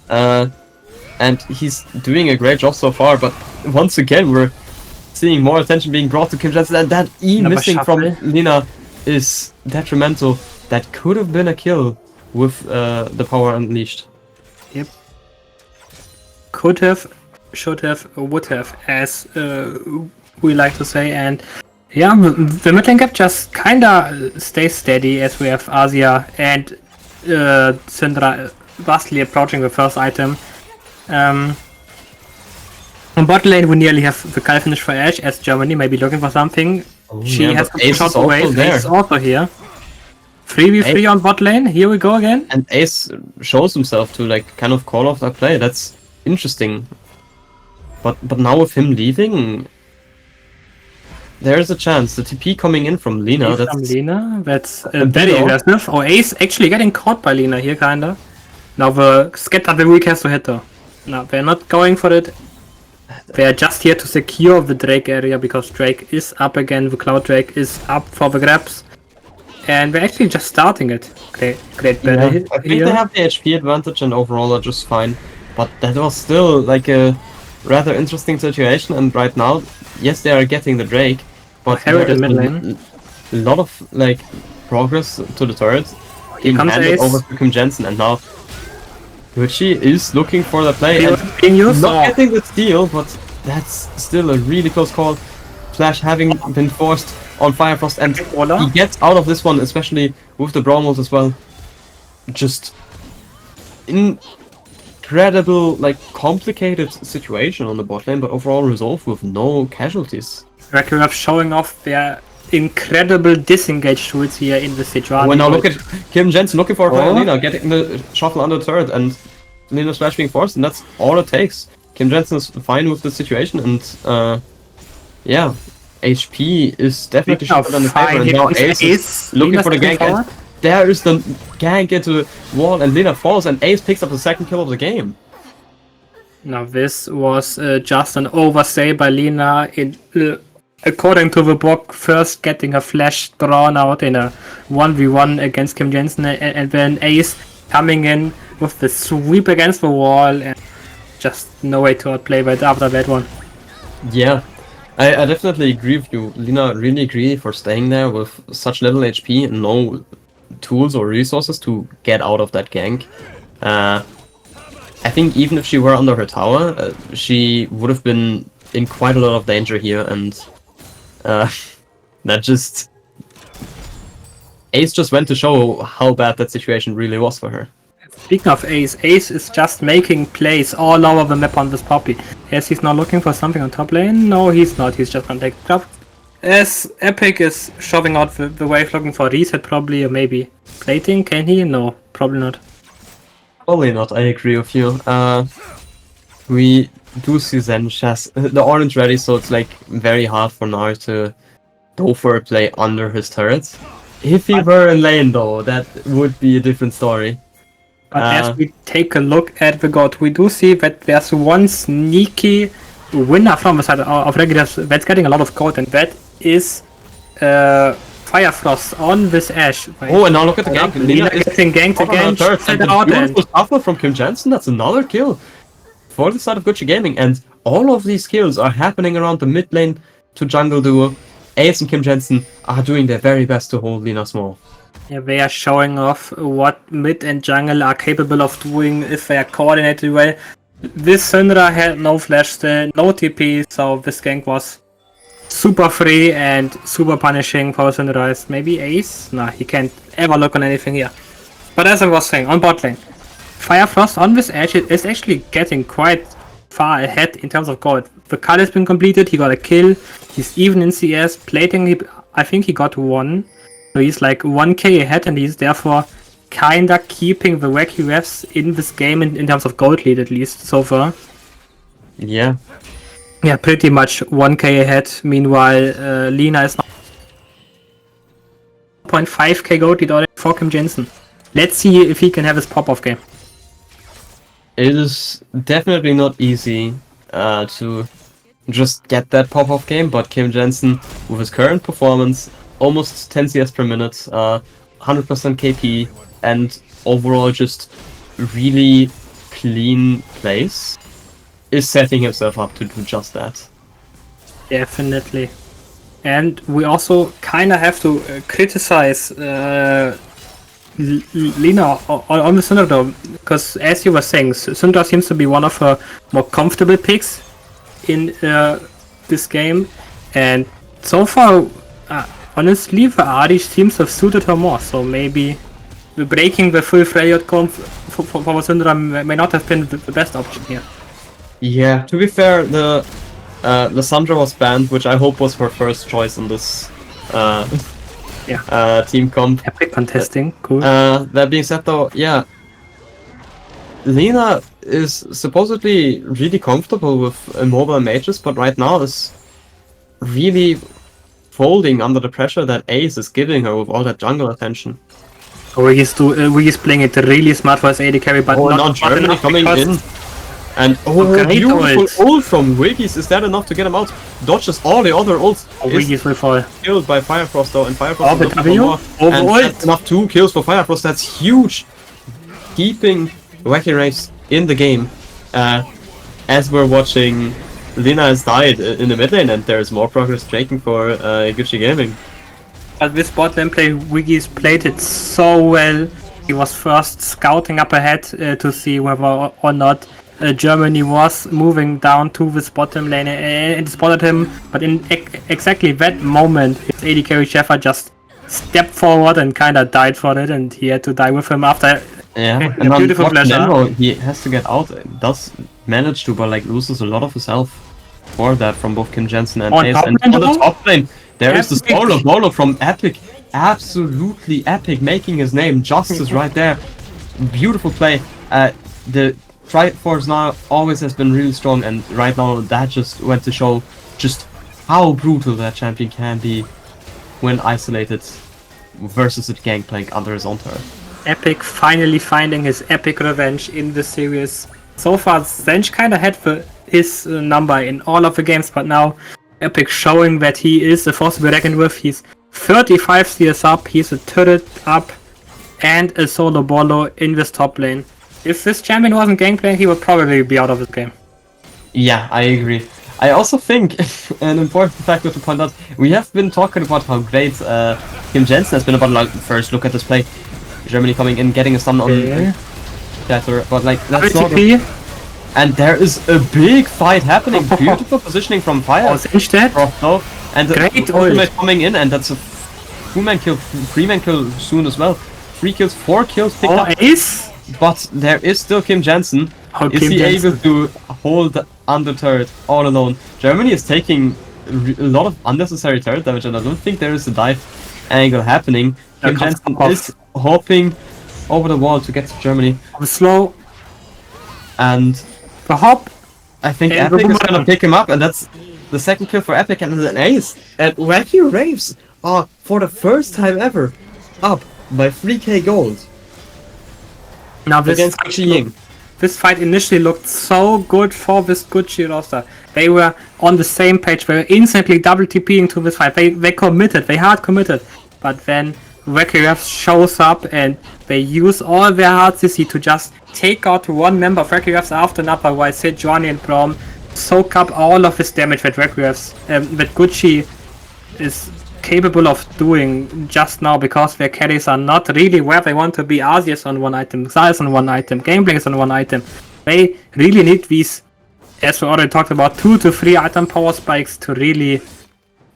And he's doing a great job so far, but once again we're seeing more attention being brought to Kim Jensen, and that E missing from Lina is detrimental. That could have been a kill with the power unleashed. Yep. Could have, should have, would have, as we like to say. And yeah, the mid lane gap just kinda stays steady as we have Asia and Syndra vastly approaching the first item. On bot lane we nearly have the kill finish for Ashe, as Germany may be looking for something. She has to push out away. Ace is also here. 3v3 on bot lane, here we go again. And Ace shows himself to like kind of call off that play. That's interesting. But now with him leaving, there's a chance. The TP coming in from Lina. That's very aggressive. Oh, Ace actually getting caught by Lina here, kinda. Now the scatter the weak has to hit though. No, they're not going for it. They're just here to secure the Drake area because Drake is up again. The Cloud Drake is up for the grabs. And we're actually just starting it. Great battle here. I think they have the HP advantage and overall are just fine. But that was still like a rather interesting situation, and right now, yes, they are getting the Drake, but there is a lot of like progress to the turret being handed over to Kim Jensen, and now Richie is looking for the play and not getting the steal, but that's still a really close call. Flash having been forced on Firefrost, and he gets out of this one, especially with the Brawl as well. Just incredible, like, complicated situation on the bot lane, but overall resolved with no casualties. Wacky showing off their incredible disengage tools here in the situation. Well, now look at Kim Jensen looking for Lina, getting the shuffle under the turret, and Lina's flash being forced, and that's all it takes. Kim Jensen is fine with the situation, and yeah, HP is definitely shifted on the favor, and now Ace is looking for the gank, and there is the gank into the wall, and Lina falls, and Ace picks up the second kill of the game. Now this was just an overstay by Lina, according to the book, first getting her flash drawn out in a 1v1 against Kim Jensen, and then Ace coming in with the sweep against the wall, and just no way to outplay right after that one. Yeah, I definitely agree with you. Lina really greedy for staying there with such little HP and no tools or resources to get out of that gank. I think even if she were under her tower, she would have been in quite a lot of danger here, and that just... Ace just went to show how bad that situation really was for her. Speaking of Ace, Ace is just making plays all over the map on this Poppy. Yes, he's now looking for something on top lane. No, he's not. He's just gonna take the top. As Epic is shoving out the wave, looking for reset probably, or maybe plating. Can he? No, probably not. Probably not, I agree with you. We do see Zench has the orange ready, so it's like very hard for Nar to go for a play under his turrets. If he were in lane though, that would be a different story. But as we take a look at the God, we do see that there's one sneaky winner from the side of regulars that's getting a lot of gold, and that is Firefrost on this Ashe. Oh, and now look at the gank. Lina is getting ganked again. Beautiful shuffle from Kim Jensen. That's another kill for the side of Gucci Gaming, and all of these kills are happening around the mid lane to jungle duo. Ace and Kim Jensen are doing their very best to hold Lina small. Yeah, they are showing off what mid and jungle are capable of doing if they are coordinated well. This Syndra had no flash still, no TP, so this gank was super free and super punishing for Syndra. Maybe Ace? Nah, he can't ever look on anything here. But as I was saying, on bot lane, Firefrost on this edge is actually getting quite far ahead in terms of gold. The card has been completed, he got a kill, he's even in CS, plating, I think he got 1. So he's like 1k ahead, and he's therefore kinda keeping the Wacky refs in this game in terms of gold lead, at least so far. Yeah. Yeah, pretty much 1k ahead. Meanwhile, Lina is 0.5k gold lead already for Kim Jensen. Let's see if he can have his pop-off game. It is definitely not easy to just get that pop-off game, but Kim Jensen, with his current performance, almost 10 CS per minute, 100% KP, and overall just really clean plays, is setting himself up to do just that. Definitely. And we also kind of have to criticize Lina on the Syndra, because as you were saying, Syndra seems to be one of her more comfortable picks in this game, and so far, honestly, the Adi seems to have suited her more, so maybe breaking the full Freljord comp for Syndra may not have been the best option here. Yeah, to be fair, the Lissandra was banned, which I hope was her first choice in this team comp. Epic contesting, cool. That being said though, yeah, Lina is supposedly really comfortable with immobile mages, but right now is really folding under the pressure that Ace is giving her with all that jungle attention. Wiggy's playing it really smart for his AD carry, but not Germany enough coming in. And beautiful ult from Wiggy's. Is that enough to get him out? Dodges all the other ults. Wiggy's will fall. Killed by Firefrost though, and Firefrost is looking for more. And that's enough 2 kills for Firefrost. That's huge. Keeping Wacky Wraiths in the game. As we're watching, Lina has died in the mid lane, and there's more progress making for Gucci Gaming. But this bot lane play, Wiggy's played it so well. He was first scouting up ahead to see whether or not Germany was moving down to this bottom lane and spotted him, but in exactly that moment his AD carry Sheffer just stepped forward and kinda died for it, and he had to die with him after and a beautiful pleasure. He has to get out, does manage to, but like loses a lot of his health for that from both Kim Jensen and Ace. And on the top lane, there is the solo from Epic, absolutely Epic, making his name. Justice right there, beautiful play. The Triforce now always has been really strong, and right now that just went to show just how brutal that champion can be when isolated versus a gangplank under his own turret. Epic finally finding his epic revenge in the series. So far, Zench kinda had his number in all of the games, but now Epic showing that he is a force to be reckoned with. He's 35 CS up, he's a turret up, and a solo bolo in this top lane. If this champion wasn't gangplank, he would probably be out of this game. Yeah, I agree. I also think an important factor to point out, we have been talking about how great Kim Jensen has been about, like, first look at this play. Germany coming in, getting a stun on Shatter, but like that's not and there is a big fight happening. Beautiful positioning from Fire. And great ultimate coming in, and that's a 2-man kill, 3-man kill soon as well. 3 kills, 4 kills picked up. Ace? But there is still Kim Jensen. Is he able to hold under turret all alone? Germany is taking a lot of unnecessary turret damage, and I don't think there is a dive angle happening. Kim Jensen is hopping over the wall to get to Germany. Slow. And the hop. I think Epic is gonna pick him up, and that's the second kill for Epic, and an ace. And Wacky Wraiths are, for the first time ever, up by 3k gold. Now this against Gucci Ying. This fight initially looked so good for this Gucci roster. They were on the same page. They were instantly double TPing to this fight. They committed. They hard committed. But then Wacky Wraiths shows up and they use all their hard CC to just take out one member of Wacky Wraiths after another, while Sejuani and Braum soak up all of his damage that Wacky Wraiths, that Gucci is capable of doing just now, because their carries are not really where they want to be. Asia's on one item, Xayah's on one item, Gameplay is on one item. They really need these, as we already talked about, 2 to 3 item power spikes to really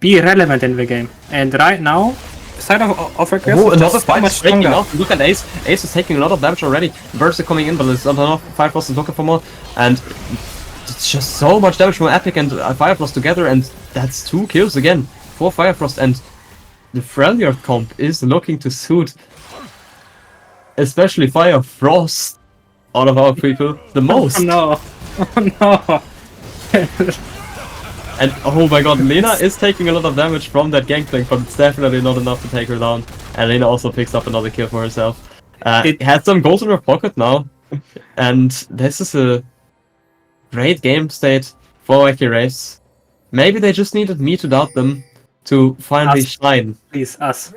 be relevant in the game. And right now, side of Wacky another fight is breaking out. Look at Ace. Ace is taking a lot of damage already. Burst is coming in, but it's not enough. Firefrost is looking for more, and it's just so much damage from Epic and Firefrost together, and that's 2 kills again for Firefrost. And the Freljord comp is looking to suit especially Firefrost, all of our people, the most. Oh no. Oh no. And oh my god, Lena is taking a lot of damage from that gangplank, but it's definitely not enough to take her down. And Lena also picks up another kill for herself. It has some gold in her pocket now. And this is a great game state for Wacky Wraiths. Maybe they just needed me to doubt them to finally shine. Please, us.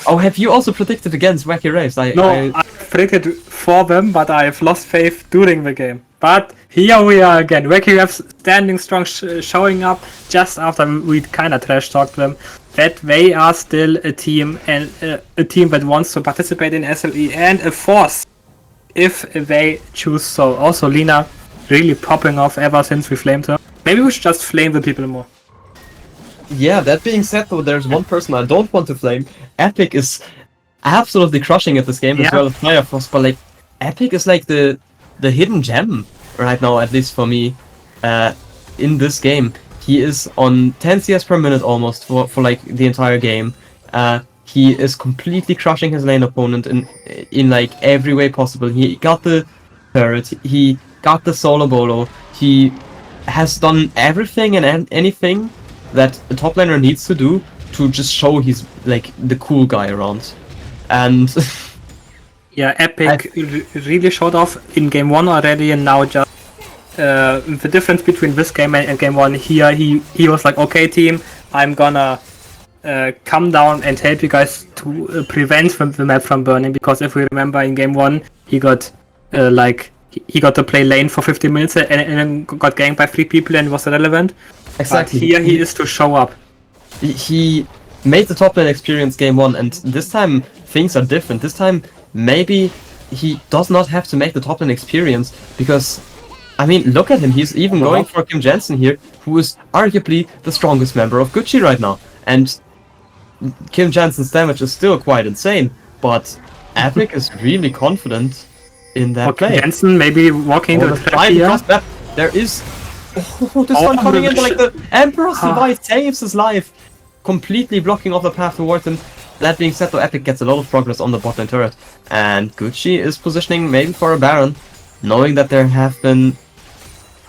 Oh, have you also predicted against Wacky Wraiths? I predicted for them, but I've lost faith during the game. But here we are again. Wacky Wraiths standing strong, showing up just after we kind of trash talked them. That they are still a team, and a team that wants to participate in SLE, and a force if they choose so. Also, Lena really popping off ever since we flamed her. Maybe we should just flame the people more. Yeah, that being said though, there's one person I don't want to flame. Epic is absolutely crushing at this game as well as Firefrost, but like Epic is like the hidden gem right now, at least for me, in this game. He is on 10 CS per minute almost for like the entire game. He is completely crushing his lane opponent in like every way possible. He got the turret, he got the solo bolo, he has done everything and anything that a top laner needs to do to just show he's like the cool guy around. And yeah, Epic really showed off in game 1 already, and now just the difference between this game and game 1 here, he was like, okay team, I'm gonna come down and help you guys to prevent the map from burning, because if we remember in game 1 he got he got to play lane for 50 minutes and then got ganked by 3 people and was irrelevant. exactly. But here he is to show up. He made the top lane experience game 1, and this time things are different. This time maybe he does not have to make the top lane experience, because I mean, look at him, he's even going for Kim Jensen here, who is arguably the strongest member of Gucci right now. And Kim Jensen's damage is still quite insane, but Epic is really confident in that play. Jensen maybe walking into the trap here. There is... Oh, this one coming in, like the Emperor's Device saves his life, completely blocking off the path towards him. That being said though, Epic gets a lot of progress on the bot lane turret, and Gucci is positioning maybe for a Baron, knowing that there have been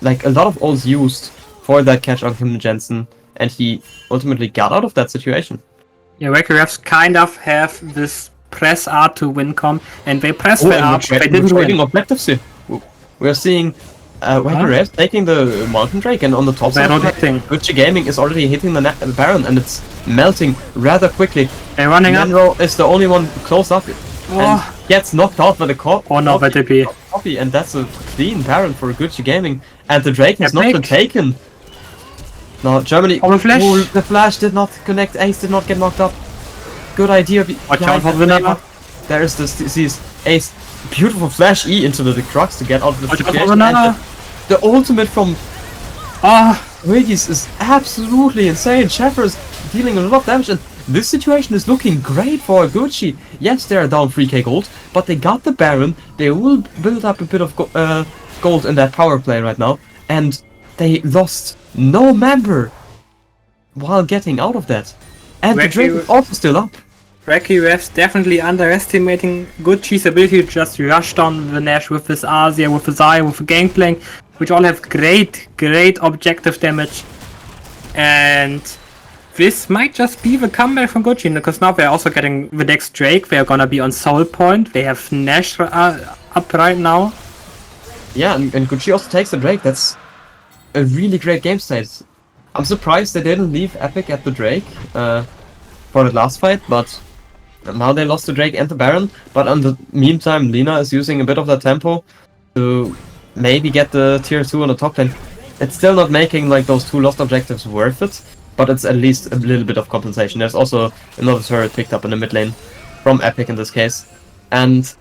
like a lot of ults used for that catch on Kim Jensen, and he ultimately got out of that situation. Yeah, Wacky Wraiths kind of have this press art to win comp, and they press the art, they didn't win. Objectives here. We're seeing Wacky Wraiths taking the Mountain Drake, and on the top side, Gucci Gaming is already hitting the Baron, and it's melting rather quickly. They're running up. Menro is the only one close up, and gets knocked out by the copy, and that's a clean Baron for Gucci Gaming, and the Drake has not been taken. No, Germany. Oh, flash. Oh, the flash did not connect. Ace did not get knocked up. Good idea. Watch out for the Nana. There is this Ace. Beautiful flash E into the crux to get out of the situation. The ultimate from Wiggies is absolutely insane. Shepard's dealing a lot of damage, and this situation is looking great for Gucci. Yes, they are down 3k gold, but they got the Baron. They will build up a bit of gold in that power play right now, and they lost no member while getting out of that. And the Drake is also still up. Wacky Wraiths definitely underestimating Gucci's ability to just rush down the Nash with his Asia, with his Eye, with the Gangplank, which all have great objective damage. And this might just be the comeback from Gucci, because now they're also getting the next Drake. They're gonna be on Soul Point. They have Nash up right now. Yeah, and Gucci also takes the Drake. That's a really great game state. I'm surprised they didn't leave Epic at the Drake for the last fight, but now they lost the Drake and the Baron. But in the meantime, Lina is using a bit of that tempo to maybe get the tier 2 on the top lane. It's still not making like those 2 lost objectives worth it, but it's at least a little bit of compensation. There's also another turret picked up in the mid lane from Epic in this case, and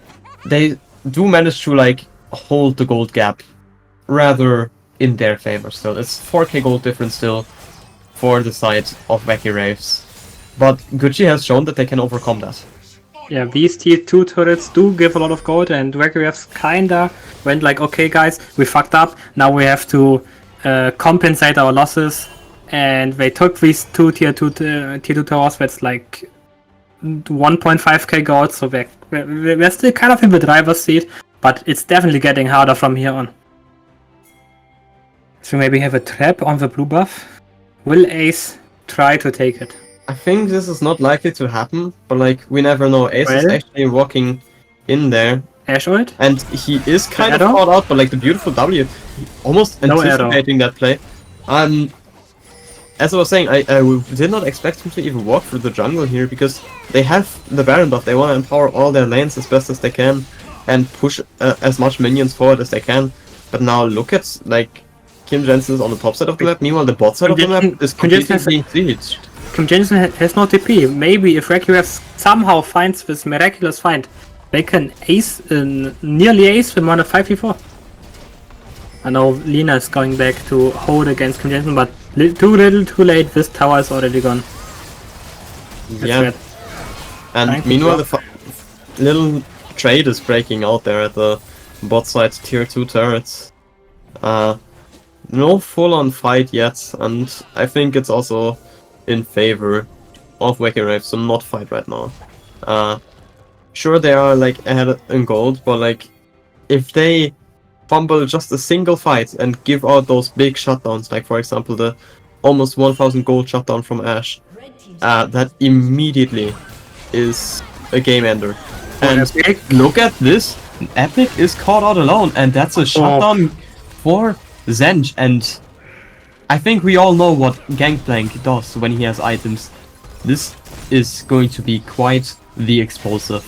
they do manage to like hold the gold gap rather in their favor still. It's 4k gold difference still for the side of Wacky Wraiths, but Gucci has shown that they can overcome that. Yeah, these tier 2 turrets do give a lot of gold, and Wacky Wraiths kinda went like, okay guys, we fucked up, now we have to compensate our losses, and they took these 2 tier 2 towers. That's like 1.5k gold, so we're still kind of in the driver's seat, but it's definitely getting harder from here on. So maybe have a trap on the blue buff. Will Ace try to take it? I think this is not likely to happen, but like we never know. Ace is Well? actually walking in there, Ash ult? and he is kind of arrow? caught out, but like the beautiful W, almost No arrow. anticipating that play. As I was saying, I did not expect him to even walk through the jungle here because they have the Baron buff. They want to empower all their lanes as best as they can and push as much minions forward as they can. But now look at like Kim Jensen is on the top side of the map. Meanwhile, the bot side of the map is completely being sieged. Kim Jensen has no TP. Maybe if Wacky somehow finds this miraculous find, they can ace, nearly ace them on a 5v4. I know Lina is going back to hold against Kim Jensen, but too little, too late. This tower is already gone. Yeah. And meanwhile, the little trade is breaking out there at the bot side tier 2 turrets. No full-on fight yet, and I think it's also in favor of Wacky Wraiths to not fight right now. Sure, they are like ahead in gold, but like if they fumble just a single fight and give out those big shutdowns, like for example the almost 1000 gold shutdown from Ashe, that immediately is a game ender. And look at this, Epic is caught out alone, and that's a shutdown for Zenj, and I think we all know what Gangplank does when he has items. This is going to be quite the explosive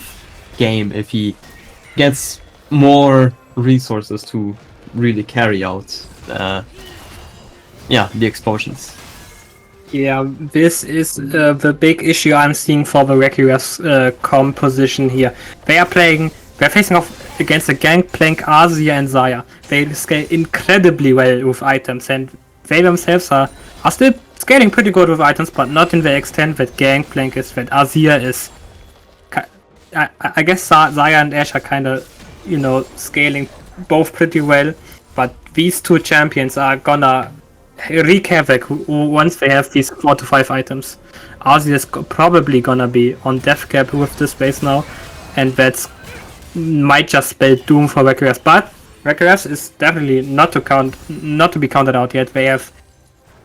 game if he gets more resources to really carry out the explosions. Yeah, this is the big issue I'm seeing for the Wacky composition here. They're facing off against the Gangplank, Asia and Xayah. They scale incredibly well with items, and they themselves are still scaling pretty good with items, but not in the extent that Gangplank is, that Azir is. I guess Xayah and Ashe are kind of, scaling both pretty well, but these two champions are gonna wreak havoc once they have these 4 to 5 items. Azir is probably gonna be on death cap with this base now, and that's might just spell doom for Wacky, but Wacky is definitely not to be counted out yet. They have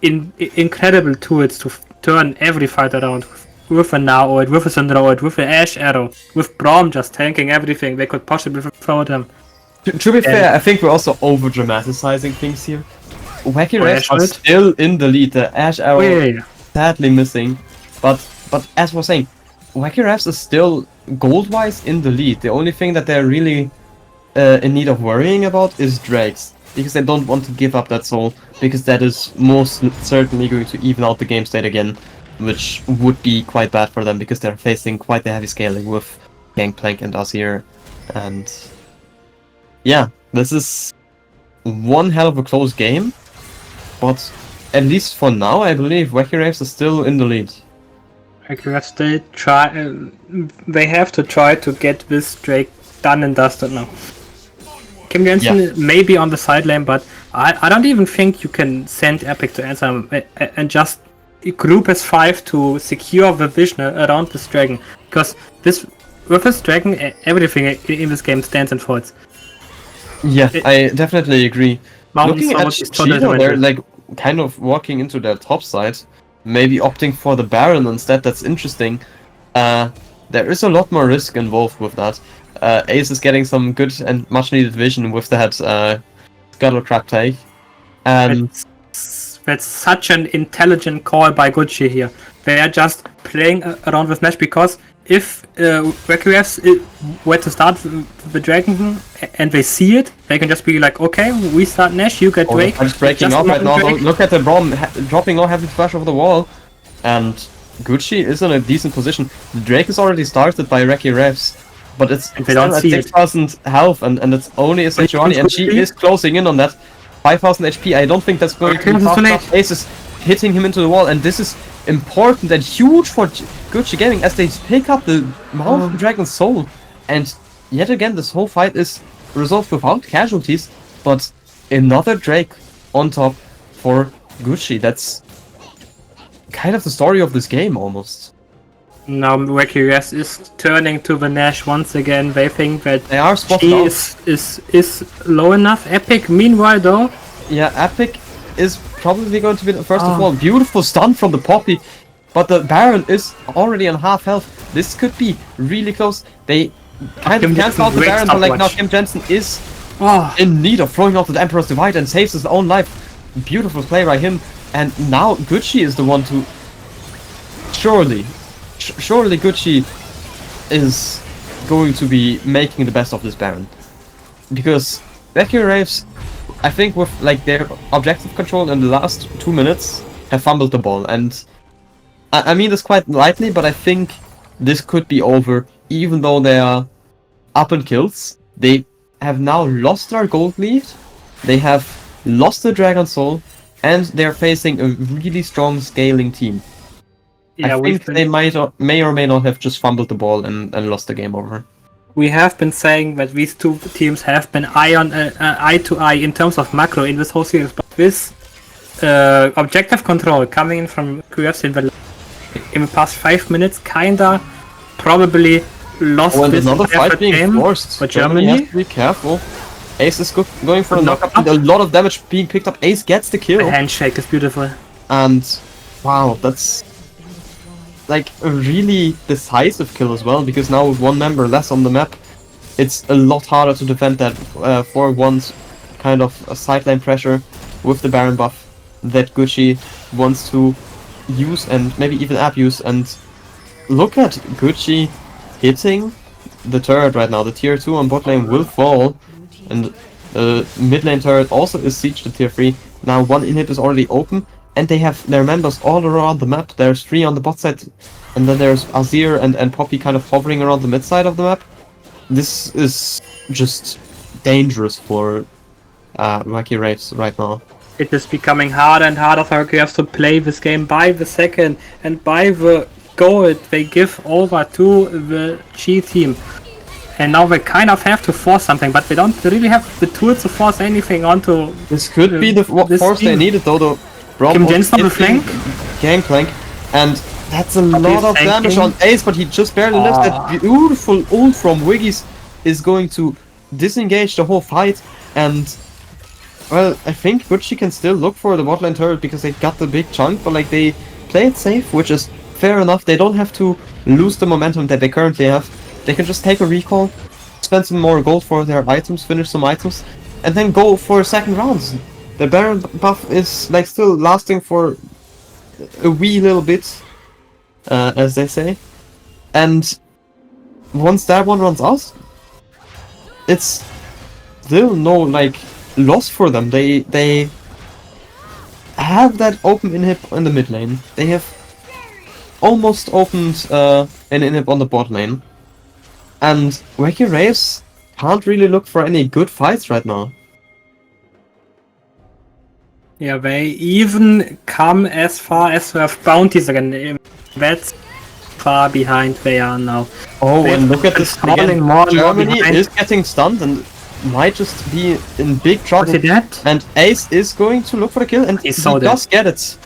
incredible tools to turn every fight around with a Now ult, with a Syndra ult, with an Ashe arrow, with Braum just tanking everything they could possibly throw at him. To be fair, I think we're also over dramatizing things here. Wacky Wraiths are still in the lead. The Ashe arrow sadly missing, but as we're saying, Wacky Wraiths is still gold-wise in the lead. The only thing that they're really in need of worrying about is Drakes, because they don't want to give up that soul, because that is most certainly going to even out the game state again, which would be quite bad for them because they're facing quite the heavy scaling with Gangplank and Azir. And yeah, this is one hell of a close game, but at least for now, I believe Wacky Wraiths is still in the lead. Wacky they have to try to get this Drake done and dusted now. Kim Jensen may be on the sideline, but I don't even think you can send Epic to answer him and just group as 5 to secure the vision around this dragon, because with this dragon everything in this game stands and falls. Yeah, I definitely agree. Looking at Cheetah, they're like kind of walking into their top side, maybe opting for the Baron instead. That's interesting. There is a lot more risk involved with that. Ace is getting some good and much needed vision with that Scuttle Crab take. And that's such an intelligent call by Gucci here. They are just playing around with Nash, because if Wacky were to start the Dragon and they see it, they can just be like, okay, we start Nash, you get Drake. It's breaking up right now. Look at the Braum dropping off, having to flash over the wall. And Gucci is in a decent position. The Drake is already started by Wacky Wraiths, but it's still at 6,000 health, and it's only a Sejuani, and she is closing in on that. 5,000 HP, I don't think that's going to be fast. Ace is hitting him into the wall, and this is important and huge for Gucci Gaming as they pick up the Mountain Dragon's soul. And yet again, this whole fight is resolved without casualties, but another Drake on top for Gucci. That's kind of the story of this game, almost. Now Wacky is turning to the Nash once again. They think that they are she is low enough. Epic, meanwhile, though. Yeah, Epic is probably going to be the first of all. Beautiful stun from the Poppy, but the Baron is already on half health. This could be really close. They kind of cancel out the Baron, but like now Kim Jensen is in need of throwing off the Emperor's Divide and saves his own life. Beautiful play by him, and now Gucci is the one to... Surely Gucci is going to be making the best of this Baron. Because Wacky Wraiths, I think with like their objective control in the last 2 minutes, have fumbled the ball. And I mean this quite lightly, but I think this could be over, even though they are up in kills. They have now lost their gold lead, they have lost the Dragon Soul, and they're facing a really strong scaling team. Yeah, I think they may or may not have just fumbled the ball and lost the game over. We have been saying that these two teams have been eye to eye in terms of macro in this whole series, but this objective control coming in from QFs in the past 5 minutes kinda probably lost this another fight being game forced. for Germany. Has to be careful. Ace is going for a knockup and a lot of damage being picked up. Ace gets the kill. The handshake is beautiful. And wow, that's like a really decisive kill as well, because now with one member less on the map, it's a lot harder to defend that 4-1 kind of a sideline pressure with the Baron buff that Gucci wants to use and maybe even abuse. And look at Gucci hitting the turret right now. The tier 2 on bot lane will fall, and the mid lane turret also is sieged to tier 3. Now one inhib is already open, and they have their members all around the map. There's 3 on the bot side, and then there's Azir and Poppy kind of hovering around the mid side of the map. This is just dangerous for Wacky Wraiths right now. It is becoming harder and harder for RKFs to play this game by the second, and by the gold they give over to the G team. And now they kind of have to force something, but they don't really have the tools to force anything onto. This could be the force they needed, though. Kim Jensen on the flank? Gangplank, and that's a lot of damage on Ace, but he just barely lives. That beautiful ult from Wiggies is going to disengage the whole fight, and well, I think Gucci can still look for the bot lane turret because they got the big chunk, but like they play it safe, which is fair enough. They don't have to lose the momentum that they currently have. They can just take a recall, spend some more gold for their items, finish some items, and then go for second rounds. The Baron buff is like still lasting for a wee little bit, as they say. And once that one runs out, it's still no like loss for them. They have that open inhib in the mid lane. They have almost opened an inhib on the bot lane. And Wacky Wraiths can't really look for any good fights right now. Yeah, they even come as far as to have bounties again. That's far behind they are now. Oh, and look at this again. Germany is getting stunned and might just be in big trouble. And Ace is going to look for the kill, and he does get it.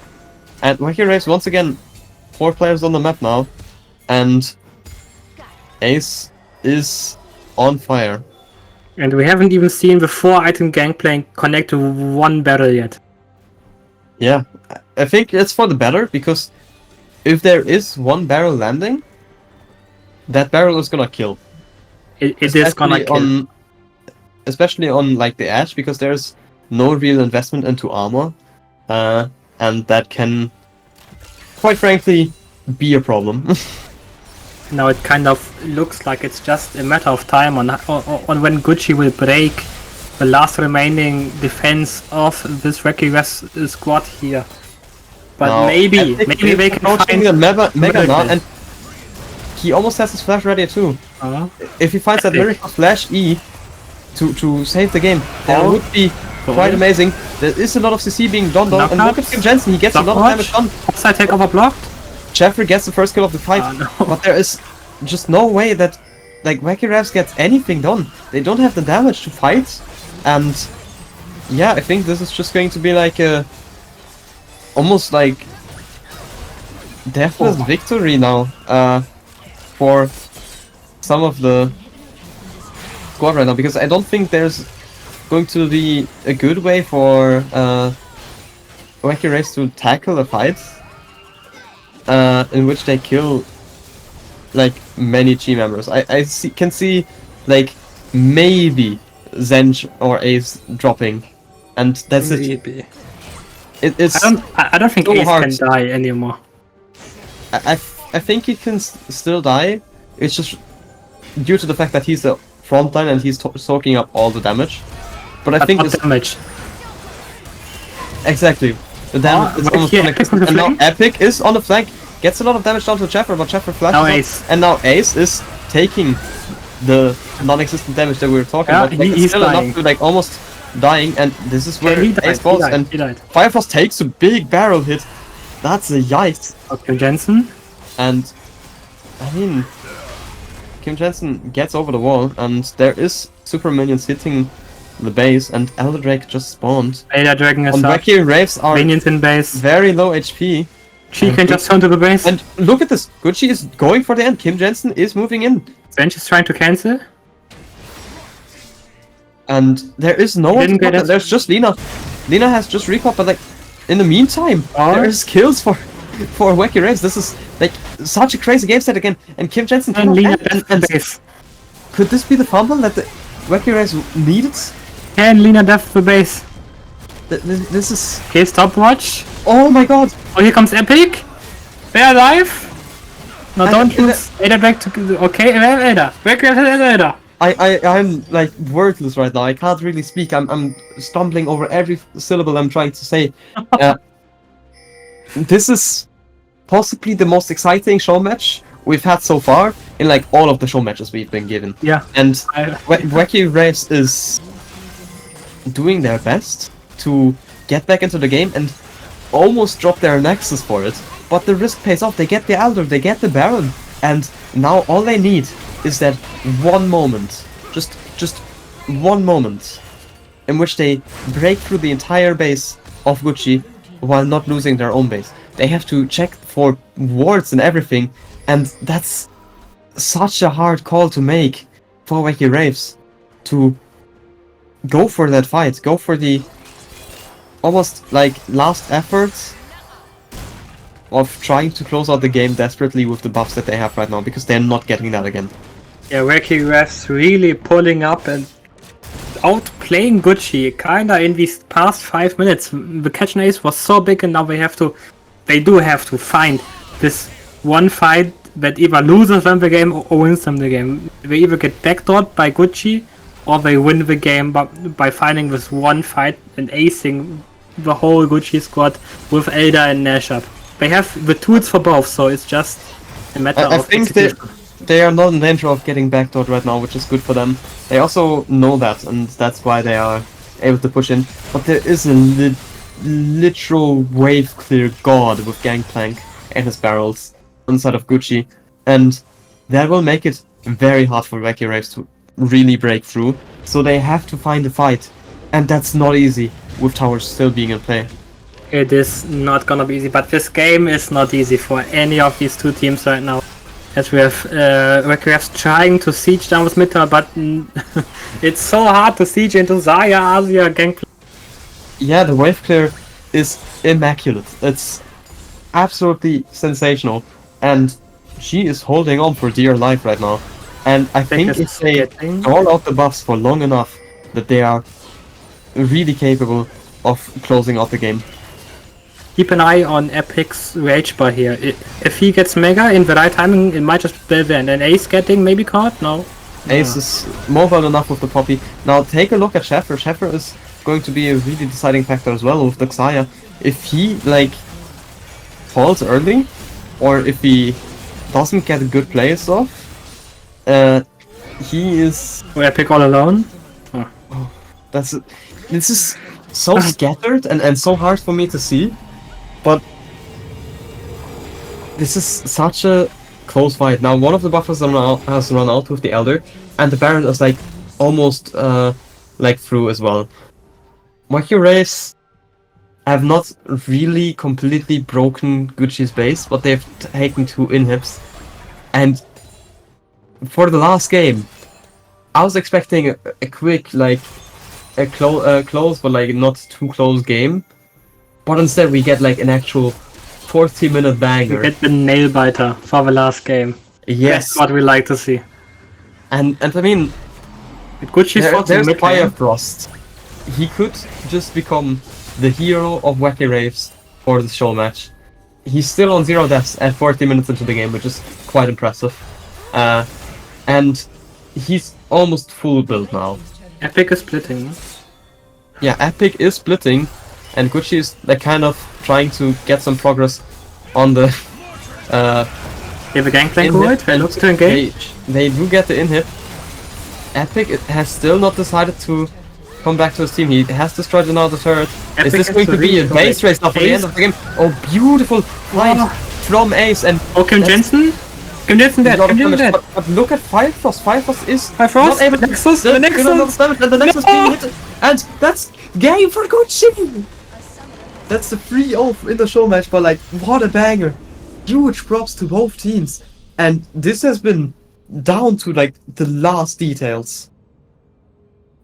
And Wacky Wraiths once again, 4 players on the map now, and Ace is on fire. And we haven't even seen the 4-item Gangplank connect to one barrel yet. Yeah, I think it's for the better, because if there is one barrel landing, that barrel is gonna kill. It is gonna kill. Especially on like the edge, because there's no real investment into armor, and that can, quite frankly, be a problem. Now it kind of looks like it's just a matter of time on when Gucci will break the last remaining defense of this Wacky Wraiths squad here. But maybe they can find the Mega now, and he almost has his flash ready too. If he finds that miracle flash E to save the game, that would be quite amazing. There is a lot of CC being done though, and look at Kim Jensen, he gets a lot of damage done. Offside takeover blocked. Jeffrey gets the first kill of the fight, but there is just no way that like Wacky Wraiths gets anything done. They don't have the damage to fight, and yeah, I think this is just going to be like a almost like deathless victory now for some of the squad right now, because I don't think there's going to be a good way for Wacky Wraiths to tackle a fight in which they kill like many Chi members. Can see like maybe Zenj or Ace dropping, and that's it. Maybe. It's I don't think so Ace hard. can die anymore. I think he can still die. It's just due to the fact that he's the frontline and he's soaking up all the damage. But I But think not this damage. exactly the damage is but almost yeah, non-existent. And now Epic is on the flank, gets a lot of damage down to Cheffer, but Cheffer flashes Now up, Ace. and now Ace is taking the non-existent damage that we were talking Yeah, about. Like, it's he's still dying. enough to like almost dying, and this is where he died, Ace falls, and he died. Firefrost takes a big barrel hit. That's a yikes. Okay, Jensen. And I mean, Kim Jensen gets over the wall, and there is super minions hitting the base, and Elder Drake just spawned. Ada Dragon is And up. Wacky Wraiths are Minions in base. very low HP. She and can Good- just turn to the base. And look at this! Gucci is going for the end. Kim Jensen is moving in. Zenj is trying to cancel. And there is no one. Didn't get it. There's just Lina. Lina has just recalled, but like in the meantime, Oh. there is kills for Wacky Wraiths. This is like such a crazy game set again. And Kim Jensen And cannot Lina end. death And the base. could this be the fumble that the Wacky Wraiths needed? And Lina death the base. This is. Okay, stopwatch. Oh my god! Oh, here comes Epic. They're alive. No, And- don't lose Ada back to. Okay, Ada. Back to Ada. I'm like wordless right now. I can't really speak. I'm stumbling over every syllable I'm trying to say. This is possibly the most exciting show match we've had so far in like all of the show matches we've been given. Yeah. And I- Wacky Wraiths is doing their best to get back into the game and almost drop their Nexus for it. But the risk pays off. They get the Elder, they get the Baron, and now all they need is that one moment, just one moment, in which they break through the entire base of Gucci while not losing their own base. They have to check for wards and everything, and that's such a hard call to make for Wacky Wraiths to go for that fight, go for the almost like last effort of trying to close out the game desperately with the buffs that they have right now, because they're not getting that again. Yeah, Wacky Refs really pulling up and outplaying Gucci kinda in these past 5 minutes. The catch and ace was so big, and now they do have to find this one fight that either loses them the game or wins them the game. They either get backdoored by Gucci or they win the game by finding this one fight and acing the whole Gucci squad with Elder and Nash up. They have the tools for both, so it's just a matter I of think execution. they are not in danger of getting backdoored right now, which is good for them. They also know that, and that's why they are able to push in. But there is a literal wave clear god with Gangplank and his barrels inside of Gucci, and that will make it very hard for Wacky Wraiths to really break through. So they have to find a fight, and that's not easy with towers still being in play. It is not gonna be easy, but this game is not easy for any of these two teams right now. As we have Wacky Refs trying to siege down with Mita, but it's so hard to siege into Zaya, Asia, Gangplank. Yeah, the wave clear is immaculate. It's absolutely sensational, and she is holding on for dear life right now. And I think it's if they getting- roll out the buffs for long enough, that they are really capable of closing out the game. Keep an eye on Epic's Rage Bar here. If he gets Mega in the right timing, it might just be the end. And Ace getting maybe caught? No. Ace is mobile enough with the Poppy. Now take a look at Sheffer. Sheffer is going to be a really deciding factor as well with the Xayah. If he like falls early, or if he doesn't get good plays off, he is. Epic all alone. This is so scattered and so hard for me to see, but this is such a close fight. Now one of the buffers has run out with the Elder, and the Baron is like almost like through as well. Wacky Wraiths have not really completely broken Gucci's base, but they've taken 2 inhibs, and for the last game, I was expecting a quick like a close but like not too close game, but instead we get like an actual 40-minute We banger. get the nail biter for the last game. Yes, That's what we like to see. and I mean, Gucci's there's mid Fire lane. Frost. He could just become the hero of Wacky Wraiths for the show match. He's still on 0 deaths at 40 minutes into the game, which is quite impressive. And he's almost full build now. Epic is splitting. Yeah, Epic is splitting, and Gucci is like kind of trying to get some progress on the. They have a gangplank inhib, ult. They and look to engage. They do get the inhib. Epic has still not decided to come back to his team. He has destroyed another turret. Epic Is this has going to be a really base race now for the Ace. end of the game? Oh, beautiful fight from Ace, and Oh, Kim that's Jensen? Kim Jensen dead. a lot Kim of Jensen damage. dead. But look at Fire Frost. Fire Frost is Fire Frost? not able to Nexus? still The doing a lot of damage, and the Nexus being hit, and that's game for Gucci. That's the 3-0 in the show match, but like, what a banger. Huge props to both teams. And this has been down to like the last details.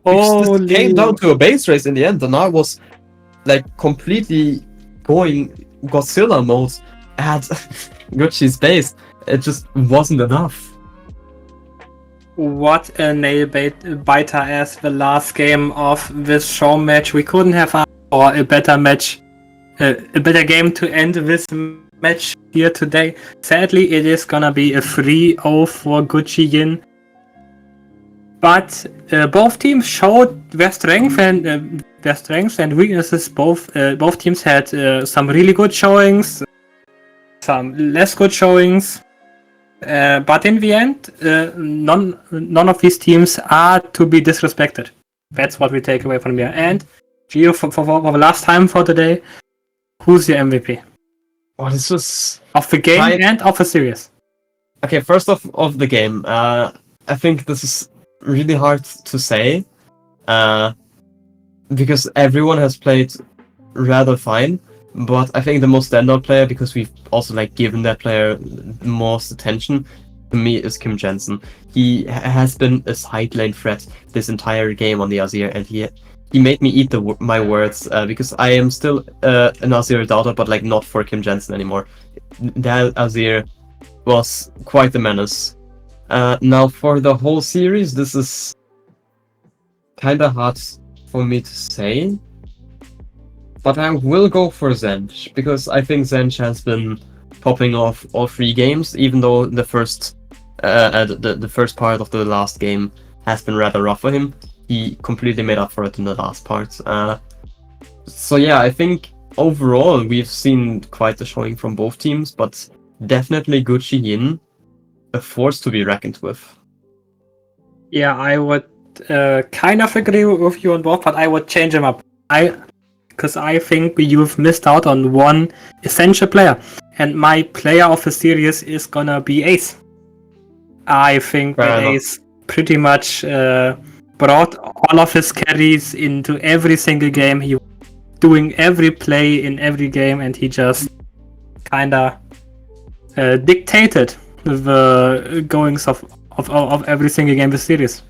Because this came down to a base race in the end, and I was like completely going Godzilla mode at Gucci's base. It just wasn't enough. What a nail biter as the last game of this show match. We couldn't have asked for a better match, a better game to end this match here today. Sadly, it is gonna be a 3-0 for Gucci Yin. But both teams showed their strength and weaknesses. Both teams had some really good showings, some less good showings. But in the end, none of these teams are to be disrespected. That's what we take away from here. And Gio, for the last time for today, who's your MVP Oh, this was of the game and of the series? okay. First off, of the game, I think this is really hard to say, because everyone has played rather fine. But I think the most standout player, because we've also like given that player most attention, to me is Kim Jensen. He has been a side lane threat this entire game on the Azir, and he made me eat my words, because I am still an Azir doubter, but like not for Kim Jensen anymore. That Azir was quite the menace. Now for the whole series, this is kind of hard for me to say. But I will go for Zench, because I think Zench has been popping off all 3 games, even though the first part of the last game has been rather rough for him. He completely made up for it in the last part. So yeah, I think overall we've seen quite a showing from both teams, but definitely Gucci Yin, a force to be reckoned with. Yeah, I would kind of agree with you on both, but I would change them up. Because I think you've missed out on one essential player, and my player of the series is gonna be Ace. I think that Ace pretty much brought all of his carries into every single game. He was doing every play in every game, and he just kinda dictated the goings of every single game of the series.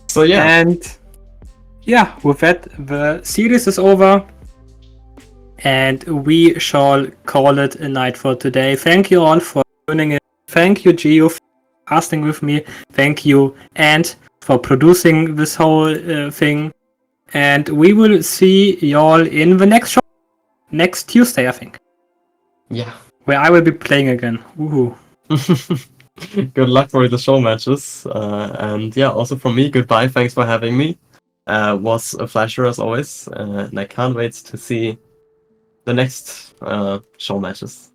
So yeah. And yeah, with that, the series is over. And we shall call it a night for today. Thank you all for tuning in. Thank you, Gio, for casting with me. Thank you, Ant, for producing this whole thing. And we will see y'all in the next show. Next Tuesday, I think. Yeah. Where I will be playing again. Woohoo. Good luck for the show matches. And yeah, also from me, goodbye. Thanks for having me. Was a pleasure as always. And I can't wait to see the next show matches.